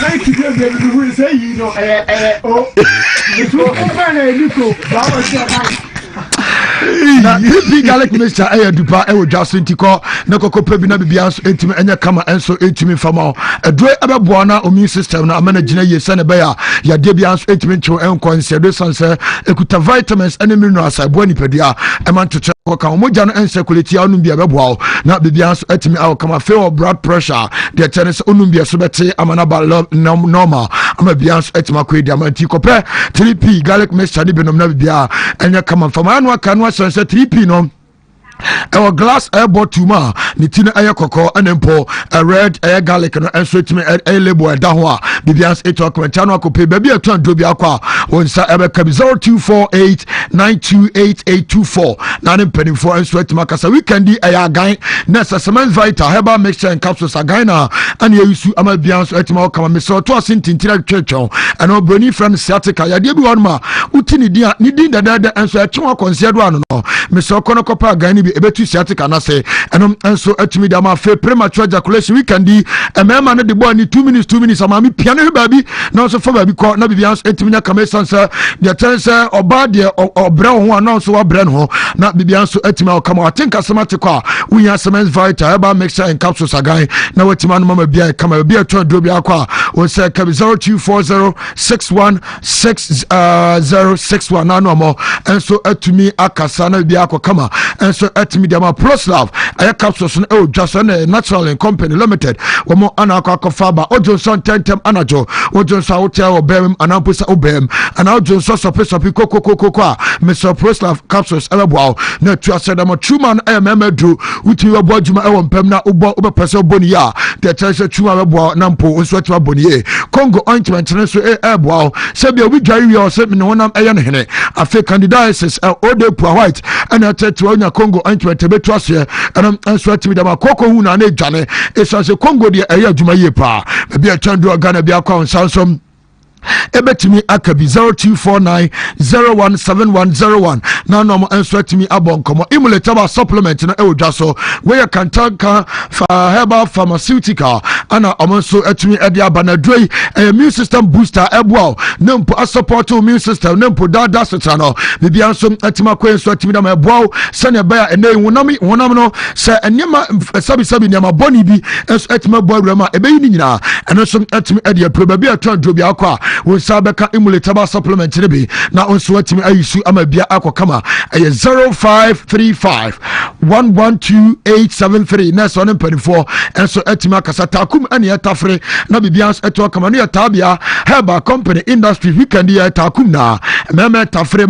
Like you will say, you know, na PP garlic mixture dupa just intiko na kokopa bi na bibia nso entimi enya kama enso entimi fama adure abeboa na immune system na amana gina yesa ne baya ya de bia nso entimi ncho enko nsedo sanse ekuta vitamins ene minerals abo nipadua emantoche ka omoja no ensekulity anu bia beboa na bibia nso etimi aw kama feel blood pressure de tennis onum bia so bete amana ba normal ama bia nso etimi akwedi amanti kope 3p garlic mixture de benom na bibia enya kama fama anu aka no sense 3p no our glass air bottle ma ni tina air koko anempo a red air garlic no enso timi air label da ho a bibians eto kwenta no akope baby eto do bi akwa wonsa ebe ka 0248928824 na ne penifo enso timi akasa weekend air gan na semen vital herbal mixture and capsules again na an yusu ama bians etima kama meso to asintintira twetwon ana obroni friend sciatica ya de bi won ma utini dia ni din dada enso etwa konsiado ano no meso kono kopa gan ni ebetu sciatica na say enom enso atumi da ma fe premature ejaculation weekend emema no de boy ni 2 minutes ama mi piano he baby na so for baby ko na bibia atumi nya kama sansa de tense oba de obre ho na so wa bre no na bibia so atumi o kama atinka semate ko wunya semens vital herbal mixture and capsules again na watima no mama bia kama bia to do bia ko o say ka 0240616061 na no mo enso atumi akasa na bia ko kama enso atimi dama proslav aya capsules no just natural and company limited womo ana akwa ba ojonson tentem anajo ojonson hotel obem anampusa obem ana ojonson sope koko a Mr. Proslav capsules elabo na tu asedama truman memadu uti wabo adwuma ewo mpem na ubo pese boni ya the treasure truman wabo na mpo nso atima boni e Congo ointment no so elabo se bia wi dware wi o se me no nam eye no hene afi candidiasis ode pua white ana tetu onya Congo ointment betu ase ana nso atimi dama koko hu na dwane eso se Congo de eye adwuma ye pa bia chandu Ghana bia kwa nsansom ebetimi akabi 0249017101 na no mo enso abon komo immulatable supplement na ewodwa so we can tanka for herbal pharmaceutical ana omonso atumi ede abanadroi immune system booster eboa nempo support immune system nempo dada setra no bibia nso atima kwenso atimi da eboa sane ba ene wonam no se enema sabi nyama boni bi enso atima boa rema ebeyi ni nyina eno so atimi ede probabi atandro bi akwa we sabeka immulatable supplement be na onso atimi ayisu amabia akokama 0535112873 na so ne mpanifo enso atimi akasa takum ane etafre na bibia eto kama no yatabia heba company industry weekend ya takum na meme tafre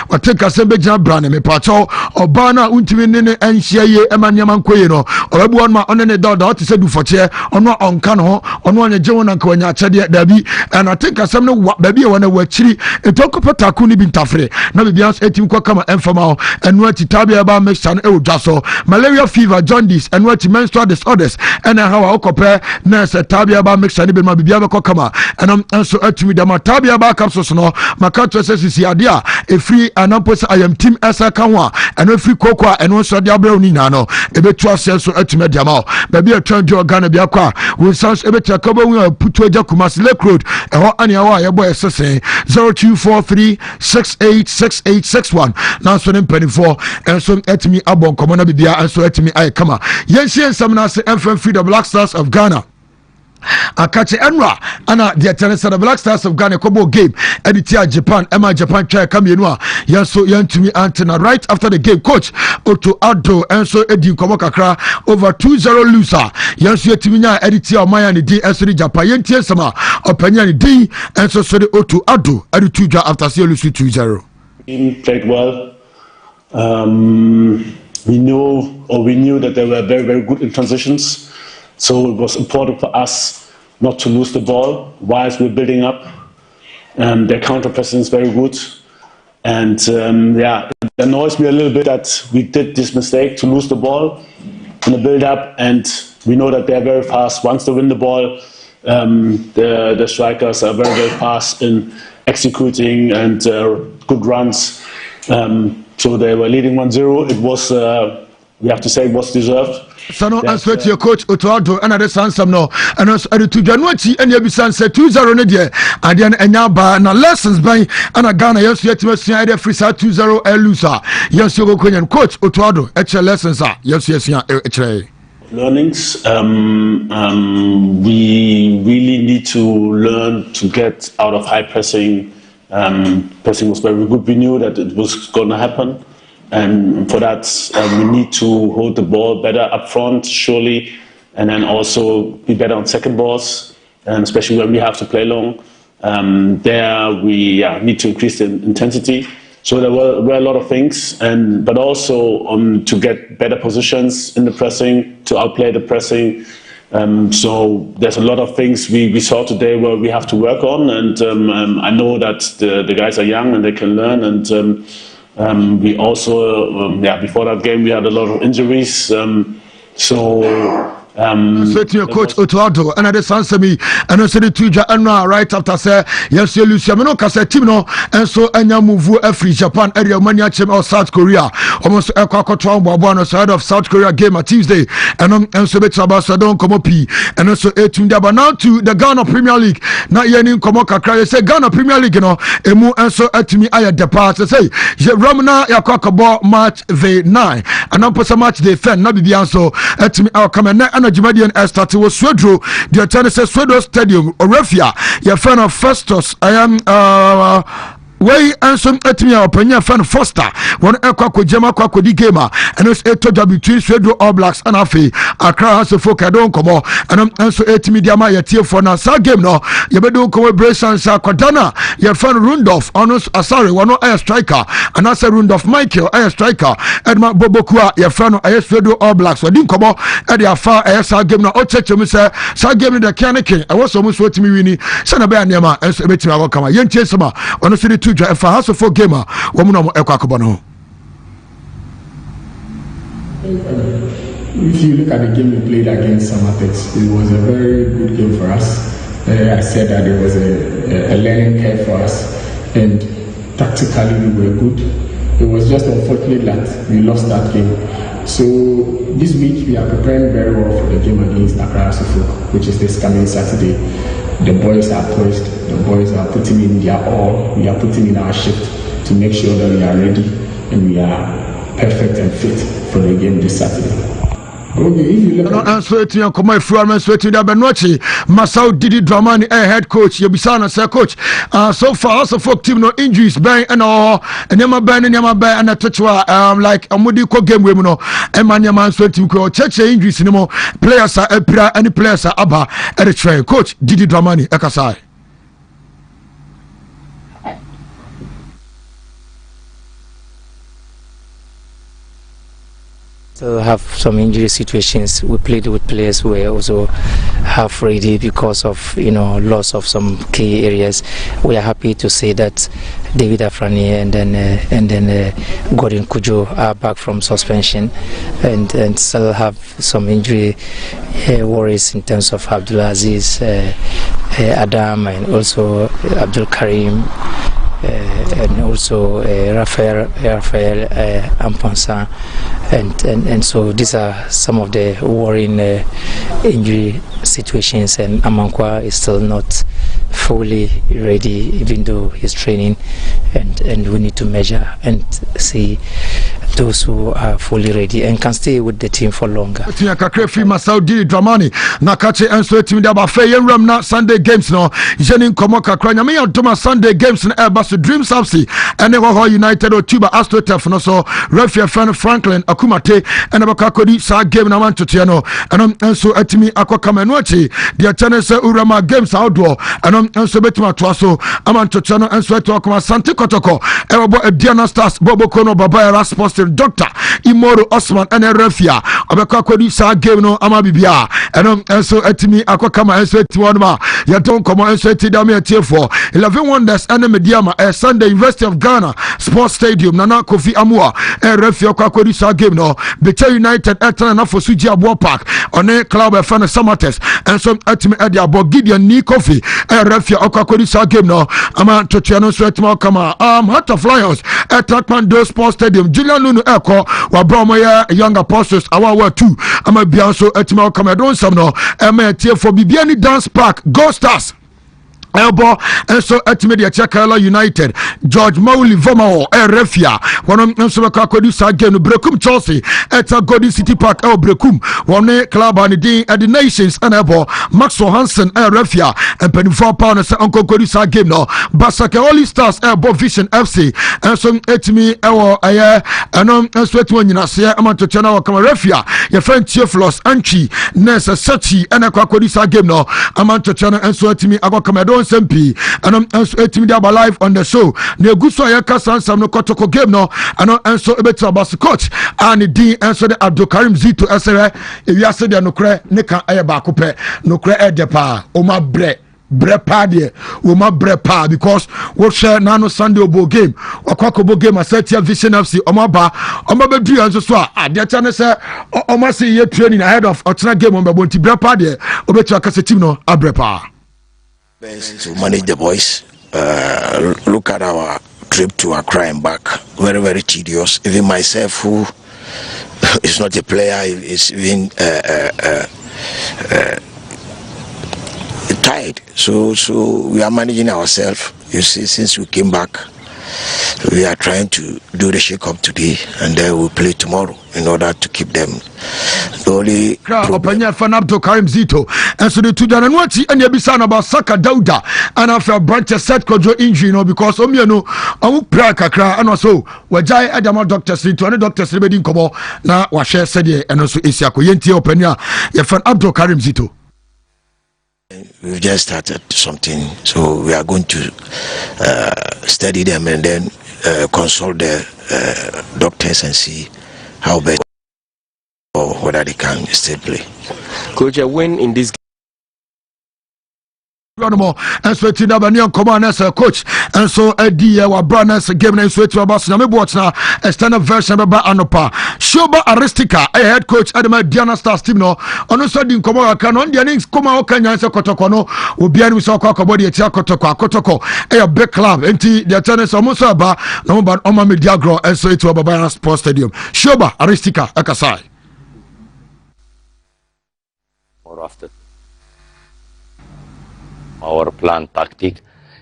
watenka sembe gina brand me pacho obana untimi ne enhia ye emanyama nkoye no obabu on ma onene dodo ot se du foche ono onka no ono anya je wona nka wanya chede dabi and I think asem no baby e wona wachiri etokopata takum ni bi ntafre na bibia etim kwa kama enfama enu atitabia ba mixture e odwaso malaria fever jaundice enu ati menstrual disorders ena hawa okope na se tabia ba mixture ni bi ma bibia be kokama enam enso atumi da ma tabia ba capsules no makato sesisi ade a e free anamposa ayam team esa kanwa enu free koko a enu so de abra ni na no ebetu ase so atumi de ma baby atwanjo Ghana bia kwa we sans ebetia kabo wi putu aja kumasi Lake Road eho ania wa ye boy sese 0243686861 na so ne mpanifo enso atumi abon komo na bibia enso atumi ay kama yenhie nsam na se FM Free the Black Stars of Ghana akache enra ana the tennis the Black Stars of Ghana kobo game editia Japan Japan try kamienu a yenso yantumi antena right after the game coach Otto Addo enso edi komo kakra over 2-0 loser yenso yatumi nya editia omaya ne di enso Japan yentie sama opanya ne di enso so de Otto Addo edi tuja after say lose 2-0. Team played well. We knew that they were very, very good in transitions. So it was important for us not to lose the ball whilst we're building up. Their counter pressing is very good. And it annoys me a little bit that we did this mistake to lose the ball in the build-up. And we know that they're very fast. Once they win the ball, The strikers are very, very fast in executing and good runs. So they were leading 1-0. It was, we have to say, it was deserved. Sano answer to your coach Otuado and the Sansam no and also to January and Yabisan said 2-0 Nadia and then Enyaba na lessons by and a Ghana yes yet to see either free 2-0 Elusa. Yes, you go Kenyan coach Otuado extra lessons are yes learnings. We really need to learn to get out of high pressing. Pressing was very good. We knew that it was going to happen. And for that, we need to hold the ball better up front, surely, and then also be better on second balls, and especially when we have to play long. There we need to increase the intensity. So there were a lot of things, but also to get better positions in the pressing, to outplay the pressing. So there's a lot of things we saw today where we have to work on, and I know that the guys are young and they can learn, and we also, before that game, we had a lot of injuries. Your coach Otuado and the Sansami and also the Tuja and right after say yes you lose no kasa team no and so anya move free Japan area mania chem or South Korea almost kwakotwa bobo side of South Korea game at Tuesday and so bet Ambassador come up and also but now to the Ghana Premier League na yeni come kakra say Ghana Premier League no emu and so atimi aya depart say je Ramna yakwakabo match the 9 and on post match the 10 na bibia so atimi our come and Jumadian started was Swedro, the Tennessee Swedro Stadium, Orefia, your fan of Festus. I am way and some etnia opinion fan Foster one equako jema kwako di gamer and it's a total between Swedro All Blacks and Afi Accra has a folk I don't come and I'm so etimidia my tier for now sa game no you better come brace and sa Kodana your fan Rundolph honors sorry one no air striker and I say Rundolph Michael air striker Edmund Bobokua your fan air Swedro All Blacks so didn't come at the far air sa game no o check me say sa game the Kaneke I was almost what me winning sana be anyama and so betima go come yenche sama ono so two if I have a gamer, woman of Equacobono. If you look at the game we played against Samatex, it was a very good game for us. I said that it was a learning curve for us, and tactically we were good. It was just unfortunate that we lost that game. So this week we are preparing very well for the game against Accra Asufo, which is this coming Saturday. The boys are poised, the boys are putting in their all, we are putting in our shift to make sure that we are ready and we are perfect and fit for the game this Saturday. Answer to your command from Sweating Benochi, Masao Didi Dramani, head coach, Yabisana, sir coach. So far, also folk team no injuries, bang and all, and Yama Ban and Yama Ban and a touchwa, like a Mudiko game women, and Manyaman Sweating Co. Church injuries no more. Players are Epira, any players are Abba, at a train. Coach Didi Dramani, Ekasai. Still have some injury situations. We played with players who were also half ready because of loss of some key areas. We are happy to say that David Afrani and then Gordon Kujo are back from suspension and still have some injury worries in terms of Abdulaziz, Adam, and also Abdul Karim. And also Raphael Amponsa, and so these are some of the worrying injury situations, and Amankwa is still not fully ready, even though he's training, and we need to measure and see those who are fully ready and can stay with the team for longer. Saudi Dramani Nakache and so team about Ramna Sunday games no Jenin Komoka Kranya Doma Sunday games in Airbus Dreams Sapsi and Never United or Tuba AstroTurf no so Refia Fan Franklin Akumate and Abakakodi Sa game na Mantotiano and so Atimi Akwakamenwachi the Atene Urama games outdoor and so Betima Twaso Amantotiano and so to Akuma Santi Kotoko Ebo Diana Stars Bobo Kono Babaya Sports pediatrician Dr. Imoro Osman and Refia obeka kwadi sa game no ama bibia eno enso etimi akokama enso etiwon ma ya don komo enso etidame etiefo 11 wonders ene mediama Sunday University of Ghana Sports Stadium Nana Kofi Amua Refia kwadi sa game no Beta United etana na fosuji abo park one club fan Samates enso etimi edi abo Gideon ni Kofi Refia kwadi sa game no ama totiano so etima kama Heart of Lions Etrakman Sports Stadium Julian Lunu Eko wa Bromoya Young Apostles awa 2 ama bianso etima kama don sam no tie for bibiani dance park Go Stars Elbow and so Etimedia Chakala United George Mauli Vomao Refia one of Kakodi Sagenu Brekum Chelsea Eta Godi City Park El Brekum one club and the nations and Elbow Maxwell Hansen Refia and £24 and Uncle Godi Sagem no Basake All Stars Elbow Vision FC and so Etimi Ewo Aye and so Etwin Nasia Amatochana Kama Refia your friend Chieflos Anchi Nessa Sechi and Kakodi Sagem no Amatochana and so Etimi Agwakama SMP and etimi dia live on the show na eguso ayaka sansam no kotoko game no and so ebeta bas coach and the and so the Abdul Karim Zito esere ewiase de nokre ne kan ayeba akopɛ nokre edepa o ma bre pa de o ma bre pa because we share nano Sunday obo game akwakobo game asetia Vision FC o ma be du anso so a de cha ne se o ma se ye training ahead of otena game on be bonti bre pa de obetu akase team no abre pa best to manage the boys. Look at our trip to Accra and back. Very, very tedious. Even myself, who is not a player, is even tired. So we are managing ourselves. You see, since we came back, we are trying to do the shake-up today, and then we'll play tomorrow in order to keep them. The only Openya fan Abdul Karim Zito and so the two and what and you be saying about Saka Dauda and after branch set kojo injury because omienu amu pra kakra and also wajai adama doctors to any doctors rebedi nkomo na wa share said and also isiako yenti openya your fan Abdul Karim Zito. We've just started something, so we are going to study them and then consult the doctors and see how better or whether they can still play. Coach, a win in this game. And so to the command as a coach, and so a dear wa brothers game and so to about Nami Watna, a standard version of Anopa. Shoba Aristica, a head coach at my Diana Stars team no, on a sudden Komora Canon, the innings Koma Okanya Kotokono, will be any Soko body at Kotoko, a big club, and the tennis almost about no but Oma Mediagro, and so to Babana Sports Stadium. Shoba Aristica, Akasai. More after our plan tactic,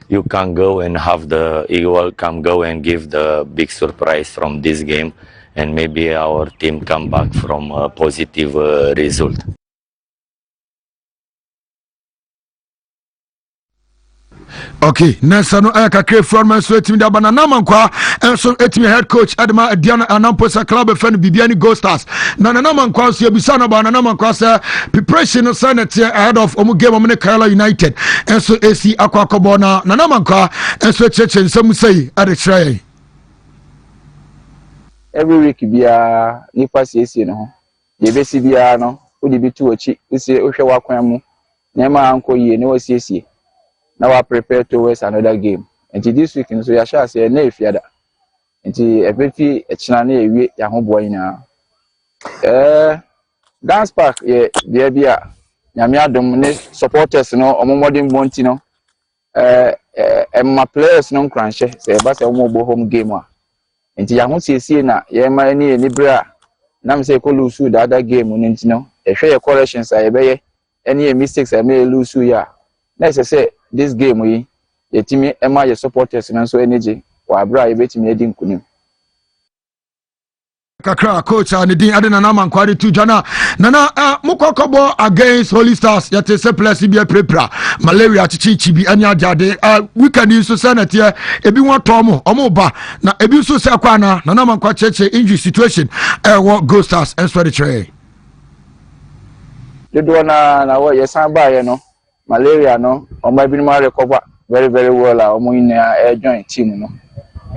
you can go and have the Eagle can go and give the big surprise from this game, and maybe our team come back from a positive result. Okay, Nessa no kakre from man so etimi da banana mankwa enso etimi head coach Adama Diana Anamposa club fan Bibiani Go Stars. Na mankwa so ebisa na banana mankwa say preparation no sanity ahead of omu game omu Kayala United. Enso AC akwakobo na mankwa enso cheche nsem sei ade try. Every week bia nipa siesie no ho. Ye besi bia no wo di bitu ochi ese ohwe wakwan mu. Na ma anko yie ne wasiesie. Now I prepare towards another game. And this week, so I shall say, "Nay, Fiada." And everything a channel we ya home boy now. Dance park, yeah, there be a Yamia dominate supporters, no, or modern Montino. And my players no crunch, say, but a mobile home gamer. And the young see na, yeah, my knee and Libra. Nam say, call lose the other game, Montino. A share corrections I obey any mistakes I may lose ya. Let's say. This game we yetimi ema ye supporters na so energy wa bra ye betimi edi nkunim kakra coach and the adena na mankwari tu jana nana mukokobo against Holy Stars yete se plus bi prepra malaria chichi bi anya jade weekend so sanity ebi won tom omo ba na ebi so se kwa na nana mankwa cheche injury situation Go Stars and swear the tray the do na wo ye san ba ye no malaria no omo bi ma recover very very well omo in join team no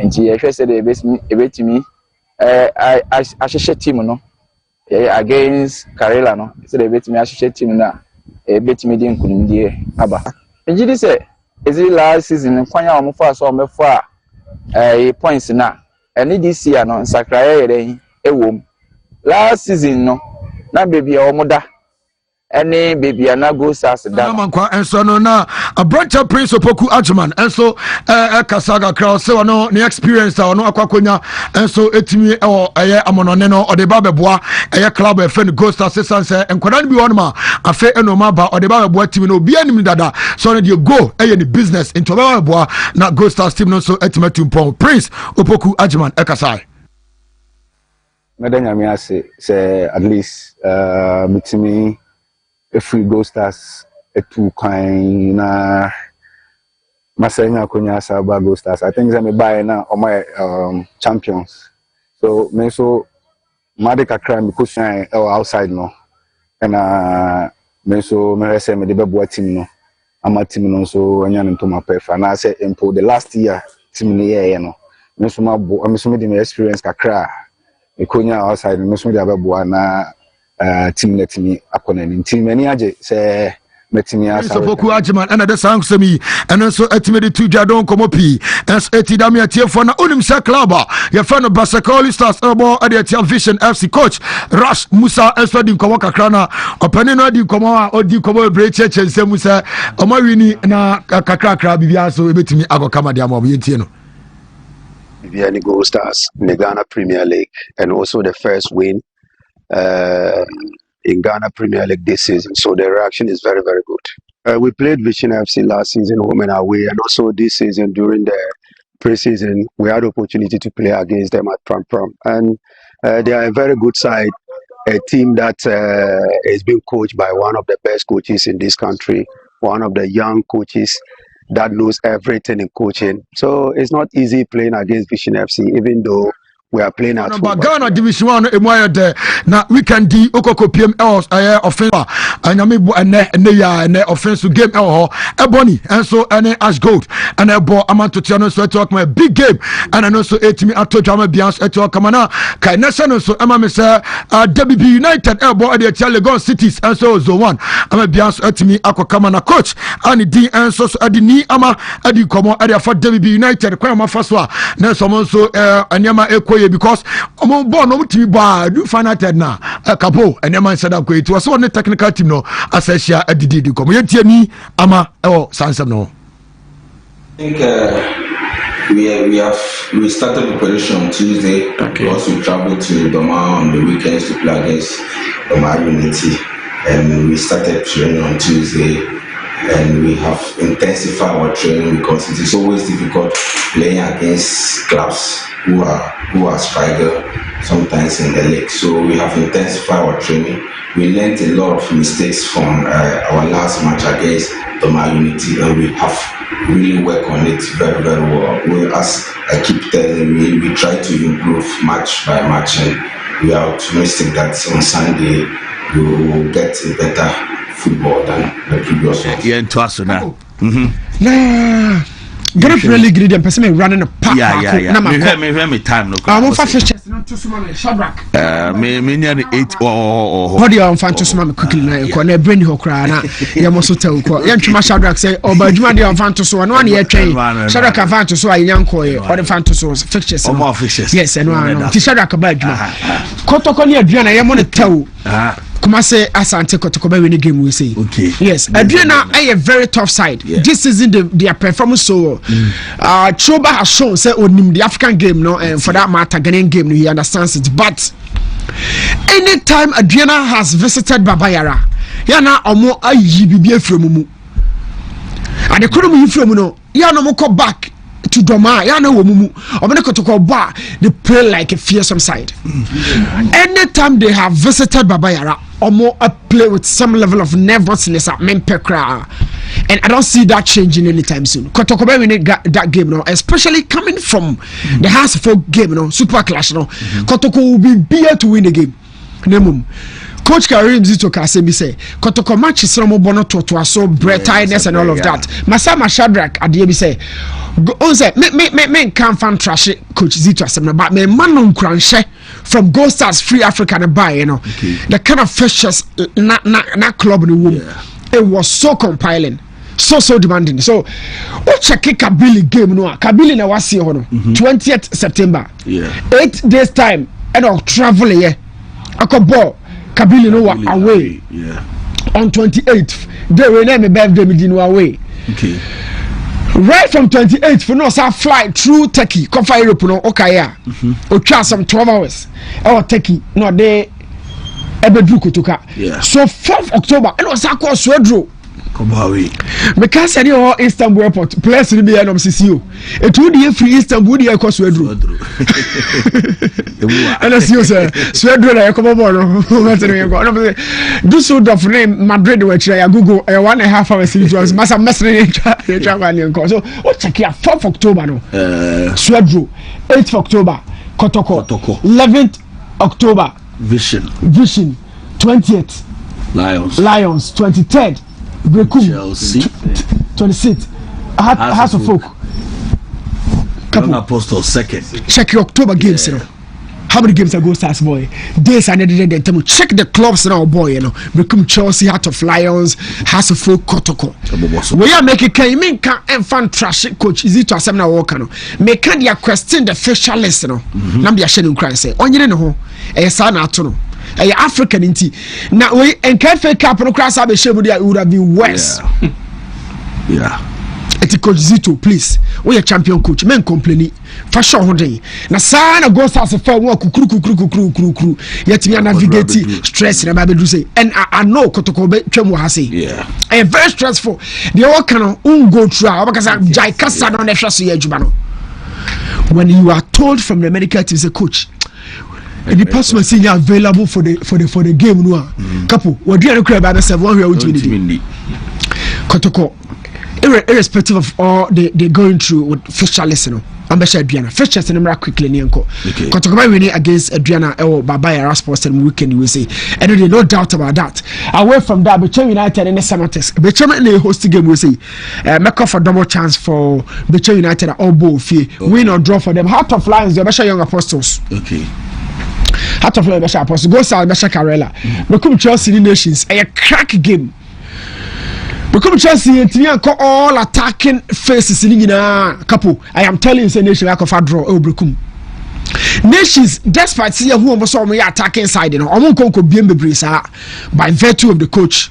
nti e hwe say the ebetimi I should team no against Karela no so they bet me I should team na bet me dey nkunimdie aba njidi say is it last season kwanya omo fa so omo fa points na and this year no Sakraye yeden ewom last season no na baby omo da any baby na go sas da mankwa enso no na a branch prince opoku ajman enso kasaga crowd say no ne experience no akwakonya enso etimi eye amonone no ode ba beboa eye club e friend ghost assistance enkoda bi wonma afa enoma ba ode ba beboa timi no obi anim dada so no dey go eye ni business into ba beboa na ghost team no so etimatu pon prince opoku ajman ekasai medanya mi ase say at least mitimi if we go stars two kind na masanya konya saba go stars I think me buy na on my champions so me so madika crime because outside no and me so me say me the bebo team no ama team no so anya nto ma prefer na say impo the last year team ni ye no me so me so me the experience kakra e konya outside me so me the bebo na team let me akona team any age say metimi asa so poku ajman and the sang semi and so etimedi tu jadon komo pi as etidami atiefo na unim sa club ya fan Basakoli Stars ebo ade atia Vision FC coach Rush Musa enso di komo kakra na opani no di komo odi komo breche chense Musa omawini na kakra bibia so ebetimi agokama dia mo yentie no Vianney Gold Stars in the Ghana Premier League and also the first win in Ghana Premier League this season, so the reaction is very, very good. We played Vision FC last season home and away, and also this season during the pre-season we had the opportunity to play against them at Pram, and they are a very good side, a team that is being coached by one of the best coaches in this country, one of the young coaches that knows everything in coaching. So it's not easy playing against Vision FC, even though we are playing at home. Ghana Division 1 emoye de na weekend di okoko PM else offense anyame bo ene offense game ho ebony enso ene ash gold and ebo amantotia no so talk my big game and no so etimi atojama bians eto kamana kai nation no so ema me say WB United ebo ade tia Lagos Cities enso zone 1 ama bians etimi akokama na coach ani di enso so ade ni ama ade komo ade afa WB United kwa ma faso a na so mo so anyama ekoye because omo born no team ba do final third na Capo and man said that it was on the technical team no assessia adidi di komo yentie ni ama sansam no. I think we started preparation on Tuesday because we traveled to Doma on the weekends to play against Doma Unity, and we started training on Tuesday. And we have intensified our training because it is always difficult playing against clubs who are striker sometimes in the league. So we have intensified our training. We learned a lot of mistakes from our last match against Doma Unity, and we have really worked on it very, very well. As I keep telling you, we try to improve match by match, and we are optimistic that on Sunday we will get a better football than the previous one. Yeah, into us now. Nah, Ghana Premier League leader person me running a pack. Yeah. Me time no. I'm for fixtures not to summon Shadrack. Me near 8 or what do you want to summon quickly now? Ko na brain ho kra na ya mo so tell ko. Ya ntuma Shadrack say obadwuma dey on fan to so no na ye twen. Shadrack fan to so a yanko ye. Or the fan to so fixtures. Yes, and no. Ti Shadrack ba adwuma. Kotoko ni aduana ye mo ne tell. Kuma say Asante Kotoko be win the game we say. Okay. Yes. Adriana a very tough side. Yeah. This season their performance so Choba has shown say onim the African game no and for that matter Ghanaian game no, he understands it. But anytime Adriana has visited Babayara, yana omo ayi bibia fremu. And the kono mu fremu no, ya no mo come back to Doma, ya no wo mumu. Obene Kotoko ba, they play like a fearsome side. Anytime they have visited Babayara, Omo play with some level of nervousness at Mempekra, and I don't see that changing anytime soon. Kotoko be win that game now, especially coming from the House Folk game, Super Clash, Kotoko will be here to win the game. Nemum. Coach Karim Zito Kasemi say Kotoko matches from Bono to so bread tiredness and all of that. Masama Shadrach at the say me can't fan trash Coach Zito Asem, but me man crunch from Gold Stars Free Africa and buy, you know. The kind of fixtures na club in the womb. It was so compiling. So demanding. So what check Kabili game no Kabili na wasi hono 20th September. 8 days time and I'll travel here. Akobo Kabili no away. On 28th. They will name birthday me no away. Right from 28th for no sa fly through Turkey. Come for Europe no okaya. O try some 12 hours. Or Turkey no they ebedru kotoka. So 4th October and was akwa swedro. Because any or Istanbul airport place to be an MCCU. It would be free Istanbul the cost Swedro. And as you say, Swedro, I come over. Do so of name Madrid, which I Google 1.5 hours. Must have messed so what check here 4th October no Swedro, 8th October Kotoko, 11th October Vision 20th Lions 23rd Chelsea 26th House of Folk Young Apostle 2nd. Check your October games, you know. How many games are Gold Stars boy? Days and then check the clubs now, boy, you know. Become Chelsea, Heart of Lions, House of Folk, Kotoko. We are making Kaimin and fan trash coach. Is it to accept now? Walker, make candy question the facial list, you know. Nambia Shannon Cry say, on you know, a son atono. A African inti. Now we and Cafe Capo no cross up a show it would have been worse. It's Coach Zito, please. We are champion coach. Men complain. For sure, one na sana go start to fall work kru. Yet me navigate stress in about do say. And I know Kotoko Chemo has say. I am very stressful. The all can go through because I jai kasa no nefra so yejubano. When you are told from the medical team say coach the person is available for the game no Capo what do you crab by 7 1 here with me Kotoko irrespective of all they going through with fixtures no ambassador Adriana fixtures no quickly ni enko Kotoko by winning against Adriana Baba Sports and weekend we say and there no doubt about that. Away from that Bechem United and the Samatex Bechem in the host game we say make up for double chance for Bechem United at all ball fee win or draw for them. Heart of Lions the Bechem Young Apostles Heart of Lions Apostles go South Bechem Carella become Chelsea Nations a crack game. Become Chelsea and call all attacking faces in Capo. I am telling you, say nation like a draw. Nations, despite see who almost saw me attacking side, you know, I won't conquer BM by virtue of the coach.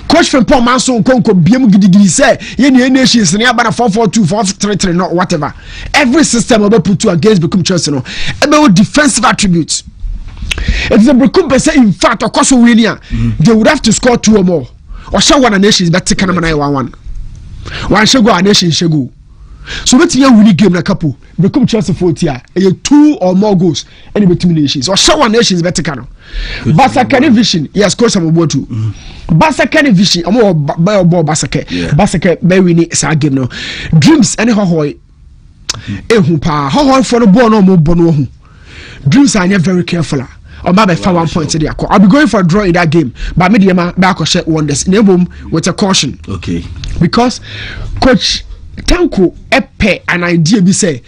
Coach from Paul Manson conquer BM Gidi say, Yenny nations near about 4-4-2, 4-3-3, not whatever. Every system will be put to against Become Chelsea, no, about defensive attributes. If the Become say, in fact, of course, they would have to score 2 or more. Or show one nation better can man 1-1. One should go a nation should go. So let's hear winning game na Capo. Become Chelsea 40 2 or more goals any between nations. Or show one nations better can. Basaka vision, yes, course I'm about to. Basaka vision, I'm more ball Basaka. Basaka be winning sa game no. Dreams any hoy. Pa hoy for the ball no more bono. Dreams are very careful. Or maybe 1 point to the accord. I'll be going for a draw in that game, but Mediama back or share wonders. Name with a caution. Okay. Because Coach Tanko epe an idea be say,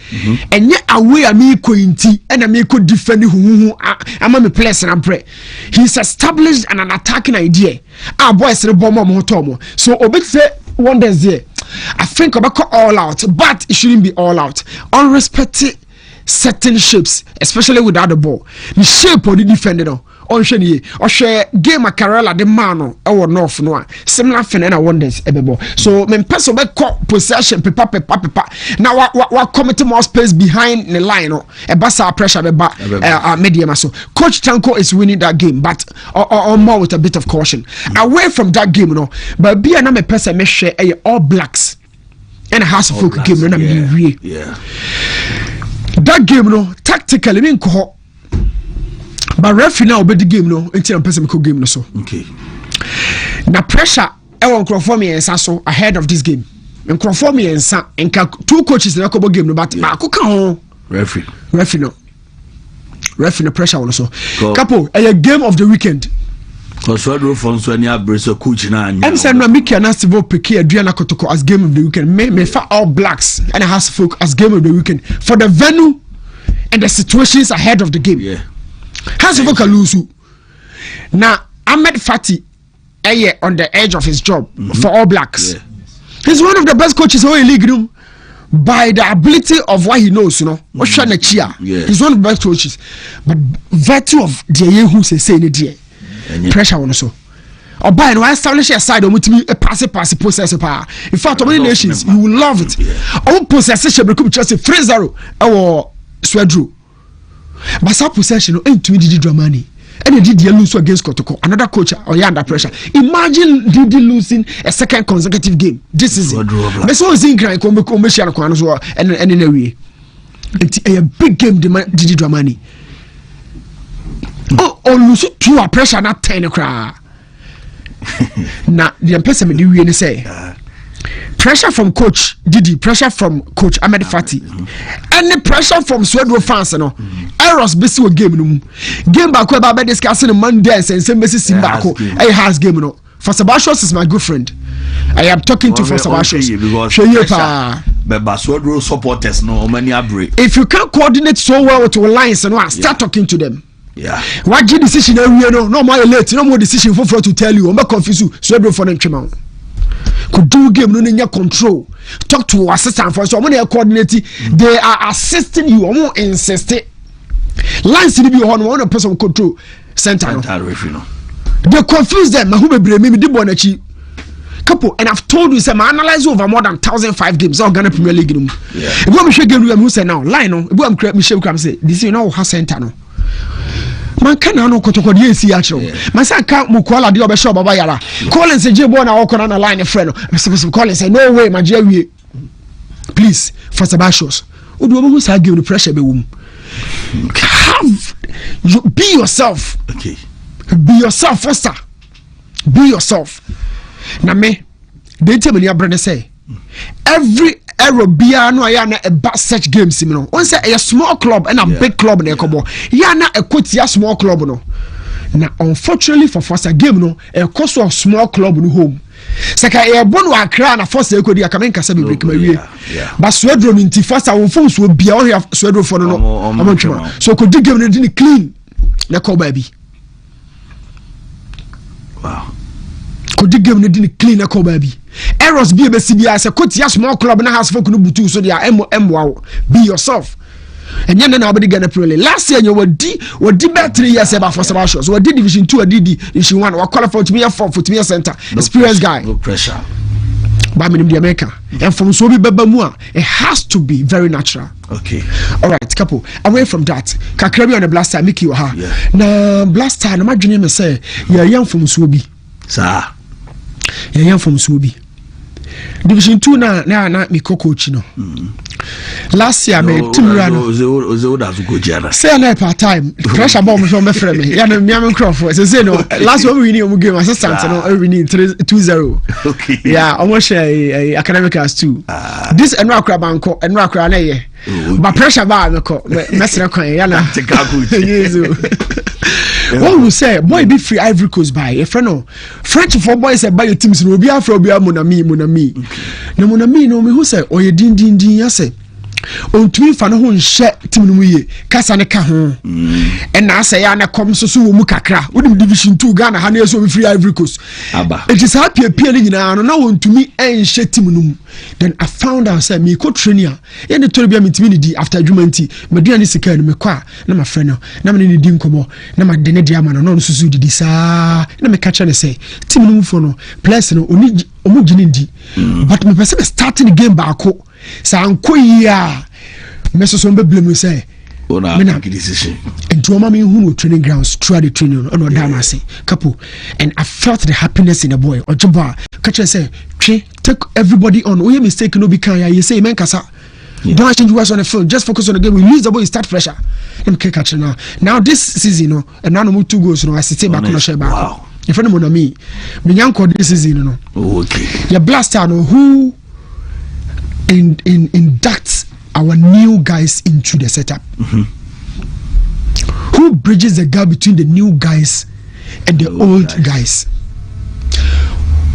and yet away a me cointy and a me could defend who I'm a place and I pray. He's established an attacking idea. Our boys the bomb motomo. So obit say wonders there. I think about all out, but it shouldn't be all out. Unrespected certain shapes, especially without the ball. The shape of the defender on Shani or share game a Carella de Mano or North Noir. Similar Fenena wonders ebebo. So men pass over possession pepa. Now what committing more space behind the line or a bassa pressure medium. So Coach Tanko is winning that game, but or more with a bit of caution. Away from that game, but be another person may share all blacks and a house of folk game. That game no tactically mean ko but referee now be the game no until person ko game no so okay na pressure e won crofo me ensa so ahead of this game crofo me ensa enka 2 coaches na ko game no but akoko ho referee no pressure on so Capo a game of the weekend Oswado Fonso any abraso coach na anya. And say no Mickey and Asivo Peke Adriana Kotoko as game of the weekend. Me for All Blacks and has folk as game of the weekend for the venue and the situations ahead of the game. Yeah. Has folk lose. Now Ahmed Fati on the edge of his job for All Blacks. Yeah. He's one of the best coaches in the league room by the ability of what he knows, you know. Yeah. He's one of the best coaches. But virtue of the who say in the pressure on so. Or by and establish a side on me a pass process. In fact, many nations you will love it. All possession become just a 3-0 or Swedru. But some possession ain't to the Dramani. And he did lose against Kotoko, another coach or under pressure. Imagine Didi losing a second consecutive game. This is it. But so is in crying commercial and in a way. It's a big game Didi Dramani. Oh, lose to a pressure not 10 cry. Now the person do really say pressure from coach Didi, pressure from coach Ahmed Fati, and the pressure from Swedro fans, errors basically game back where by discussing Mondays and some Messi Simbako a has game no. For Sebastian is my good friend. I am talking to for Sebastian. Swedro supporters no many abre. If you can't coordinate so well with your lines and start talking to them. Yeah. What decision no more late, no more decision for to tell you. I'm not confused. Swedro for them come could do game no control. Talk to assistant for so when they are coordinating, they are assisting you. I'm more insisting. Lines to be on one person control center. They confuse them. Who be blame me? Did bonachi. Capo, and I've told you, say, I analyze over more than 1,005 games. All Ghana Premier League. If you want game, who say now line on. If you want Michelle Cram say this, you know how center no. Man can no kotoko dey see actually. Man say can mukwala dey obesho baba yara. Call and say Jebo na work on a line friend. Call and say no way my Jerry. Please for Sebastians. Odo who say give the pressure be wom. Be yourself. Okay. Be yourself first. Be yourself. Na me dey tell me your brother say every error bia no ya na a bad such games no on say a small club and a big club na ekobo ya na a quote small club no na unfortunately for first game no a cost of small club no home saka e bonu akra na first e kodi akame nkasa be break mawie but Swedro nti first a won phone so bia o Swedro for no amantwa so kodi game no di clean na ko ba bi wow kodi game no di clean na ko ba bi errors be CBI say quote small club na has folk no butu so they are wow be yourself and then na obedi Ghana Premier League last year you wadi bet 3 years about for Sebastian so wadi division 2 wadi division 1 wa qualify to me for to me center experienced guy no pressure but me the America and from so be beba mu it has to be very natural. Okay, all right Capo, away from that kakra bi on the blaster make you ha na blaster na madwene me say ya yam from so bi sir ya yam from so bi division 2 na me coach no last year me timura no say na part time pressure bomb so me frame me ya na me am crop say no last one we need game assistant no we need 3-2-0 okay yeah almost share academic as too this enra banko enra na ye but pressure ba me ko mesre kwan ya na what we say boy be free Ivory Coast by a friend no French for boys say buy your teams no be afro be monami na monami no me who say oye din ya say on tumi fa no ho nhye team no ye kasa ne ka ho and na say ya na kom so wo mu kakra wodim division 2 Ghana ha na so be free Ivory Coast aba it is happy appear ni nyina no na won tumi nhye team no mu then I found out say me ko trainer ye ne tori bia me timi ni di after adwumanti me dia ni sika no me kwa na ma friend no na me ni di nkomo na ma de ne dia ma no susu di sa na me catch ne say team no mu fo no players no oni omu gini di but me person starting the game back sanko ya mesoso be blame say ona make decision and to mama who training grounds throughout the training no dama say Capo and I felt the happiness in the boy ojoba catch say take everybody on we mistake no be kan ya you say men kasa don't change words on the field just focus on the game we lose the ball start pressure him catch now this season no and now no 2 goals no I sit back on share back wow if any money me nyanko this season no okay your blaster no who inducts our new guys into the setup who bridges the gap between the new guys and the old guys.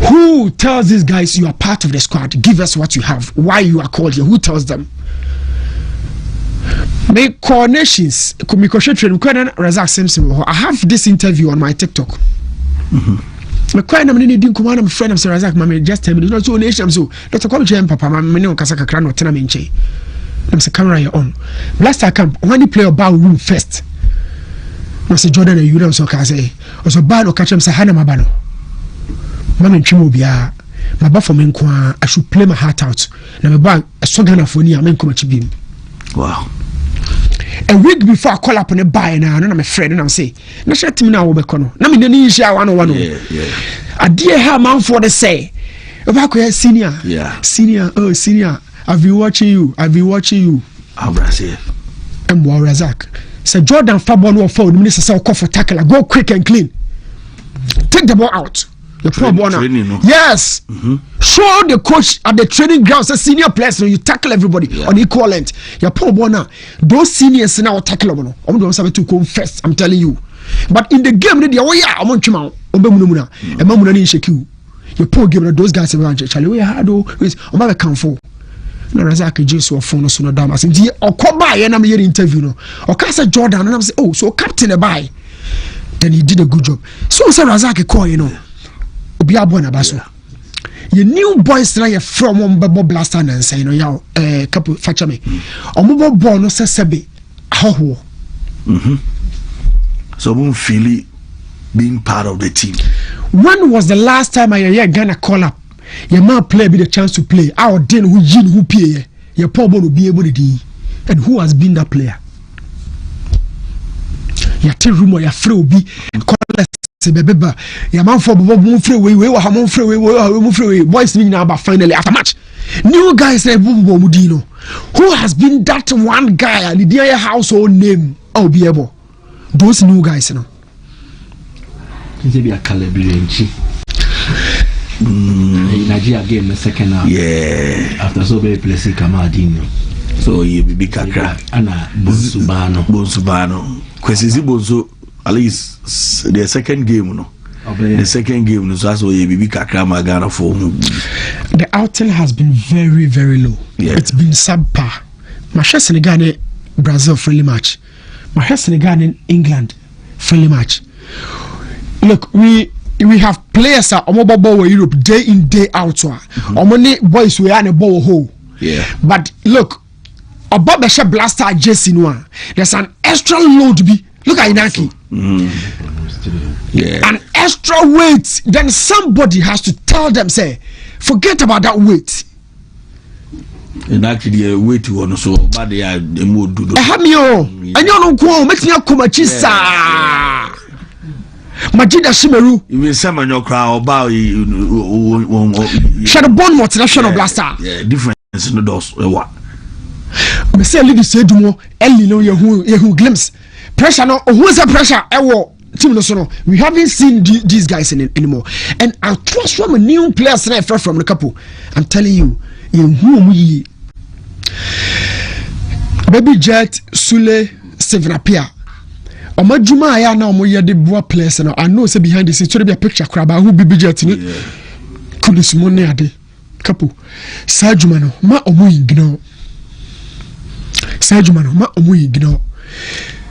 Who tells these guys you are part of the squad? Give us what you have. Why you are called here? Who tells them? Make coronations. Razak Simpson. I have this interview on my TikTok. My friend, I'm in command. I'm friend of Razak. Mama, just tell me. Not so nation. So Dr. Kobe Papa. I'm in Kasaka Krano Tenamenche. I'm say camera you on. Blaster camp. When you play about room first. I say Jordan and you don't so can say. Also ban or catch him say Hana Mabano. Mama Chimo Bia. My bad for me I should play my heart out. Now my bag a song for me. I'm in Komachibim. Wow. A week before I call up on a buy now, and I'm afraid, and I'm saying, no shut me now, Becono. No, me didn't share 101. I dear how man for the say. About senior, senior, oh, senior. I've been watching you. How Brazil. And Razak. Say Jordan Fabon or phone, Minister Sal for tackle. Go quick and clean. Take the ball out. The poor boy. Yes. Show the coach at the training grounds, the senior players, you tackle everybody on equal length. Your poor boy. Those seniors now tackle them. I'm going to come first. I'm telling you. But in the game, they are I'm on Chima. And Mamuna shake you. Your poor game, those guys around Charlie. We had always on my account for. No, Razak just or phone so no damas. And or come by and I'm here interview. No, or Casa Jordan and I'm saying, oh, so captain a buy. Then he did a good job. So Razak call, you know. Your new boys now from one bubble blaster and say, you know, couple facha me. Or mobile born no sebe. How? So won't feel it being part of the team. When was the last time I hear Ghana call up? Your man play be the chance to play. Our den who Jin who pay. Your poor boy will be able to do. And who has been that player? Your tell rumor your free will be call Beba, your man for move free way, move free way, boys mean now about finally after match. New guys like Mudino. Who has been that one guy and the household name? Oh, be able. Those new guys, you know. They be a Calabrian. Nigeria game the second half. Yeah. After so many places Kamadino. So you be Kakra. Anna Bonsubano. Kwesizi Bonzo. At least the second game, no. The second game, no. So that's why you be Kakra Magana for. The outing has been very, very low. Yeah. It's been subpar. Masha Senegal Brazil friendly match. Masha Senegal England friendly match. Look, we have players that are mobile ball Europe day in day out. Many boys we are in a ball hole. Yeah. But look, about the blaster Jesse Noir, there's an extra load to be. Look at Inaki. Yeah. An extra weight. Then somebody has to tell them, say, forget about that weight. And actually, weight to one so bad they are the mood to do. I have me all. And you don't go, makes me a kumachisa. Majida Shimeru. Even some of your crowd about Shadow Bond multinational blaster. Yeah, difference in the doors. What? Me say leave say do more. Ellie no you glimpse. Pressure no. Who's the pressure? Team no. We haven't seen these guys anymore. And I trust from a new players and from the couple. I'm telling you, Baby Jet, Sule, Sevenapia. Omajuma aya na omoye de boa players no. I know say behind the scenes so there be a picture craba who Baby Jet ni. Kulisumone ade. Couple. Sajuma no ma omo ignore. Sajuma no ma omo ignore.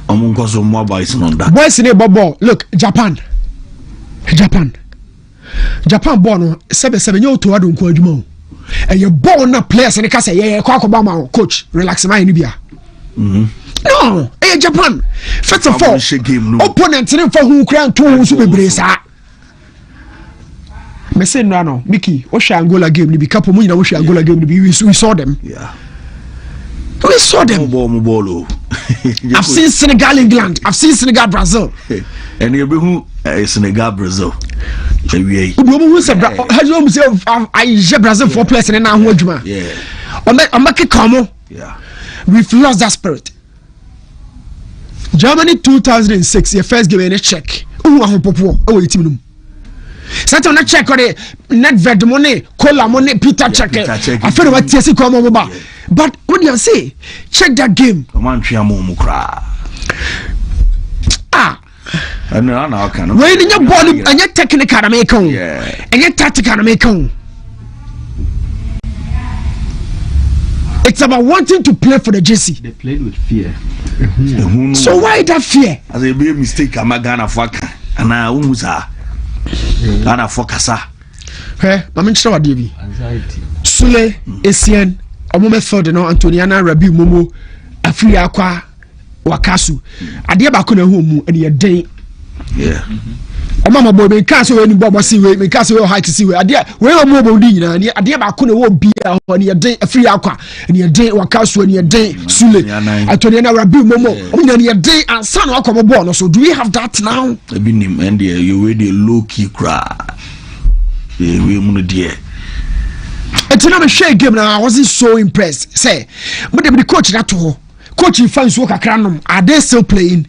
Because of more boys on that. Boys in a bubble. Look, Japan born on 7 year to Adun Kwajmo. And you're born a players and the case, yeah, Kwakobama, coach, relax my Nibia. No, Japan. First of all, opponent for who crown two super bracer. Messi no, Mickey, Angola game, the Capo, Angola game, we saw them. Yeah. We saw them. I've seen Senegal, England. I've seen Senegal, Brazil. And you who Senegal, Brazil. Who said Brazil for players and now yeah. I'm making Capo. Yeah. We've lost that spirit. Germany 2006, your first game in a check. Oh, team. Set on a check on it. Net ved money, cola money, Peter check. I feel what TSC come over. But what do you say? Check that game. no no can when you body and you technical na make on and you tactical na make on. It's about wanting to play for the JC. They played with fear. So why that fear? As a big mistake, I'm gonna fuck and I umusa. Gonna focus. Hey, I'm in trouble, Davy. Anxiety. Sule, Essien, a moment for the no Antoniana Rabi Momo, a free aqua, Wakasu. I dear Bakuna home and your day. Yeah. Oh, Mamma boy, me can't see any Bob see way, me can't see high to see where I dear, where a mobile dinner, and I dear Bakuna won't be on your day, a free aqua, and your day, Wakasu, and your day, Sule, Antoniana Rabi Momo, and your day, and son of Aqua. So, do we have that now? I've been him, and you ready low key cry. We want dear. It's not a share game now. I wasn't so impressed. Say, but the coach that to coaching fans work a cranum. Are they still playing?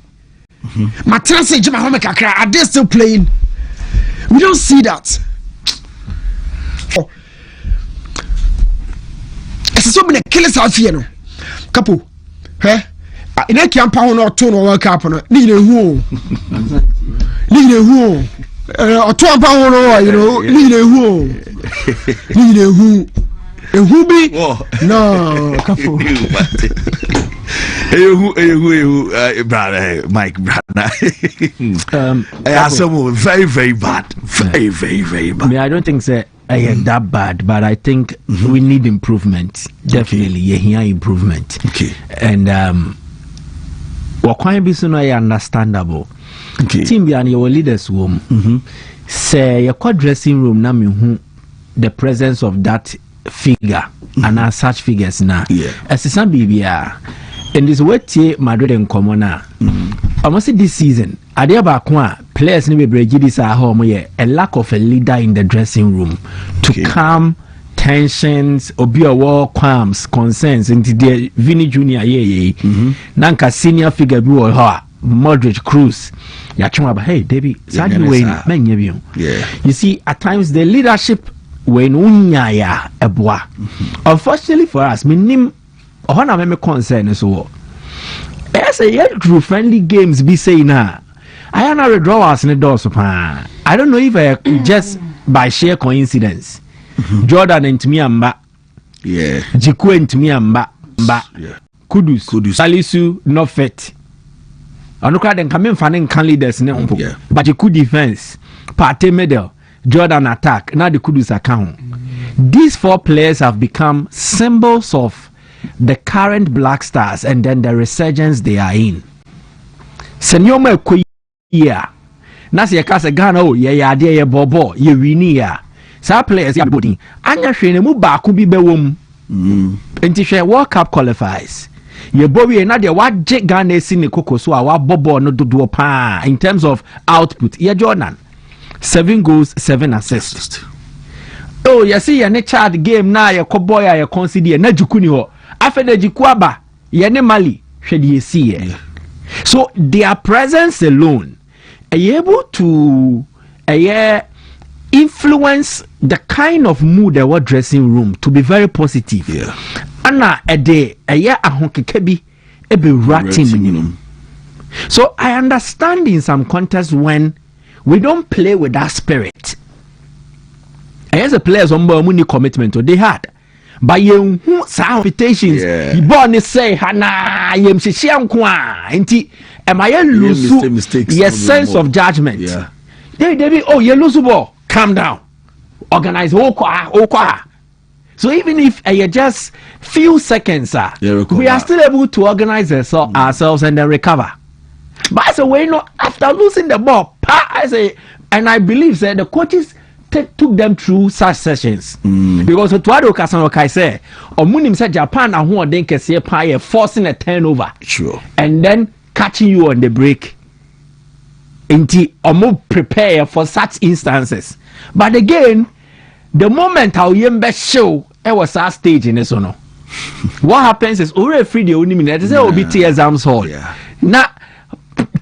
My translate Jim Home Kakra, are they still playing? We don't see that. Oh. It's so many killers out here. No, Capo, eh? In a camp, I want to World Cup. Need a who? Need a who? Or 2 pound, you know, need a who? Need a who? A who be? No, Capo. Brother Mike, brother. Some very, very bad. Very, very, very bad. I mean, I don't think so. I am that bad, but I think we need improvement. Definitely, yeah, improvement. Okay. And what can be so understandable. Okay. Team behind your leaders room. Say your dressing room na me the presence of that figure and such figures now. Yeah. As some BBR. And this what Madrid and Comona. Almost this season, Adiaba Kwa players never break this at home. A lack of a leader in the dressing room to calm tensions, obi war qualms, concerns into the Vinny Junior. Nanka senior figure be Modric Cruz. Hey, Debbie, yeah. You see, at times the leadership when unyaya ebwa. Unfortunately for us, minim ohana me concern so. As a year through friendly games be saying I am not withdrawals in the doors pa. I don't know if I just by sheer coincidence. Jordan and Miamba. Yeah. Jiku and Miamba. Kudus. Salisu no fit. Anuka then come in fanning can leaders but you could defense. Partey middle. Jordan attack. Now the Kudus account. These 4 players have become symbols of the current Black Stars and then the resurgence they are in. Senyor Mekwe yeah. Nasi yakasa Ghana oh yeah dear bobo ye wini ya. Sa players ya body. Anya shene mu ba ku bi bewom. Enti hwe World Cup qualifies. Ye bowie na de wa je Ghana si ne koko so a wa bobo no dodo pa in terms of output. Ye Jordan 7 goals 7 assists. Oh you see ye ne Chad game na ye koboy a ye consider na jukuni ho. After Jikuaba, Yene Mali, Shady see. So their presence alone are able to influence the kind of mood that was dressing room to be very positive. Yeah. Anna a day a year a honkebi a be ratting. So I understand in some contests when we don't play with that spirit. As a players on money commitment they had. By you some invitations, he born is say Hana yem shisham kwa inti am I lose your sense of judgment. Yeah. They oh you lose ball, calm down. Organize okwa. So even if just few seconds we are still able to organize ourselves and then recover. But as a way no after losing the ball, I say and I believe that the coaches took them through such sessions because Tuado Kasanokai said Omunim said Japan and who then can see a forcing a turnover and then catching you on the break until Omo prepare for such instances. But again, the moment how Yembe show it was our stage in this one. What happens is already free the only minute say OBT exams hall. Now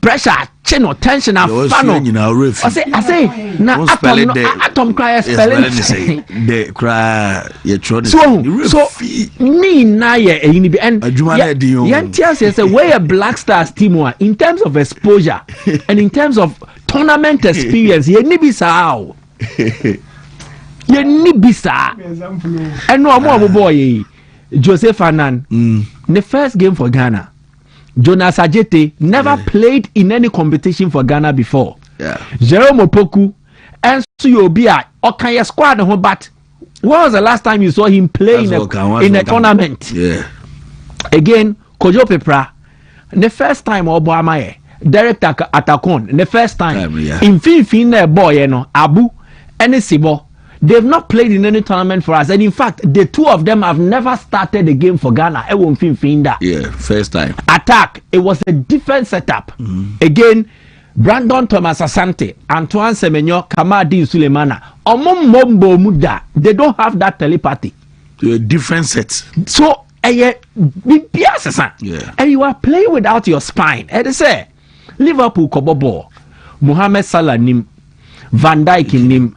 pressure no tension and fun. I say now atom cry spelling the cry so me na ye and Yantia says way a Black Stars team in terms of exposure and in terms of tournament experience ye ni bisa ye ni bisa and no more boy Joseph Anan the first game for Ghana Jonas Ajete never played in any competition for Ghana before. Jerome Opoku and Suyobia Okanya squad but when was the last time you saw him play in a tournament? Again, Kojo Pepra, the first time Obama Derek Atakon, the first time in Finfin boy, Abu and Sibo. They've not played in any tournament for us, and in fact, the two of them have never started a game for Ghana. First time. Attack. It was a different setup. Again, Brandon Thomas Asante, Antoine Semenyo, Kamadi Sulemana, Omomombo Muda. They don't have that telepathy. A different set. So, and you are playing without your spine. And they say, Liverpool Kobobo, Mohamed Salah Nim, Van Dijk Nim.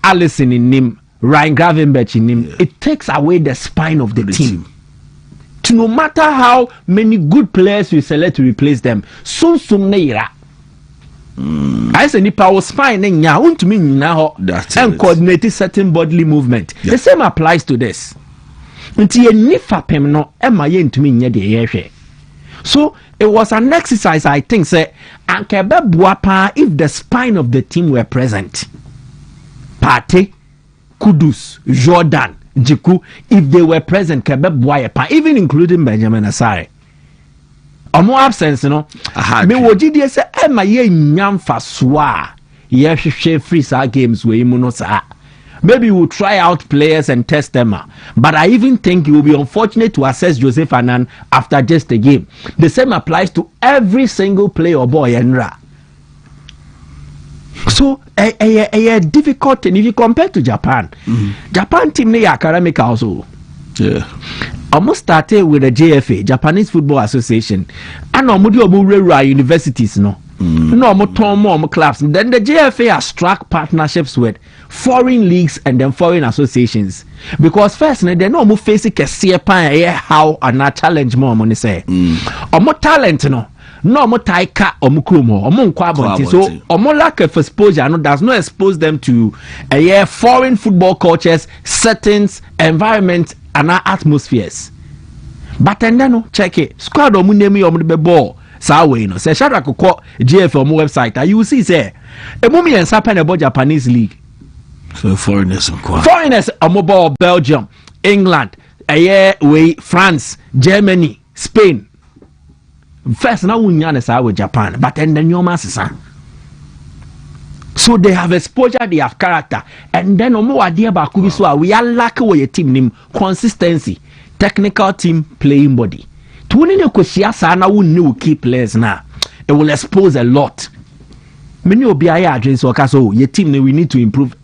Allison in him, Ryan Gravenberch in him, it takes away the spine of the team. To no matter how many good players we select to replace them, soon neira. I say nipa was spine nya untumi nyina and coordinate certain bodily movement. The same applies to this. Nti ye nifa pem no ema ye ntumi nya de ye. So it was an exercise I think say ankebe buapa if the spine of the team were present. Pate, Kudus, Jordan, Jiku, if they were present, even including Benjamin Asare. Omo absence, me wojidi say, "Emma ye nyamfa swa ye free sa games we imunosa." Maybe we'll try out players and test them, but I even think it will be unfortunate to assess Joseph Anan after just a game. The same applies to every single player or boy Enra. So a difficult thing if you compare to Japan. Japan team they academic also. Almost started with the JFA, Japanese Football Association, and almost universities no. No more clubs. Then the JFA has struck partnerships with foreign leagues and then foreign associations. Because first they no more face how and a challenge more money say. More talent no. No more taika or mukrumo or munkwabonti. So or more lack of exposure does not expose them to foreign football cultures, settings, environments, and atmospheres. But then check it. Squad or munemi or the ball. Sawe no. Say Shadrack ko GFL website. You see say a mummy and sapen about Japanese league. So foreigners mobile Belgium, England, France, Germany, Spain. First, now we with Japan, but then the new masses. So they have exposure, they have character, and then more idea about Kubiswa. We are lacking with a team name consistency, technical team playing body. To win a question, now we new key players now. It will expose a lot. Many of BIA agents or so your team we need to improve.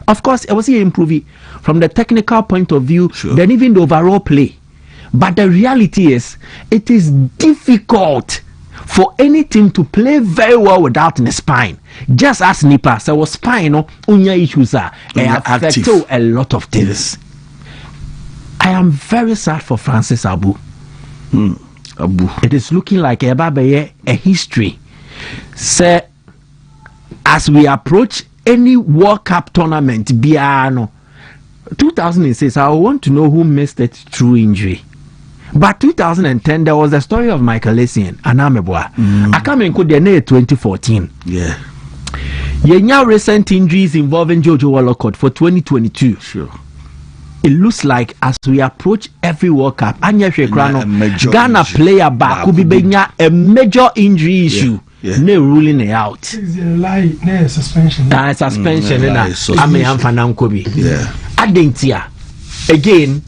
Of course, I was here improving from the technical point of view, then even the overall play. But the reality is, it is difficult for any team to play very well without a spine. Just as Nipa, so spine, unya issues are affect a lot of things. I am very sad for Francis Abu. It is looking like a history. Say, as we approach any World Cup tournament, 2006, I want to know who missed it through injury. But 2010, there was a story of Michael Essien and Ameboa. I come in 2014. Yeah. Now recent injuries involving Jojo Wallacott for 2022. Sure. It looks like as we approach every World Cup, Ghana player back could be a major injury issue. No ruling it out. Suspension. Suspension. Again,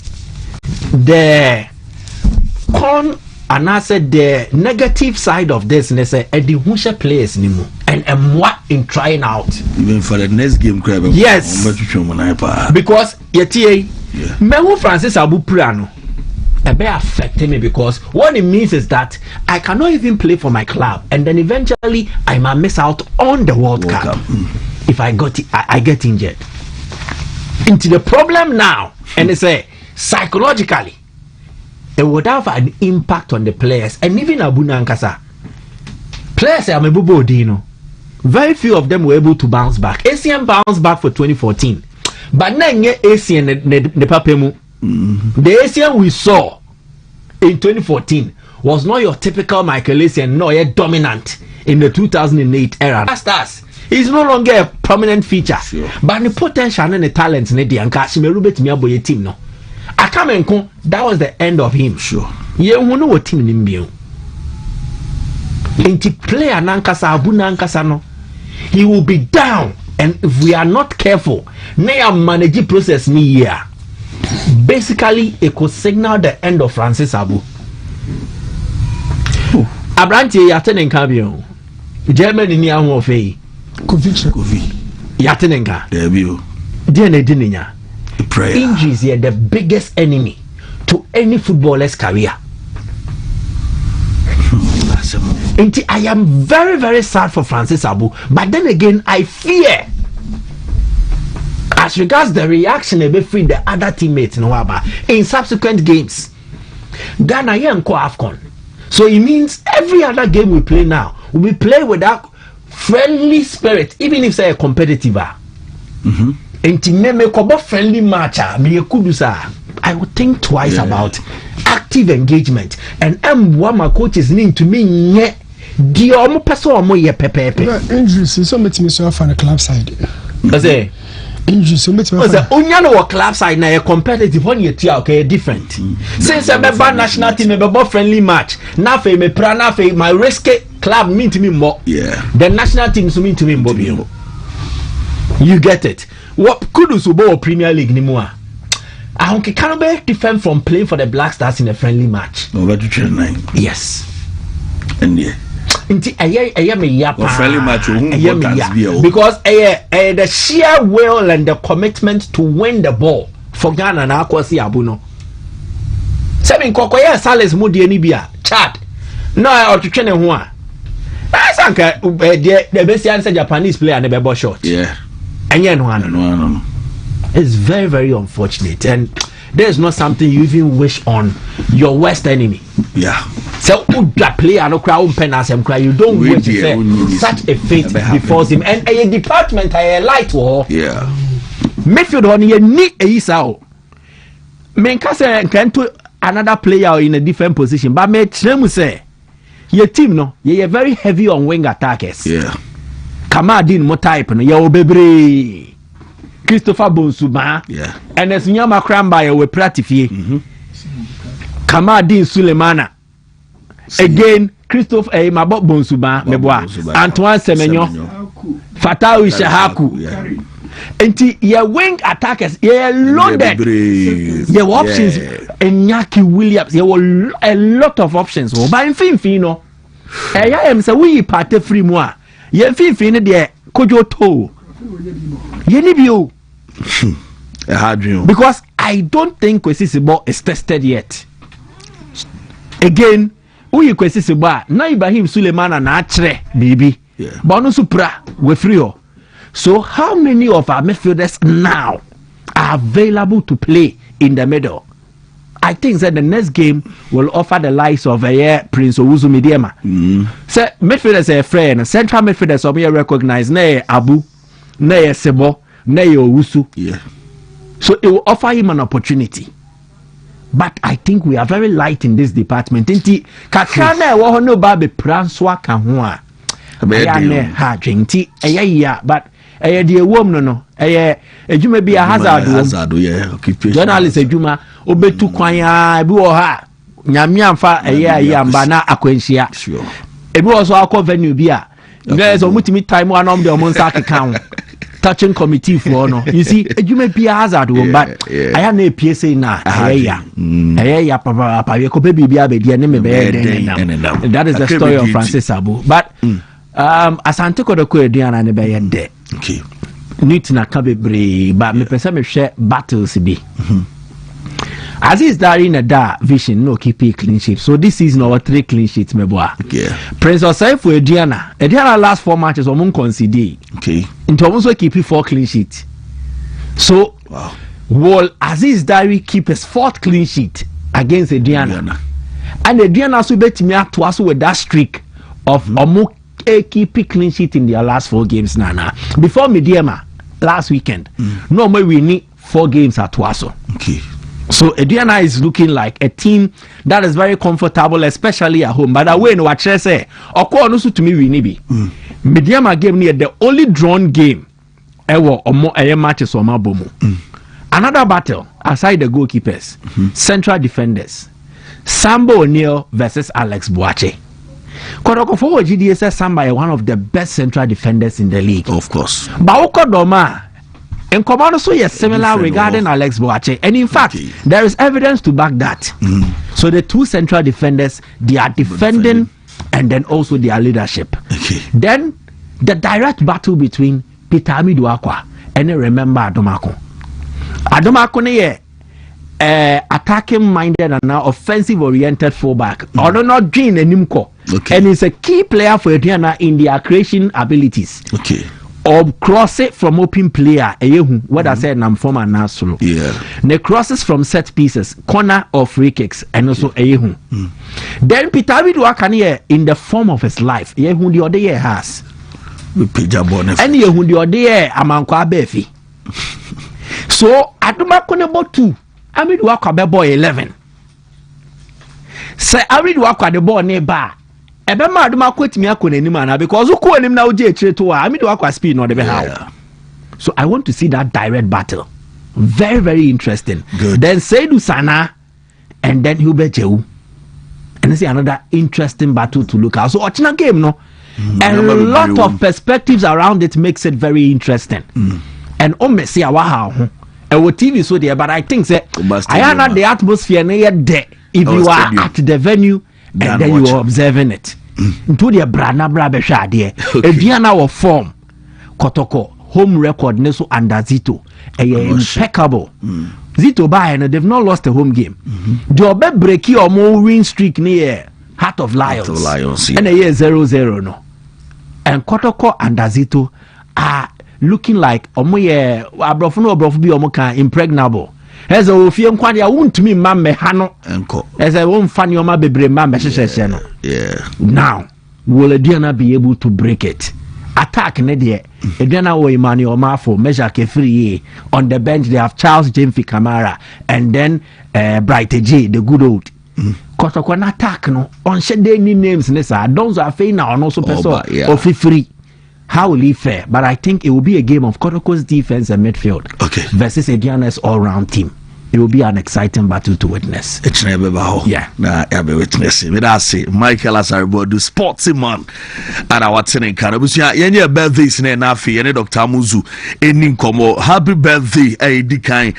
the and I said the negative side of this, and they say the Hunsha players anymore, and what in trying out even for the next game. Yes, because Mehu Francis Abu Prano it may affect me, because what it means is that I cannot even play for my club, and then eventually I might miss out on the World Cup. If I get injured. Into the problem now, and they say psychologically, it would have an impact on the players, and even Abuna Nkasa. Players are Dino. Very few of them were able to bounce back. ACM bounced back for 2014, but now ACM the papemu. The ACM we saw in 2014 was not your typical Michael Essien, nor yet dominant in the 2008 era. Stars. He's no longer a prominent feature, but the potential and the talent in the team no. Akamenko, that was the end of him. Sure. You know what team nimbio. Inti player nankasa abu nankasa no. He will be down, and if we are not careful, na manage process ni year. Basically, it could signal the end of Francis Abu. Abranti yatenen kabio. Germany ni anwo fei. Kovi. Yatenenka. Debut. Dininya. Injuries are the biggest enemy to any footballer's career. I am very, very sad for Francis Abu, but then again, I fear, as regards the reaction of the other teammates in subsequent games. Ghana and AFCON. So it means every other game we play now, we play with that friendly spirit, even if say a competitive. Friendly match, I would think twice about active engagement. And my coaches need to mean injuries so much me so on the club side. Injuries so much club side now competitive on your okay different. Since I remember national team friendly match, now for me prana for my risky club mean to me more. Yeah. The national teams mean to me more. You get it. What could you do Premier League anymore? I can't be different from playing for the Black Stars in a friendly match. No, but you yes. And yeah. Friendly match because the sheer will and the commitment to win the ball for Ghana and Akwasi Abuno. Seven Kokoya Sales Mudi Nibia Chad. No, I ought to train one. I think the best answer Japanese player never bought short. Yeah. And no. It's very, very unfortunate, and there's not something you even wish on your worst enemy. Yeah. So player no crowd penance and cry. You don't wish to say such a fate befalls him. And a department a light war. Yeah. Midfield on you need a isao. Menkase can to another player in a different position, but me say your team no, you're very heavy on wing attackers. Yeah. Kamadin mo type no, you're bebre. Christopher Bonsuba, yeah, and as Nyama Kramba we pratifie. Kamadin Sulemana. Again, Christopher Mabot Bonsuba, Meboa, Antoine Semenyo, Fatawi Shahaku. And your wing attackers, you're loaded. Your options, and Nyaki Williams, there were a lot of options. But in Finfino, I am so we part free moi. You're Finfino there, Kojo To. Yenibio. A hard dream. Because I don't think Kwesisibo is tested yet. Again, we Kwesisibo na Ibrahim Sulemana na achre baby. Bono Supra we free. So how many of our midfielders now are available to play in the middle? I think that the next game will offer the likes of Prince Owusu Midiema. So midfielders are friend, central midfielders are recognized na Abu, na Sebo. Yeah. So it will offer him an opportunity. But I think we are very light in this department. Inti kakana wo no ba be pranswa ka ho a. But the wom no ejuma bi a hazard yeah. Journalist ejuma obetu kwan a bi wo ha nyame amfa amba na akwanhia. Ebi also akọ venue bi a. There's a multi time one of the monster account. Touching committee for no. You see, you may be a hazard, but I am a PSA now. That is the story of Francis Abu. But as I took the Korean and the dead. Okay. Need to not be brave, but me person me share battles be. I Aziz Dari na da vision no keep a clean sheet. So this season our 3 clean sheets meboa. Okay. Prince Osei Ediana last 4 matches omun concede. Okay. Into also keep 4 clean sheets. So wow. Will Aziz Dari keep his 4th clean sheet against Ediana? And Ediana so betimi atoaso with that streak of omu keep clean sheet in their last 4 games nana. Before Mediema last weekend, no more we need 4 games at Tuaso. Okay. So Ediana is looking like a team that is very comfortable, especially at home. But the way in what I say, Oko no to me we nibi. Mediema game near the only drawn game ever or more matches or bomu. Another battle aside the goalkeepers, central defenders, Sambo O'Neal versus Alex Boache. Kodoko forward GDS says Samba is one of the best central defenders in the league. Of course. Baoko Doma. And Commando so yes similar regarding Alex Boache. And in fact, there is evidence to back that. So the 2 central defenders, they are defending and then also their leadership. Okay. Then the direct battle between Peter Amiduakwa and remember Adomako. Adomako ne attacking minded and now offensive oriented fullback. Or not Jean Enimko. Okay. And he's a key player for Ediana in their creation abilities. Okay. Or cross it from open player, what I said, I'm former Nasro. Yeah. The crosses from set pieces, corner or free kicks, and also Then Peter Widuakane in the form of his life, Yehu the other year has. And Yehu the other year, Amankwa Befi. So, Adumakone about 2, Amiduakwa boy 11. Say, Amiduakwa the boy nearby. Ebema aduma kwetimi akọ n'anim ana because uko anim na oje etire to a amido akwa speed no de be how. So I want to see that direct battle. Very, very interesting. Good. Then Seydou Sana and then Hubert Jehu. And see another interesting battle to look at. So Ochina game no. A lot of perspectives around it makes it very interesting. And Messi awaha and what TV so there, but I think say I am the atmosphere near there if you are at the venue and then you are observing it. Into the brana brabe shade. Ediana or form Kotoko home record neso under Zito. Impeccable. Zito by and they've not lost a home game. Jobe breaky or more win streak near Heart of Lions. Yeah. And a year 0-0 no. And Kotoko and Zito are looking like omoye abrofu bi omoka impregnable. As a ofie nkwade a wontumi mamme hano enko. As a won fani oma bebre mamme hyehyehye no. Yeah. Now, will Ediana be able to break it? Attack ne de Ediana wo Emmanuel Mafo measure Kefri on the bench they have Charles James Kamara and then Bright J the good old Kotoko na attack no on shede ni names ne sa don't so afei na ono so person of free. How will he fare? But I think it will be a game of Kotoko's defense and midfield versus Ediana's all-round team. It will be an exciting battle to witness. It's never about be witnessing. But I say Michael Asaribo sports man and our tenant Karabusia. Yenye birthday is Nafi and Dr. Muzu. Happy birthday, Dikai.